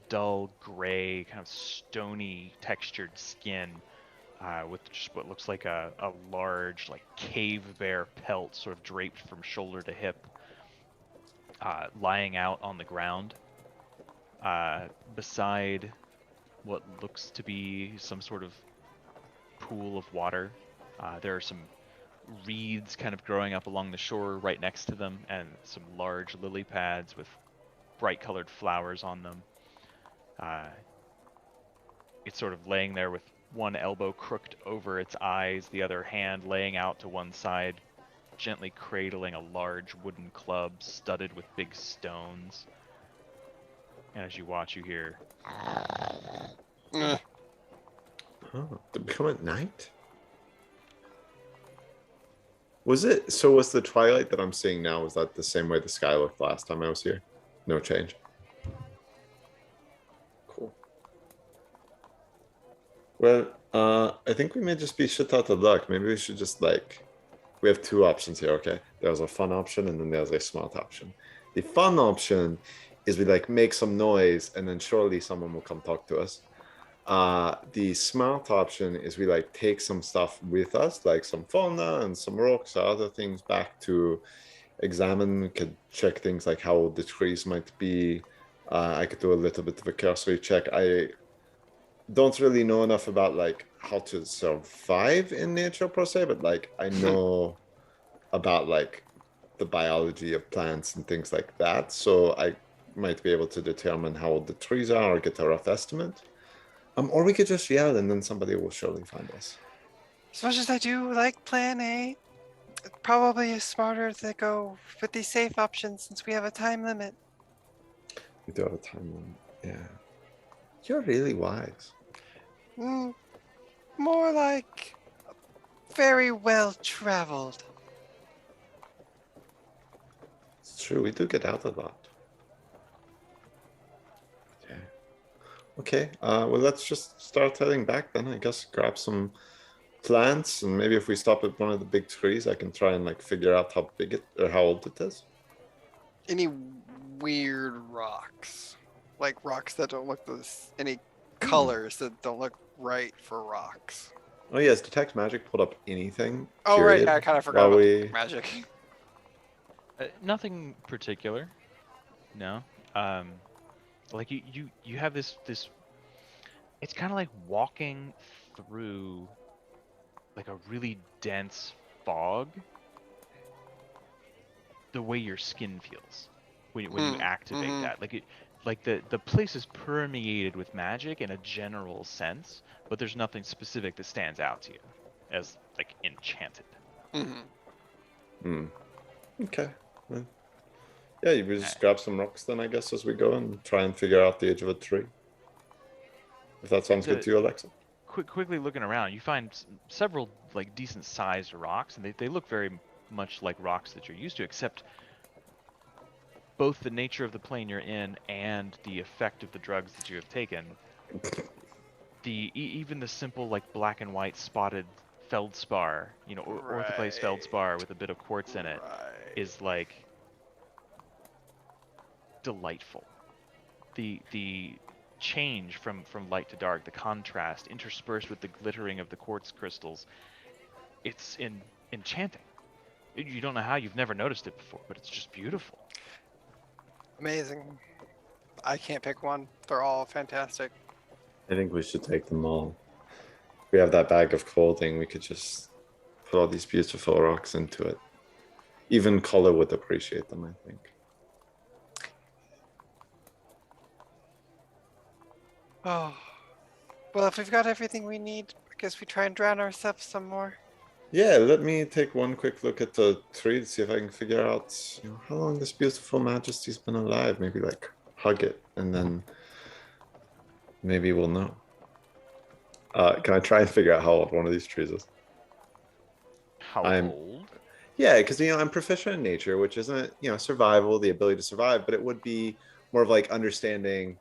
dull gray, kind of stony textured skin, with just what looks like a large like cave bear pelt sort of draped from shoulder to hip, lying out on the ground beside what looks to be some sort of pool of water. There are some reeds kind of growing up along the shore right next to them, and some large lily pads with bright colored flowers on them. It's sort of laying there with one elbow crooked over its eyes, the other hand laying out to one side, gently cradling a large wooden club studded with big stones. And as you watch, you hear... Oh, did it become at night? Was the twilight that I'm seeing now, was that the same way the sky looked last time I was here? No change. Cool. Well, I think we may just be shit out of luck. Maybe we should just we have two options here, okay? There's a fun option and then there's a smart option. The fun option is we make some noise and then surely someone will come talk to us. The smart option is we take some stuff with us, like some fauna and some rocks or other things back to examine. We could check things like how old the trees might be. I could do a little bit of a cursory check. I don't really know enough about like how to survive in nature per se, but like I know about like the biology of plants and things like that. So I might be able to determine how old the trees are or get a rough estimate. Or we could just yell and then somebody will surely find us. As much as I do like Plan A, it probably is smarter to go with the safe option since we have a time limit. We do have a time limit. Yeah. You're really wise. More like very well traveled. It's true, we do get out a lot. Yeah. Okay, well, let's just start heading back then. I guess grab some plants, and maybe if we stop at one of the big trees, I can try and like figure out how big it or how old it is. Any weird rocks, like rocks that don't look any colors that don't look right for rocks. Oh yes, detect magic pulled up anything. Oh right, period, I kind of forgot while about we... detect magic. Nothing particular. No. Like you have this. It's kind of like walking through like a really dense fog. The way your skin feels when you activate that, like the place is permeated with magic in a general sense, but there's nothing specific that stands out to you as like enchanted. Okay. Well, yeah, you just grab some rocks then, I guess, as we go and try and figure out the age of a tree. If that sounds good to you, Alexxa. Quickly looking around, you find several like decent sized rocks, and they look very much like rocks that you're used to, except both the nature of the plane you're in and the effect of the drugs that you have taken. Even the simple like black and white spotted feldspar, orthoclase feldspar with a bit of quartz in it, is like delightful. The change from light to dark, the contrast interspersed with the glittering of the quartz crystals, it's enchanting. You don't know how, you've never noticed it before, but it's just beautiful. Amazing. I can't pick one. They're all fantastic. I think we should take them all. If we have that bag of clothing, we could just put all these beautiful rocks into it. Even Color would appreciate them, I think. Oh. Well, if we've got everything we need, I guess we try and drown ourselves some more. Yeah, let me take one quick look at the tree to see if I can figure out how long this beautiful majesty's been alive. Maybe like hug it, and then maybe we'll know. Can I try and figure out how old one of these trees is? How old? Yeah, because I'm proficient in nature, which isn't survival, the ability to survive, but it would be more of like understanding.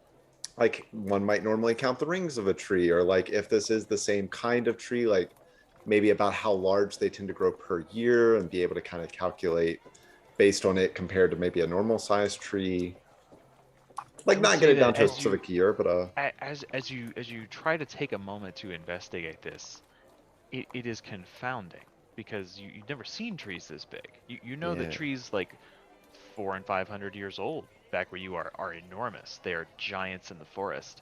Like one might normally count the rings of a tree, or like if this is the same kind of tree, like maybe about how large they tend to grow per year, and be able to kind of calculate based on it compared to maybe a normal sized tree. Like not get it down to a specific year, but as you try to take a moment to investigate this, it is confounding because you've never seen trees this big. You know that trees like 400 and 500 years old back where you are enormous. They are giants in the forest,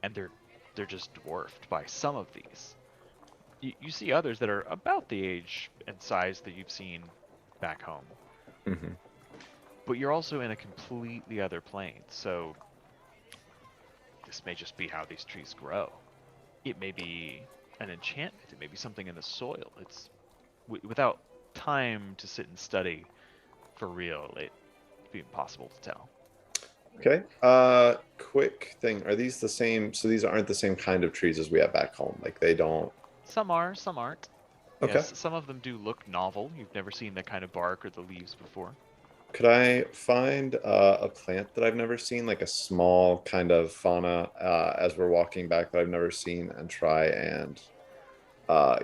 and they're just dwarfed by some of these. You see others that are about the age and size that you've seen back home. But you're also in a completely other plane, so this may just be how these trees grow. It may be an enchantment. It may be something in the soil. It's without time to sit and study for real, it'd be impossible to tell. Okay. Quick thing. Are these the same? So these aren't the same kind of trees as we have back home. Like they don't. Some are, some aren't. Okay. Yes, some of them do look novel. You've never seen that kind of bark or the leaves before. Could I find a plant that I've never seen, like a small kind of fauna, as we're walking back that I've never seen, and try and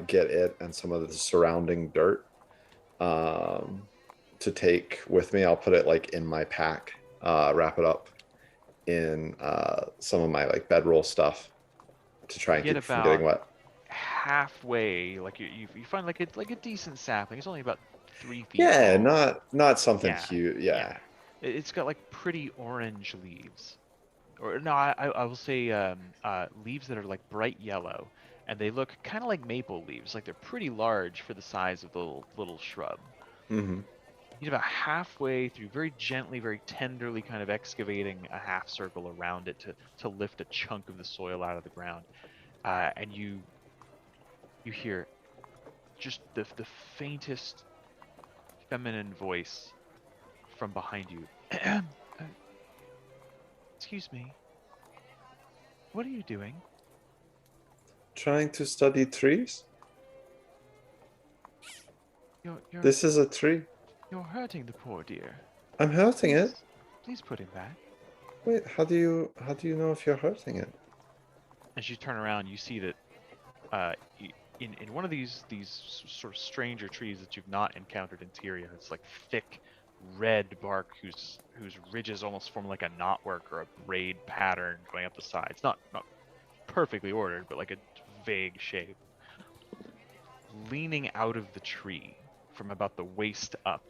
get it and some of the surrounding dirt to take with me? I'll put it like in my pack, wrap it up in some of my like bedroll stuff to try and keep it from getting wet. Halfway, like you find like a decent sapling. It's only about 3 feet Yeah, tall. not something Yeah, huge. Yeah. It's got like pretty orange leaves, or no, I will say leaves that are like bright yellow, and they look kind of like maple leaves. Like they're pretty large for the size of the little shrub. Hmm. You get about halfway through, very gently, very tenderly, kind of excavating a half circle around it to lift a chunk of the soil out of the ground, and you hear just the faintest feminine voice from behind you. Excuse me. What are you doing? Trying to study trees. You're This is a tree. you're hurting the poor dear. I'm hurting it. Please put him back. Wait, how do you know if you're hurting it? As you turn around, you see that in one of these sort of stranger trees that you've not encountered in Tyria, it's like thick red bark whose ridges almost form like a knotwork or a braid pattern going up the sides. Not perfectly ordered, but like a vague shape. Leaning out of the tree from about the waist up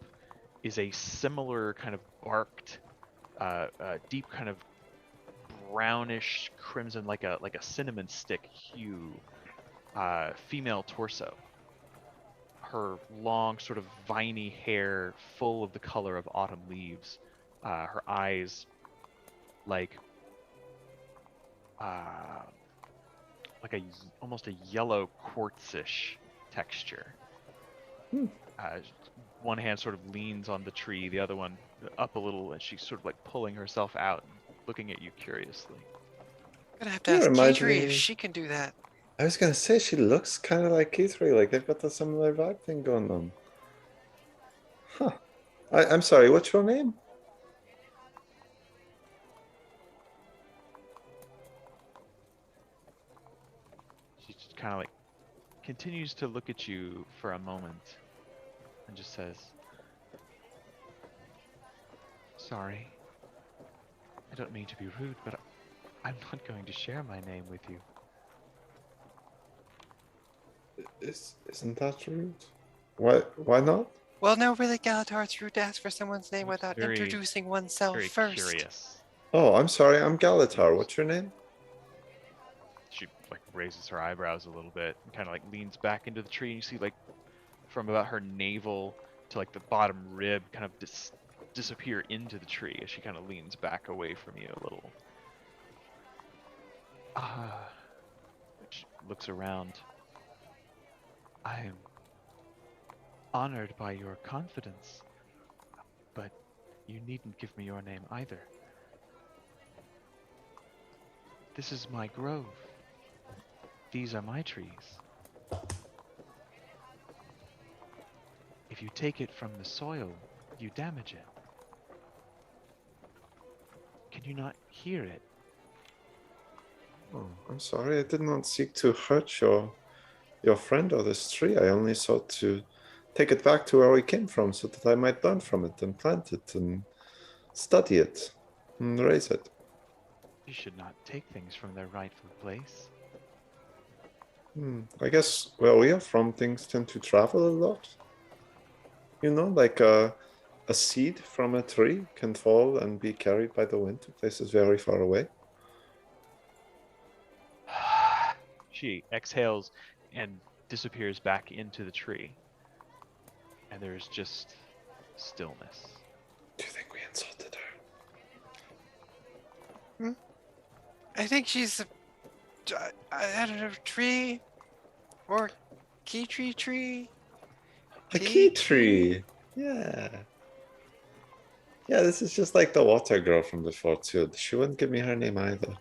is a similar kind of barked, deep kind of brownish crimson, like a cinnamon stick hue, female torso. Her long, sort of viney hair, full of the color of autumn leaves. Her eyes, like uh, almost a yellow quartzish texture. Uh, one hand sort of leans on the tree, the other one up a little, and she's sort of like pulling herself out, looking at you curiously. Gonna have to You ask remind Kitri if me- she can do that. I was gonna say she looks kind of like Keith-Ray, like they've got the similar vibe thing going on. Huh. I'm sorry, what's your name? She just kind of like continues to look at you for a moment and just says, "Sorry. I don't mean to be rude, but I'm not going to share my name with you." Isn't that rude? Why not? Well, no, really, Galitar, it's rude to ask for someone's name It's without very- introducing oneself Very first. curious. Oh, I'm sorry, I'm Galitar. What's your name? She like raises her eyebrows a little bit and kind of like leans back into the tree, and you see like from about her navel to like the bottom rib kind of disappear into the tree as she kind of leans back away from you a little. She looks around. I am honored by your confidence, but you needn't give me your name either. This is my grove. These are my trees. If you take it from the soil, you damage it. Can you not hear it? Oh, I'm sorry, I did not seek to hurt your friend or this tree. I only sought to take it back to where we came from so that I might learn from it and plant it and study it and raise it. You should not take things from their rightful place. I guess where we are from, things tend to travel a lot. You know, like a seed from a tree can fall and be carried by the wind to places very far away. She exhales and disappears back into the tree. And there's just stillness. Do you think we insulted her? I think she's I don't know, tree or Kitri tree. A key tree. Yeah. Yeah, this is just like the water girl from before too. She wouldn't give me her name either.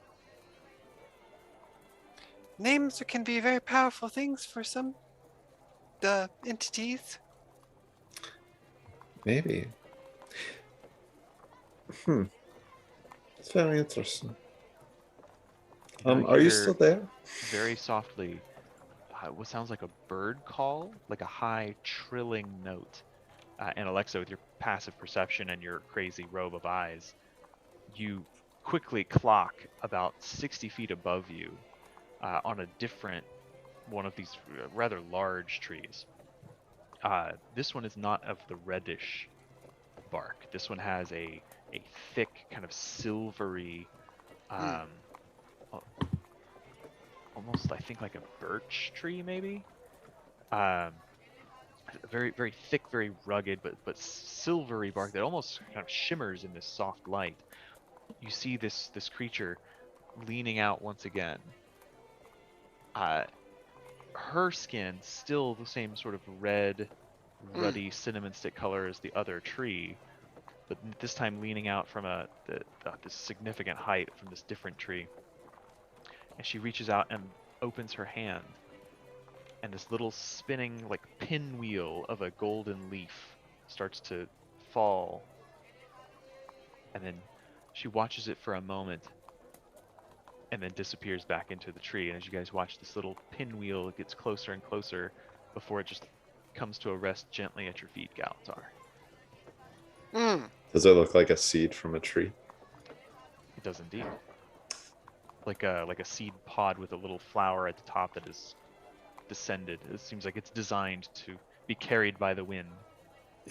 Names can be very powerful things for some entities. Maybe. It's very interesting. Are you hear still there? Very softly, what sounds like a bird call, like a high trilling note. And Alexxa, with your passive perception and your crazy robe of eyes, you quickly clock about 60 feet above you on a different one of these rather large trees. This one is not of the reddish bark. This one has a thick kind of silvery, al- almost I think like a birch tree maybe. Very very thick, very rugged, but silvery bark that almost kind of shimmers in this soft light. You see this creature leaning out once again. Her skin still the same sort of red, ruddy cinnamon stick color as the other tree, but this time leaning out from this significant height from this different tree. And she reaches out and opens her hand, and this little spinning like pinwheel of a golden leaf starts to fall, and then she watches it for a moment and then disappears back into the tree. And as you guys watch this little pinwheel, it gets closer and closer before it just comes to a rest gently at your feet, Galitar. Does it look like a seed from a tree? It does indeed. Like a seed pod with a little flower at the top that is descended. It seems like it's designed to be carried by the wind.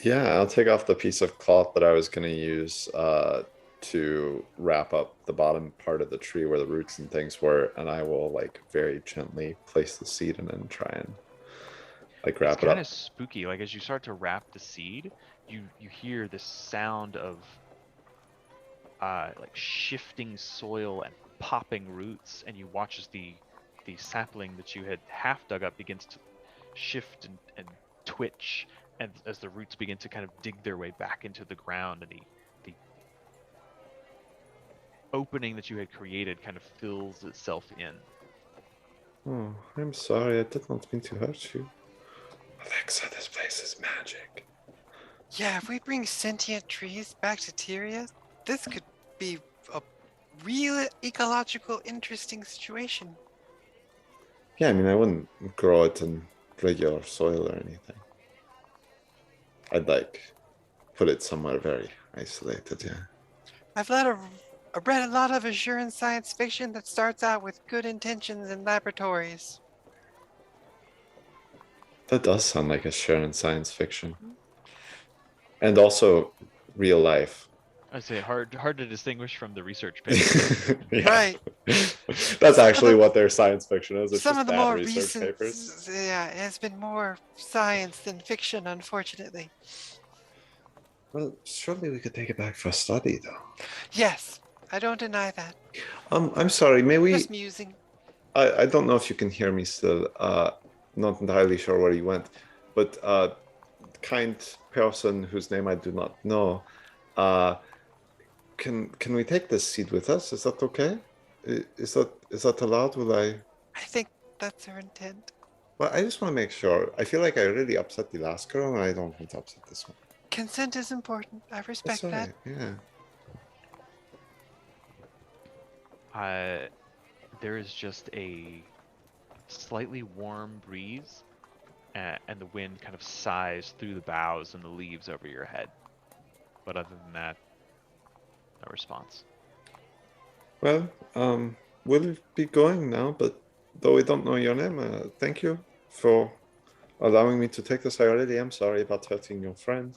Yeah, I'll take off the piece of cloth that I was going to use to wrap up the bottom part of the tree where the roots and things were, and I will like very gently place the seed and then try and like wrap it up. It's kind of spooky. Like as you start to wrap the seed, you hear this sound of like shifting soil and popping roots, and you watch as the sapling that you had half dug up begins to shift and twitch, and as the roots begin to kind of dig their way back into the ground, and the opening that you had created kind of fills itself in. Oh, I'm sorry. I did not mean to hurt you. Alexxa, this place is magic. Yeah, if we bring sentient trees back to Tyria, this could be a real ecological interesting situation. Yeah, I mean, I wouldn't grow it in regular soil or anything. I'd like put it somewhere very isolated, yeah. I've read a lot of assurance science fiction that starts out with good intentions in laboratories. That does sound like assurance science fiction. And also real life. I'd say hard to distinguish from the research paper. Yeah. Right. That's actually what their science fiction is. It's Some just of the bad more research recent, papers. yeah, it has been more science than fiction, unfortunately. Well, surely we could take it back for study, though. Yes, I don't deny that. I'm sorry, may we... Just musing. I don't know if you can hear me still. Not entirely sure where you went. But kind person whose name I do not know, can we take this seed with us? Is that okay? Is that allowed? Will I think that's her intent. Well, I just want to make sure. I feel like I really upset the last girl, and I don't want to upset this one. Consent is important. I respect That's that. right, yeah. There is just a slightly warm breeze, and the wind kind of sighs through the boughs and the leaves over your head. But other than that, no response. Well, we'll be going now, but though we don't know your name, thank you for allowing me to take this. I really am sorry about hurting your friend.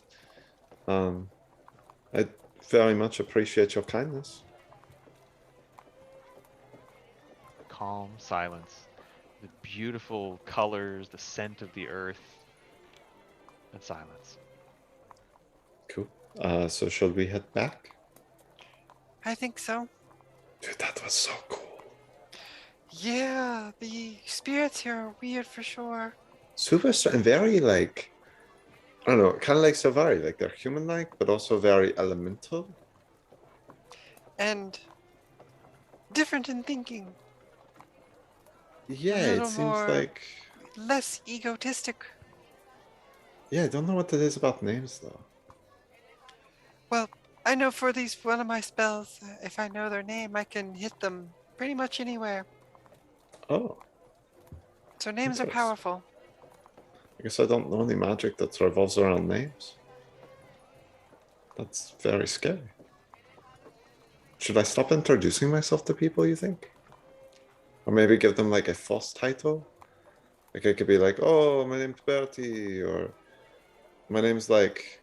I very much appreciate your kindness. Calm silence. The beautiful colors, the scent of the earth, and silence. Cool. So shall we head back? I think so. Dude, that was so cool. Yeah, the spirits here are weird for sure. Super and very like, I don't know, kind of like Savari, like they're human-like, but also very elemental. And different in thinking. Yeah, it seems more like... less egotistic. Yeah, I don't know what it is about names, though. Well, I know for these one of my spells, if I know their name, I can hit them pretty much anywhere. Oh. So names are Interesting. powerful. I guess I don't know any magic that revolves around names. That's very scary. Should I stop introducing myself to people, you think? Or maybe give them like a false title? Like I could be like, oh, my name's Bertie, or My name's like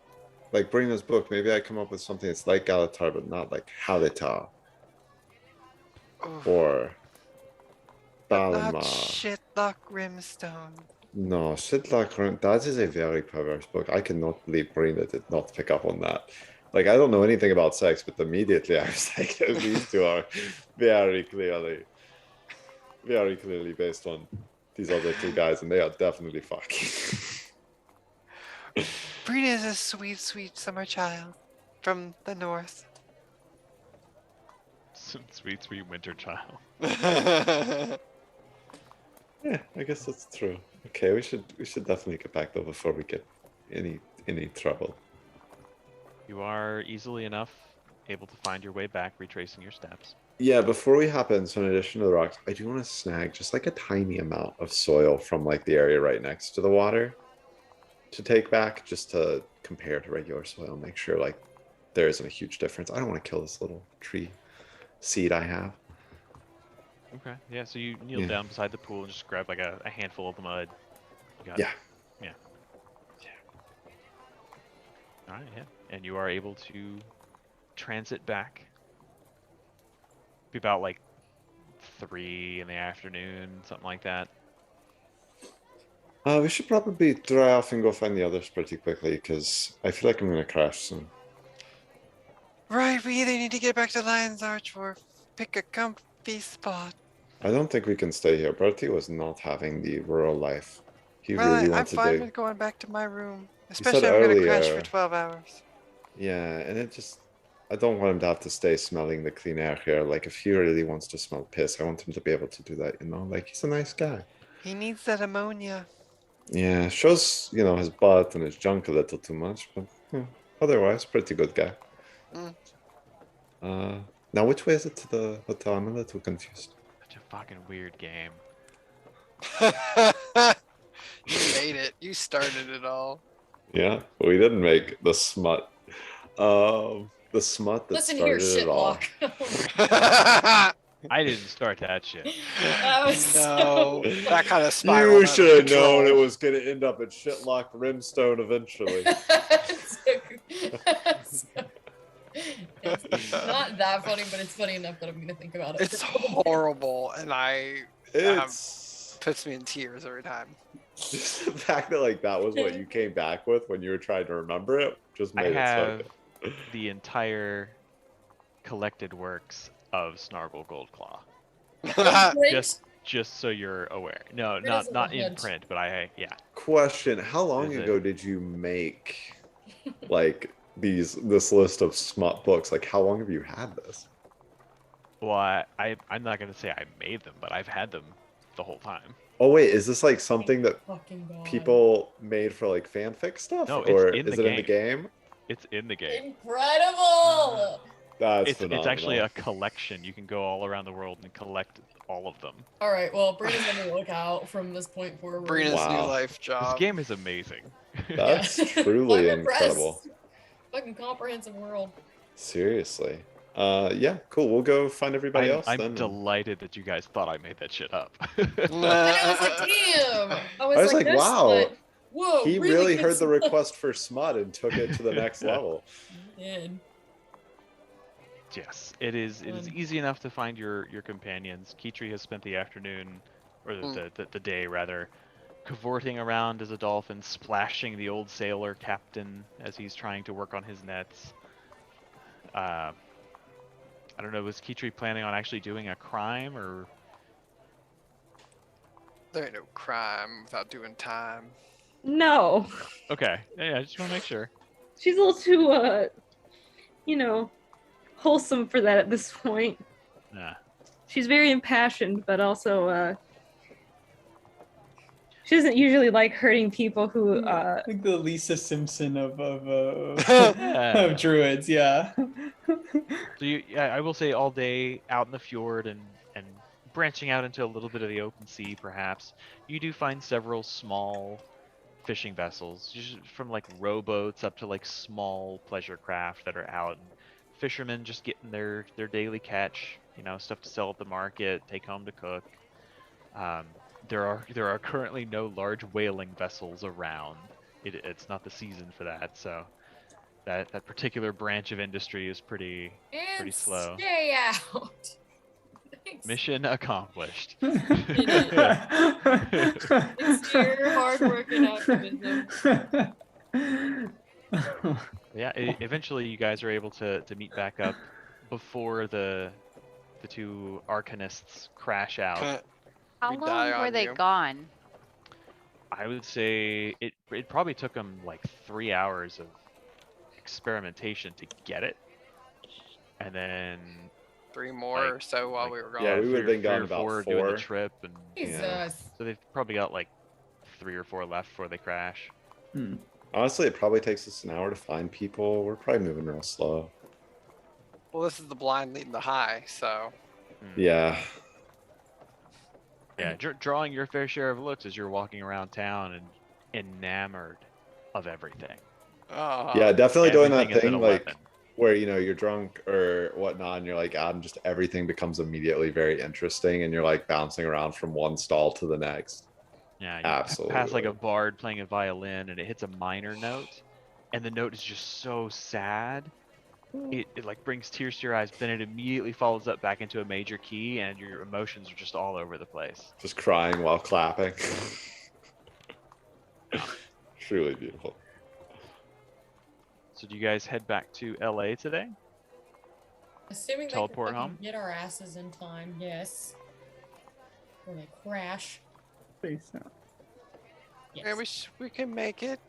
Brenna's book. Maybe I come up with something that's like Galitar, but not like Halitar Oof. or But not Balma. Shitlock Rimstone. No, Shitlock. That is a very perverse book. I cannot believe Brenna did not pick up on that. Like, I don't know anything about sex, but immediately I was like, these two are very clearly based on these other two guys, and they are definitely fucking. Brenna is a sweet, sweet summer child from the north. Some sweet, sweet winter child. Yeah, I guess that's true. Okay, we should definitely get back though before we get any trouble. You are easily enough able to find your way back, retracing your steps. Yeah, before we hop in, so in addition to the rocks, I do want to snag just like a tiny amount of soil from like the area right next to the water to take back, just to compare to regular soil, make sure like there isn't a huge difference. I don't want to kill this little tree seed I have. Okay. Yeah, so you kneel Yeah. down beside the pool and just grab like a handful of the mud. You got Yeah. Yeah. Alright, yeah. And you are able to transit back. Be about like 3 in the afternoon, something like that. We should probably dry off and go find the others pretty quickly because I feel like I'm gonna crash soon. Right, we either need to get back to Lion's Arch or pick a comfy spot. I don't think we can stay here. Bertie was not having the rural life. He Well, really I'm wanted fine to. with going back to my room. said Especially I'm gonna crash for earlier- 12 hours. Yeah, and it just. I don't want him to have to stay smelling the clean air here. Like, if he really wants to smell piss, I want him to be able to do that, you know? Like, he's a nice guy. He needs that ammonia. Yeah, shows, his butt and his junk a little too much, but otherwise, pretty good guy. Mm. Now, which way is it to the hotel? I'm a little confused. Such a fucking weird game. You made it. You started it all. Yeah, we didn't make the smut. The smut that Listen here, started it all. shitlock. I didn't start that shit. That was No, so... that kind of spiral. You should have known it was going to end up at Shitlock Rimstone eventually. It's not that funny, but it's funny enough that I'm gonna think about it. It's horrible, and It's puts me in tears every time. just the fact that like that was what you came back with when you were trying to remember it just I made it have so good. the entire collected works of Snargle Goldclaw. Just so you're aware. No, It not is a not in hint. print, but yeah. Question: how long Is it- ago did you make like this list of smut books? Like, how long have you had this? Well, I'm not gonna say I made them, but I've had them the whole time. Oh wait, is this like something that Fucking God. people made for like fanfic stuff, No, it's or in is the it in the game? It's in the game. Incredible! That's It's actually phenomenal. a collection. You can go all around the world and collect all of them. Alright, well, Brenna's on the lookout from this point forward. Brenna's Wow. new life This job. game is amazing. That's Yeah. truly I'm impressed. incredible. Fucking comprehensive world. Seriously. Yeah, cool. We'll go find everybody else I'm then. delighted that you guys thought I made that shit up. And I was like, damn! I was like, this, wow. but- Whoa, He really good heard the stuff. request for smut and took it to the next level. He did. Yes, it is easy enough to find your companions. Kitri has spent the afternoon, or the day rather, cavorting around as a dolphin, splashing the old sailor captain as he's trying to work on his nets. I don't know, was Kitri planning on actually doing a crime, or... There ain't no crime without doing time. No, Okay, yeah, I just want to make sure. she's a little too, wholesome for that at this point. Nah. She's very impassioned, but also, she doesn't usually like hurting people who, Like the Lisa Simpson of Yeah. of druids, yeah. So I will say all day out in the fjord and branching out into a little bit of the open sea, perhaps, you do find several small fishing vessels, just from like rowboats up to like small pleasure craft that are out. And fishermen just getting their daily catch, stuff to sell at the market, take home to cook. There are currently no large whaling vessels around. it's not the season for that. So that particular branch of industry is pretty And slow. stay out. Thanks. Mission accomplished. It's your hard work and activism. Yeah, eventually you guys are able to meet back up before the two arcanists crash out. How We long die were on they you. gone? I would say it probably took them like 3 hours of experimentation to get it, and then 3 more like- or so while like, we were gone. Yeah, we three would've or- been gone three or about four doing the 4. trip, and Jesus. so they've probably got like 3 or 4 left before they crash. Honestly, it probably takes us an hour to find people. We're probably moving real slow. Well, this is the blind leading the high, so Yeah. Yeah, drawing your fair share of looks as you're walking around town and enamored of everything. Yeah, definitely doing that Everything is an thing like 11. where you're drunk or whatnot, and you're like out, and just everything becomes immediately very interesting, and you're like bouncing around from one stall to the next. Yeah, you Absolutely. pass like a bard playing a violin, and it hits a minor note, and the note is just so sad. It like brings tears to your eyes, but then it immediately follows up back into a major key, and your emotions are just all over the place. Just crying while clapping. Truly beautiful. So do you guys head back to LA today? Assuming Teleport they can home? get our asses in time, yes. Or they crash. Please no. Yes. we can make it.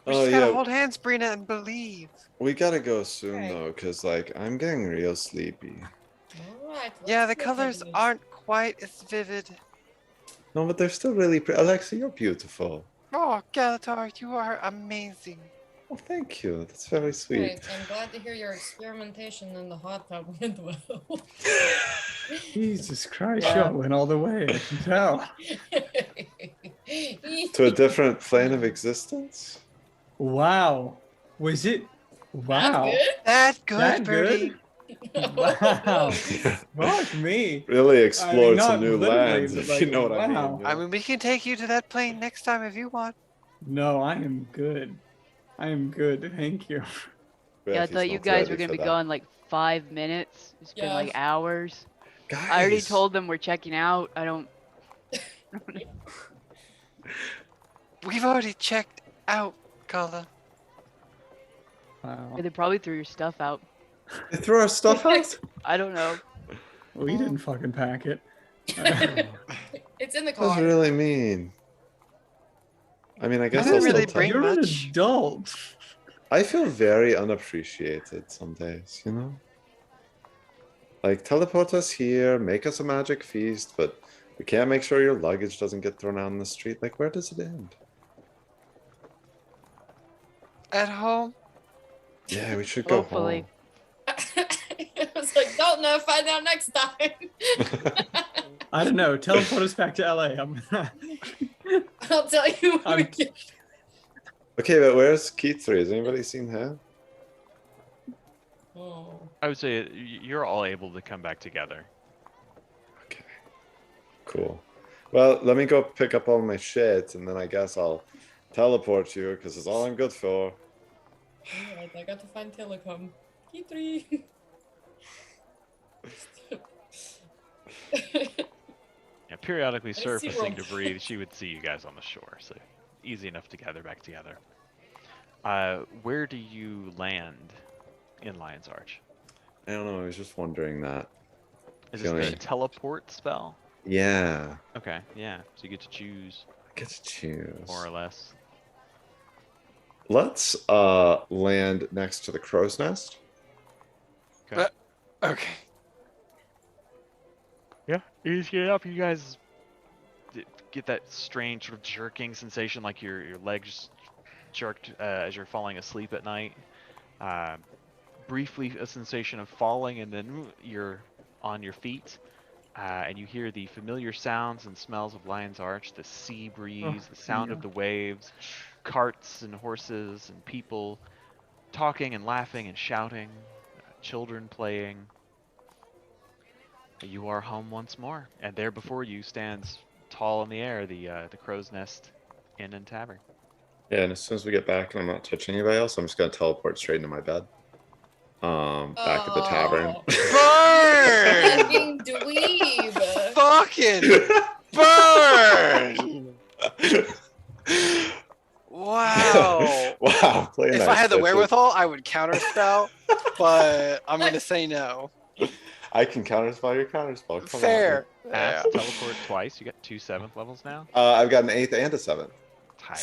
We Oh just gotta yeah, hold hands, Brenna, and believe. we gotta go soon Okay. though, cause like I'm getting real sleepy. Alright. Yeah, the let's go, colors baby. aren't quite as vivid. No, but they're still really pretty. Alexxa, you're beautiful. Oh, Galitar, you are amazing. Oh, thank you. That's very sweet. Great, I'm glad to hear your experimentation in the hot tub went well. Jesus Christ, Yeah. y'all went all the way. I can tell. To a different plane of existence. Wow. Was it? Wow. That good, That Birdie. good? Wow. Fuck me. Really explored not some new literally, lands, but if like, you know what I wow. mean. you I know? mean, we can take you to that plane next time if you want. No, I am good. I am good. Thank you. Yeah, I Betty's thought you not guys were ready gonna for be that. gone like 5 minutes. It's been Yeah. like hours. Guys, I already told them we're checking out. I don't. We've already checked out, Kala. Wow. They probably threw your stuff out. They threw our stuff out. I don't know. We didn't fucking pack it. It's in the That's car. really mean. I mean, I guess didn't I'll really still bring tell- You're an much. adult. I feel very unappreciated some days, you know? Like, teleport us here, make us a magic feast, but we can't make sure your luggage doesn't get thrown out in the street. Like, where does it end? At home? Yeah, we should go Hopefully. I was like, don't know, find out next time. home. I don't know. Teleport us back to LA. I'll tell you when we I'm- get Okay, but where's Keith 3? Has anybody seen him? Oh. I would say you're all able to come back together. Okay. Cool. Well, let me go pick up all my shit, and then I guess I'll teleport you, because it's all I'm good for. Alright, I got to find Telecom. Key 3. Yeah, periodically I see surfacing one. to breathe, she would see you guys on the shore, so easy enough to gather back together. Where do you land in Lion's Arch? I don't know, I was just wondering that. Is this a Feeling- teleport spell? Yeah, Okay, yeah. So you get to choose, I get to choose. more or less. Let's land next to the crow's nest. Okay. Okay. Yeah, you just get up. You guys get that strange sort of jerking sensation, like your legs jerked as you're falling asleep at night. Briefly, a sensation of falling, and then you're on your feet, and you hear the familiar sounds and smells of Lion's Arch: the sea breeze, the sound of the waves, carts and horses and people talking and laughing and shouting, children playing. You are home once more, and there before you stands, tall in the air, the Crow's Nest Inn and Tavern. Yeah, and as soon as we get back and I'm not touching anybody else, I'm just gonna teleport straight into my bed. Back at the tavern. Burn! Fucking dweeb. Fucking burn! Wow. Wow. Play If nice, I had the bitches. wherewithal, I would counterspell, but I'm gonna say no. I can counterspell your counterspell. Come Fair. Ask Yeah. teleport twice. You got 2 7th levels now. On. I've got an 8th and a 7th.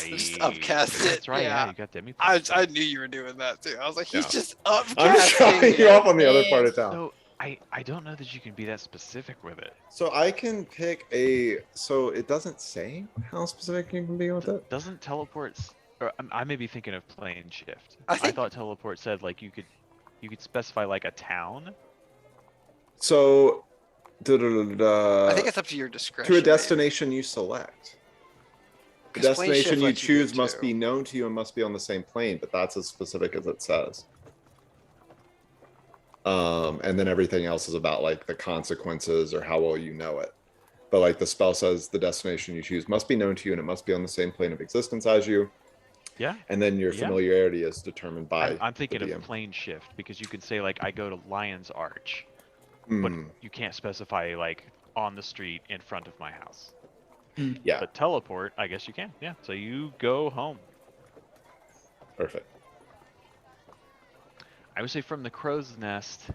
Just Tight. upcast it. That's right. Yeah, Yeah. you got demi. I knew you were doing that too. I was like, he's Yeah. just I'm upcasting. showing you it. off on the other part of town. So I don't know that you can be that specific with it. So I can pick a. So it doesn't say how specific you can be with it. Doesn't teleport? Or I may be thinking of plane shift. I think- thought teleport said like you could specify like a town. So, I think it's up to your discretion. to a maybe. destination you select. The 'Cause plane shift destination you lets you do choose must too. be known to you and must be on the same plane, but that's as specific as it says. And then everything else is about like the consequences or how well you know it. But like the spell says, the destination you choose must be known to you and it must be on the same plane of existence as you. Yeah. And then your Yeah. familiarity is determined by. I'm thinking the of DM. plane shift because you could say like I go to Lion's Arch, but Hmm, you can't specify like on the street in front of my house. yeah, But teleport, I guess you can. Yeah. So you go home. perfect. I would say from the crow's nest,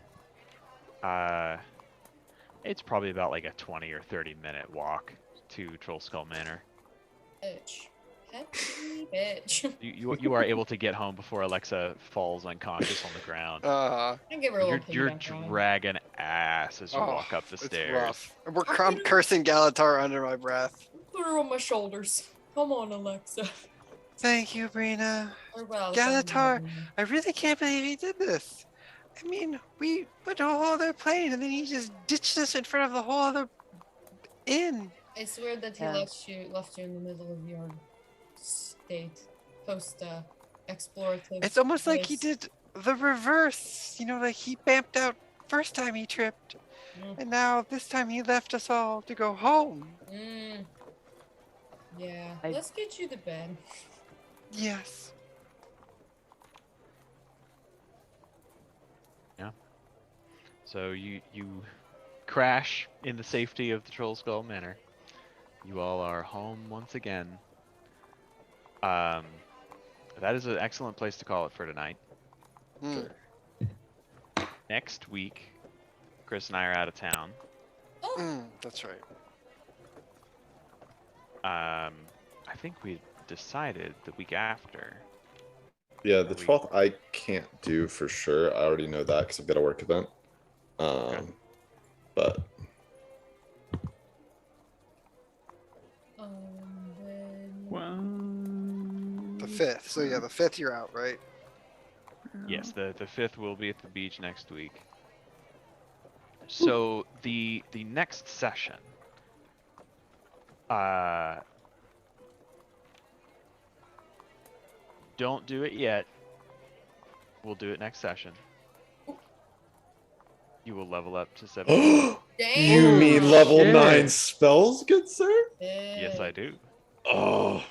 it's probably about like a 20 or 30-minute walk to Trollskull Manor. Bitch. Happy bitch. You are able to get home before Alexxa falls unconscious on the ground. I give her a little You're piggyback on. dragging ass as you Oh, walk up the it's stairs. rough. I'm cursing Galitar under my breath. Put her on my shoulders. Come on, Alexxa. Thank you, Brenna. Or well, Galitar, I really can't believe he did this. I mean, we went to a whole other plane and then he just ditched us in front of the whole other inn. It's weird that he Yeah. left you in the middle of your state post explorative. It's almost like he place. did the reverse. You know, like he bamped out first time he tripped. Mm. And now this time he left us all to go home. Yeah. I- Let's get you to bed. Yes. So you crash in the safety of the Trollskull Manor. You all are home once again. That is an excellent place to call it for tonight. Mm. Next week, Chris and I are out of town. That's right. I think we decided the week after. Yeah, the 12th I can't do for sure. I already know that because I've got a work event. But The 5th. So yeah, the 5th you're out, right? Yes, the 5th will be at the beach next week. So the next session, don't do it yet. We'll do it next session. You will level up to 7. you Damn. mean level Shit. 9 spells, good sir? Yes, I do. Oh,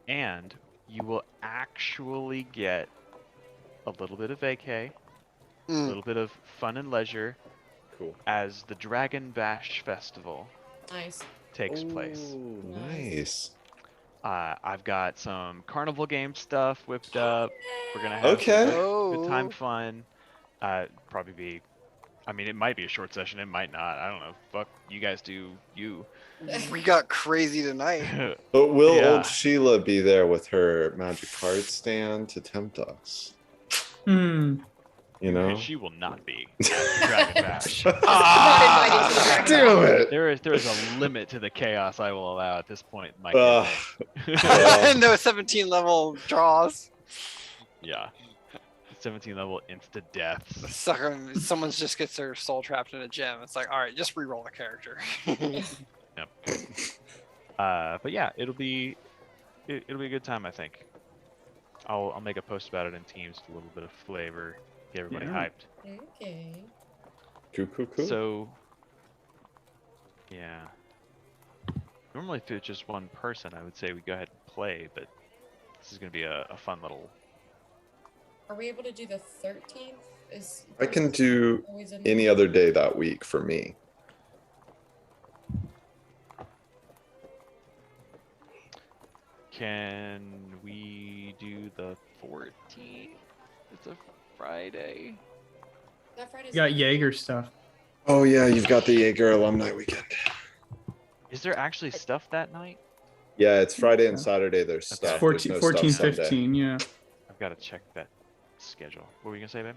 And you will actually get a little bit of vacay, a Mm. little bit of fun and leisure cool. as the Dragon Bash Festival Nice. takes place. Ooh, nice. I've got some carnival game stuff whipped up. We're gonna have Okay. some good time Oh. fun. Probably be. I mean, it might be a short session. It might not. I don't know. Fuck, you guys do you. We got crazy tonight. But will Yeah. old Sheila be there with her magic card stand to tempt us? Hmm. You know? She will not be at Dragon Bash. Ah, damn it! There is a limit to the chaos I will allow at this point in my Ugh. campaign. Well, No 17 level draws. Yeah. 17 level insta deaths. Someone just gets their soul trapped in a gem. It's like, all right, just re-roll the character. But yeah, it'll be a good time, I think. I'll make a post about it in Teams to a little bit of flavor, get everybody Yeah. hyped. Okay. cool. So, yeah. Normally, if it's just one person, I would say we go ahead and play, but This is gonna be a fun little. Are we able to do the 13th? I can do always a- any other day that week for me. Can we do the 14th? It's a Friday. That Friday's You got Jaeger stuff. Oh yeah, you've got the Jaeger alumni weekend. Is there actually stuff that night? Yeah, it's Friday and Yeah. Saturday. There's It's stuff. It's There's 14, no 14 stuff Sunday. 15, yeah. I've got to check that schedule. What were you gonna say, babe?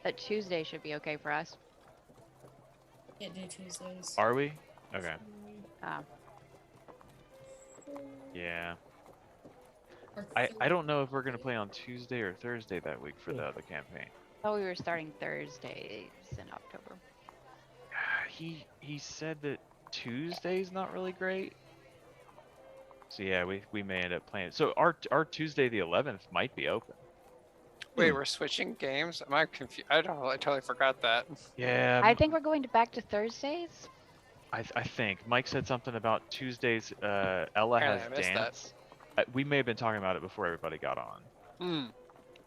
That Tuesday should be okay for us. Can't do Tuesdays. Are we? Okay. Uh, Yeah. Or I don't know if we're gonna play on Tuesday or Thursday that week for the other campaign. thought we were starting Thursdays in October. He said that Tuesday's not really great. So yeah, we may end up playing. So our Tuesday the 11th might be open. Wait, we're switching games? Am I confused? I totally forgot that. Yeah. I think we're going back to Thursdays. I think Mike said something about Tuesdays. Ella Apparently has I missed that. dance. We may have been talking about it before everybody got on. Hmm.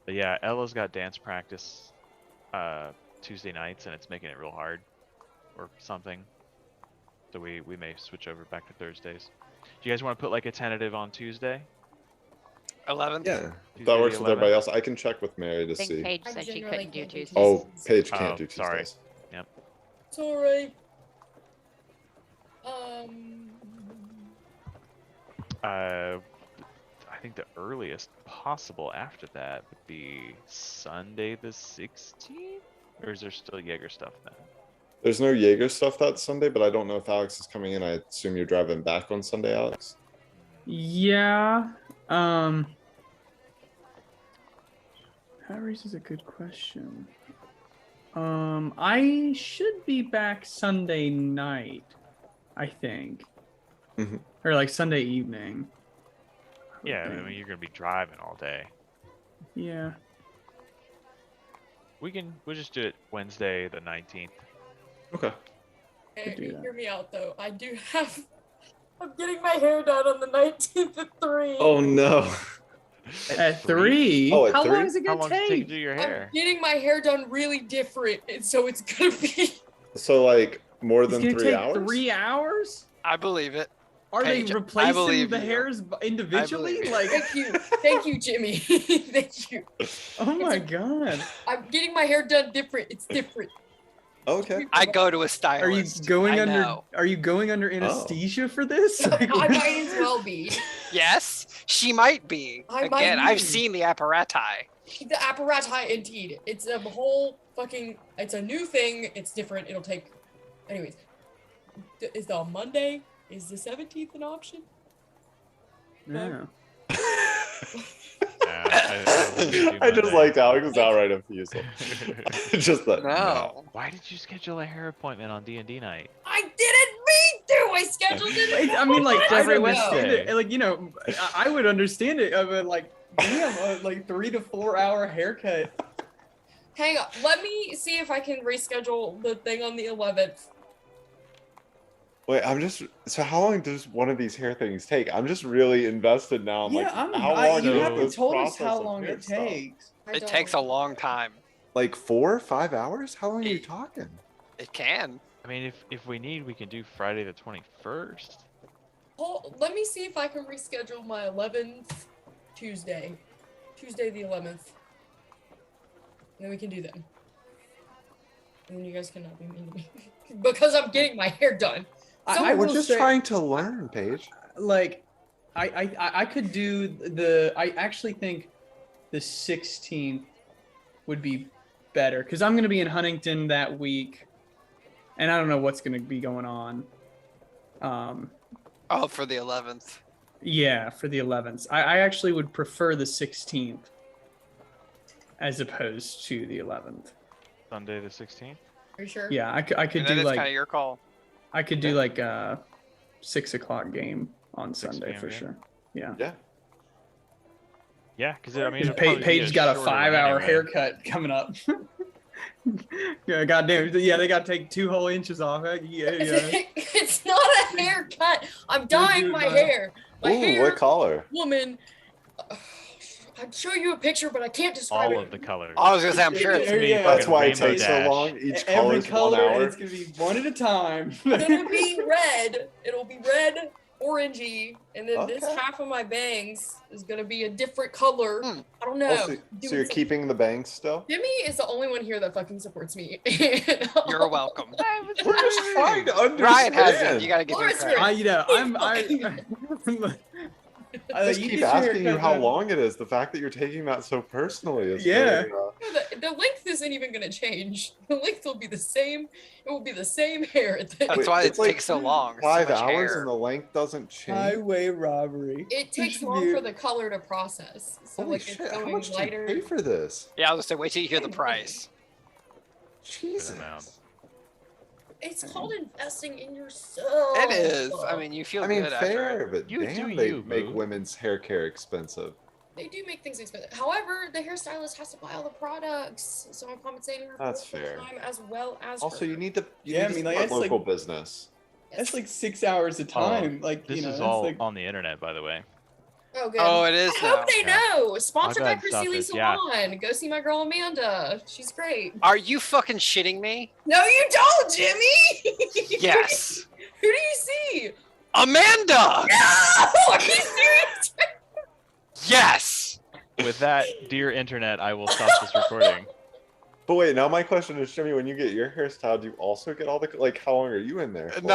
But yeah, Ella's got dance practice Tuesday nights, and it's making it real hard, or something. So we may switch over back to Thursdays. Do you guys want to put like a tentative on Tuesday? 11th? Yeah, Tuesday that works the with everybody 11th? else. I can check with Mary to I think see. Paige I said she generally couldn't do can't do Tuesdays. Oh, Paige can't Oh, do sorry. Tuesdays. It's alright. I think the earliest possible after that would be Sunday the 16th, or is there still Jaeger stuff then? There's no Jaeger stuff that Sunday, but I don't know if Alex is coming in. I assume you're driving back on Sunday, Alex. Yeah. That raises a good question. I should be back Sunday night, I think. Mhm. Or like Sunday evening. would Yeah, I think. mean you're gonna be driving all day. Yeah. We'll just do it Wednesday the 19th. Okay. Could do that. Hear me out though. I'm getting my hair done on the 19th at 3. Oh no. At 3? Oh, at How 3? long is it How gonna long does it take to take? do your I'm hair? getting my hair done really different, and so it's gonna be. So like more It's than gonna 3 take hours? 3 hours? I believe it. Are Paige, they I replacing believe the you. hairs individually? believe you. Like, Thank you, Jimmy. Thank you. oh my god. I'm getting my hair done different. It's different. Okay. I go to a Are you stylist. going I under? know. Are you going under anesthesia for this? Like, I might as well be. Yes, she might be. I might Again, I've be. seen the apparati. The apparati, indeed. It's a whole fucking. It's a new thing. It's different. It'll take. Anyways, is the Monday? Is the 17th an option? No. I just liked Alex's outright refusal. Just that. No. Why did you schedule a hair appointment on D&D night? I didn't mean to. I scheduled it. I mean, like, I Every understand Wednesday. it. Like, you know, I would understand it. But like, damn, like 3 to 4 hour haircut. Hang on. Let me see if I can reschedule the thing on the 11th. Wait, so how long does one of these hair things take? I'm just really invested now. I'm like, how long you is haven't this told us process how of long hair it stuff? takes. It takes a long time. Like 4 or 5 hours? How long are you talking? It can. I mean, if we need, we can do Friday the 21st. Let me see if I can reschedule my 11th Tuesday the 11th. And then we can do that. And then you guys cannot be mean to me because I'm getting my hair done. I We're will just say- trying to learn, Paige. Like, I could do the. I actually think the 16th would be better because I'm gonna be in Huntington that week, and I don't know what's gonna be going on. Oh, for the 11th. Yeah, for the 11th, I actually would prefer the 16th as opposed to the 11th. Sunday the 16th. Are you sure? Yeah, I could And do then it's like kind of your call. I could do like a 6 o'clock game on 6 Sunday p.m. for game. sure. Yeah. Yeah. Yeah, because I mean, Because it'll probably be Paige got a shorter one 5-hour anyway. haircut coming up. Yeah, goddamn. Yeah, they got to take 2 whole inches off. Yeah, yeah. It's not a haircut. I'm dyeing do my that. hair. My Ooh, hair, what color? woman. I'd show you a picture, but I can't describe All it. of the colors. I was gonna say, I'm sure It's it's gonna be Yeah, That's fucking why it Rainbow takes Dash. so long. Each Every color's 1 color, and hour. it's gonna be one at a time. It'll be red. It'll be red, orangey, and then this Okay. half of my bangs is gonna be a different color. Hmm. I don't know. Oh, so Doing you're some- keeping the bangs still? Jimmy is the only one here that fucking supports me. You're welcome. We're just trying to understand. Ryan has it. You gotta give him Lawrence, credit. I just keep asking you how long it is. The fact that you're taking that so personally is Yeah. very, The length isn't even gonna change. The length will be the same. It will be the same hair. That's Wait, why it it's like takes so long. 5 so much hours hair. and the length doesn't change. Highway robbery. It takes should long be- for the color to process. So Holy like shit! it's How going much lighter. do you pay for this? Yeah, I was gonna say, wait till you hear the price. Jesus. amount. It's called investing in yourself. It is. I mean, you feel I mean, good after fair, it. but You damn, do they you, make boo. women's hair care expensive. They do make things expensive. However, the hairstylist has to buy all the products, so I'm compensating her That's for fair. the time as well as Also, her. you need to Yeah, I need mean, to like, support that's like- local business. That's like 6 hours a time. Like This you know, is that's all like on the internet, by the way. Oh, good. Oh, it is I hope now. they Yeah. know. Sponsored I'll by go ahead and stop Chrissy Lee this, yeah. Salon. Go see my girl Amanda. She's great. Are you fucking shitting me? No, you don't, Jimmy. Yes. Who do you see? Amanda! No! Are you serious? Yes! With that, dear internet, I will stop this recording. But wait, now my question is, Jimmy, when you get your hairstyle, do you also get all the like? How long are you in there? for? No,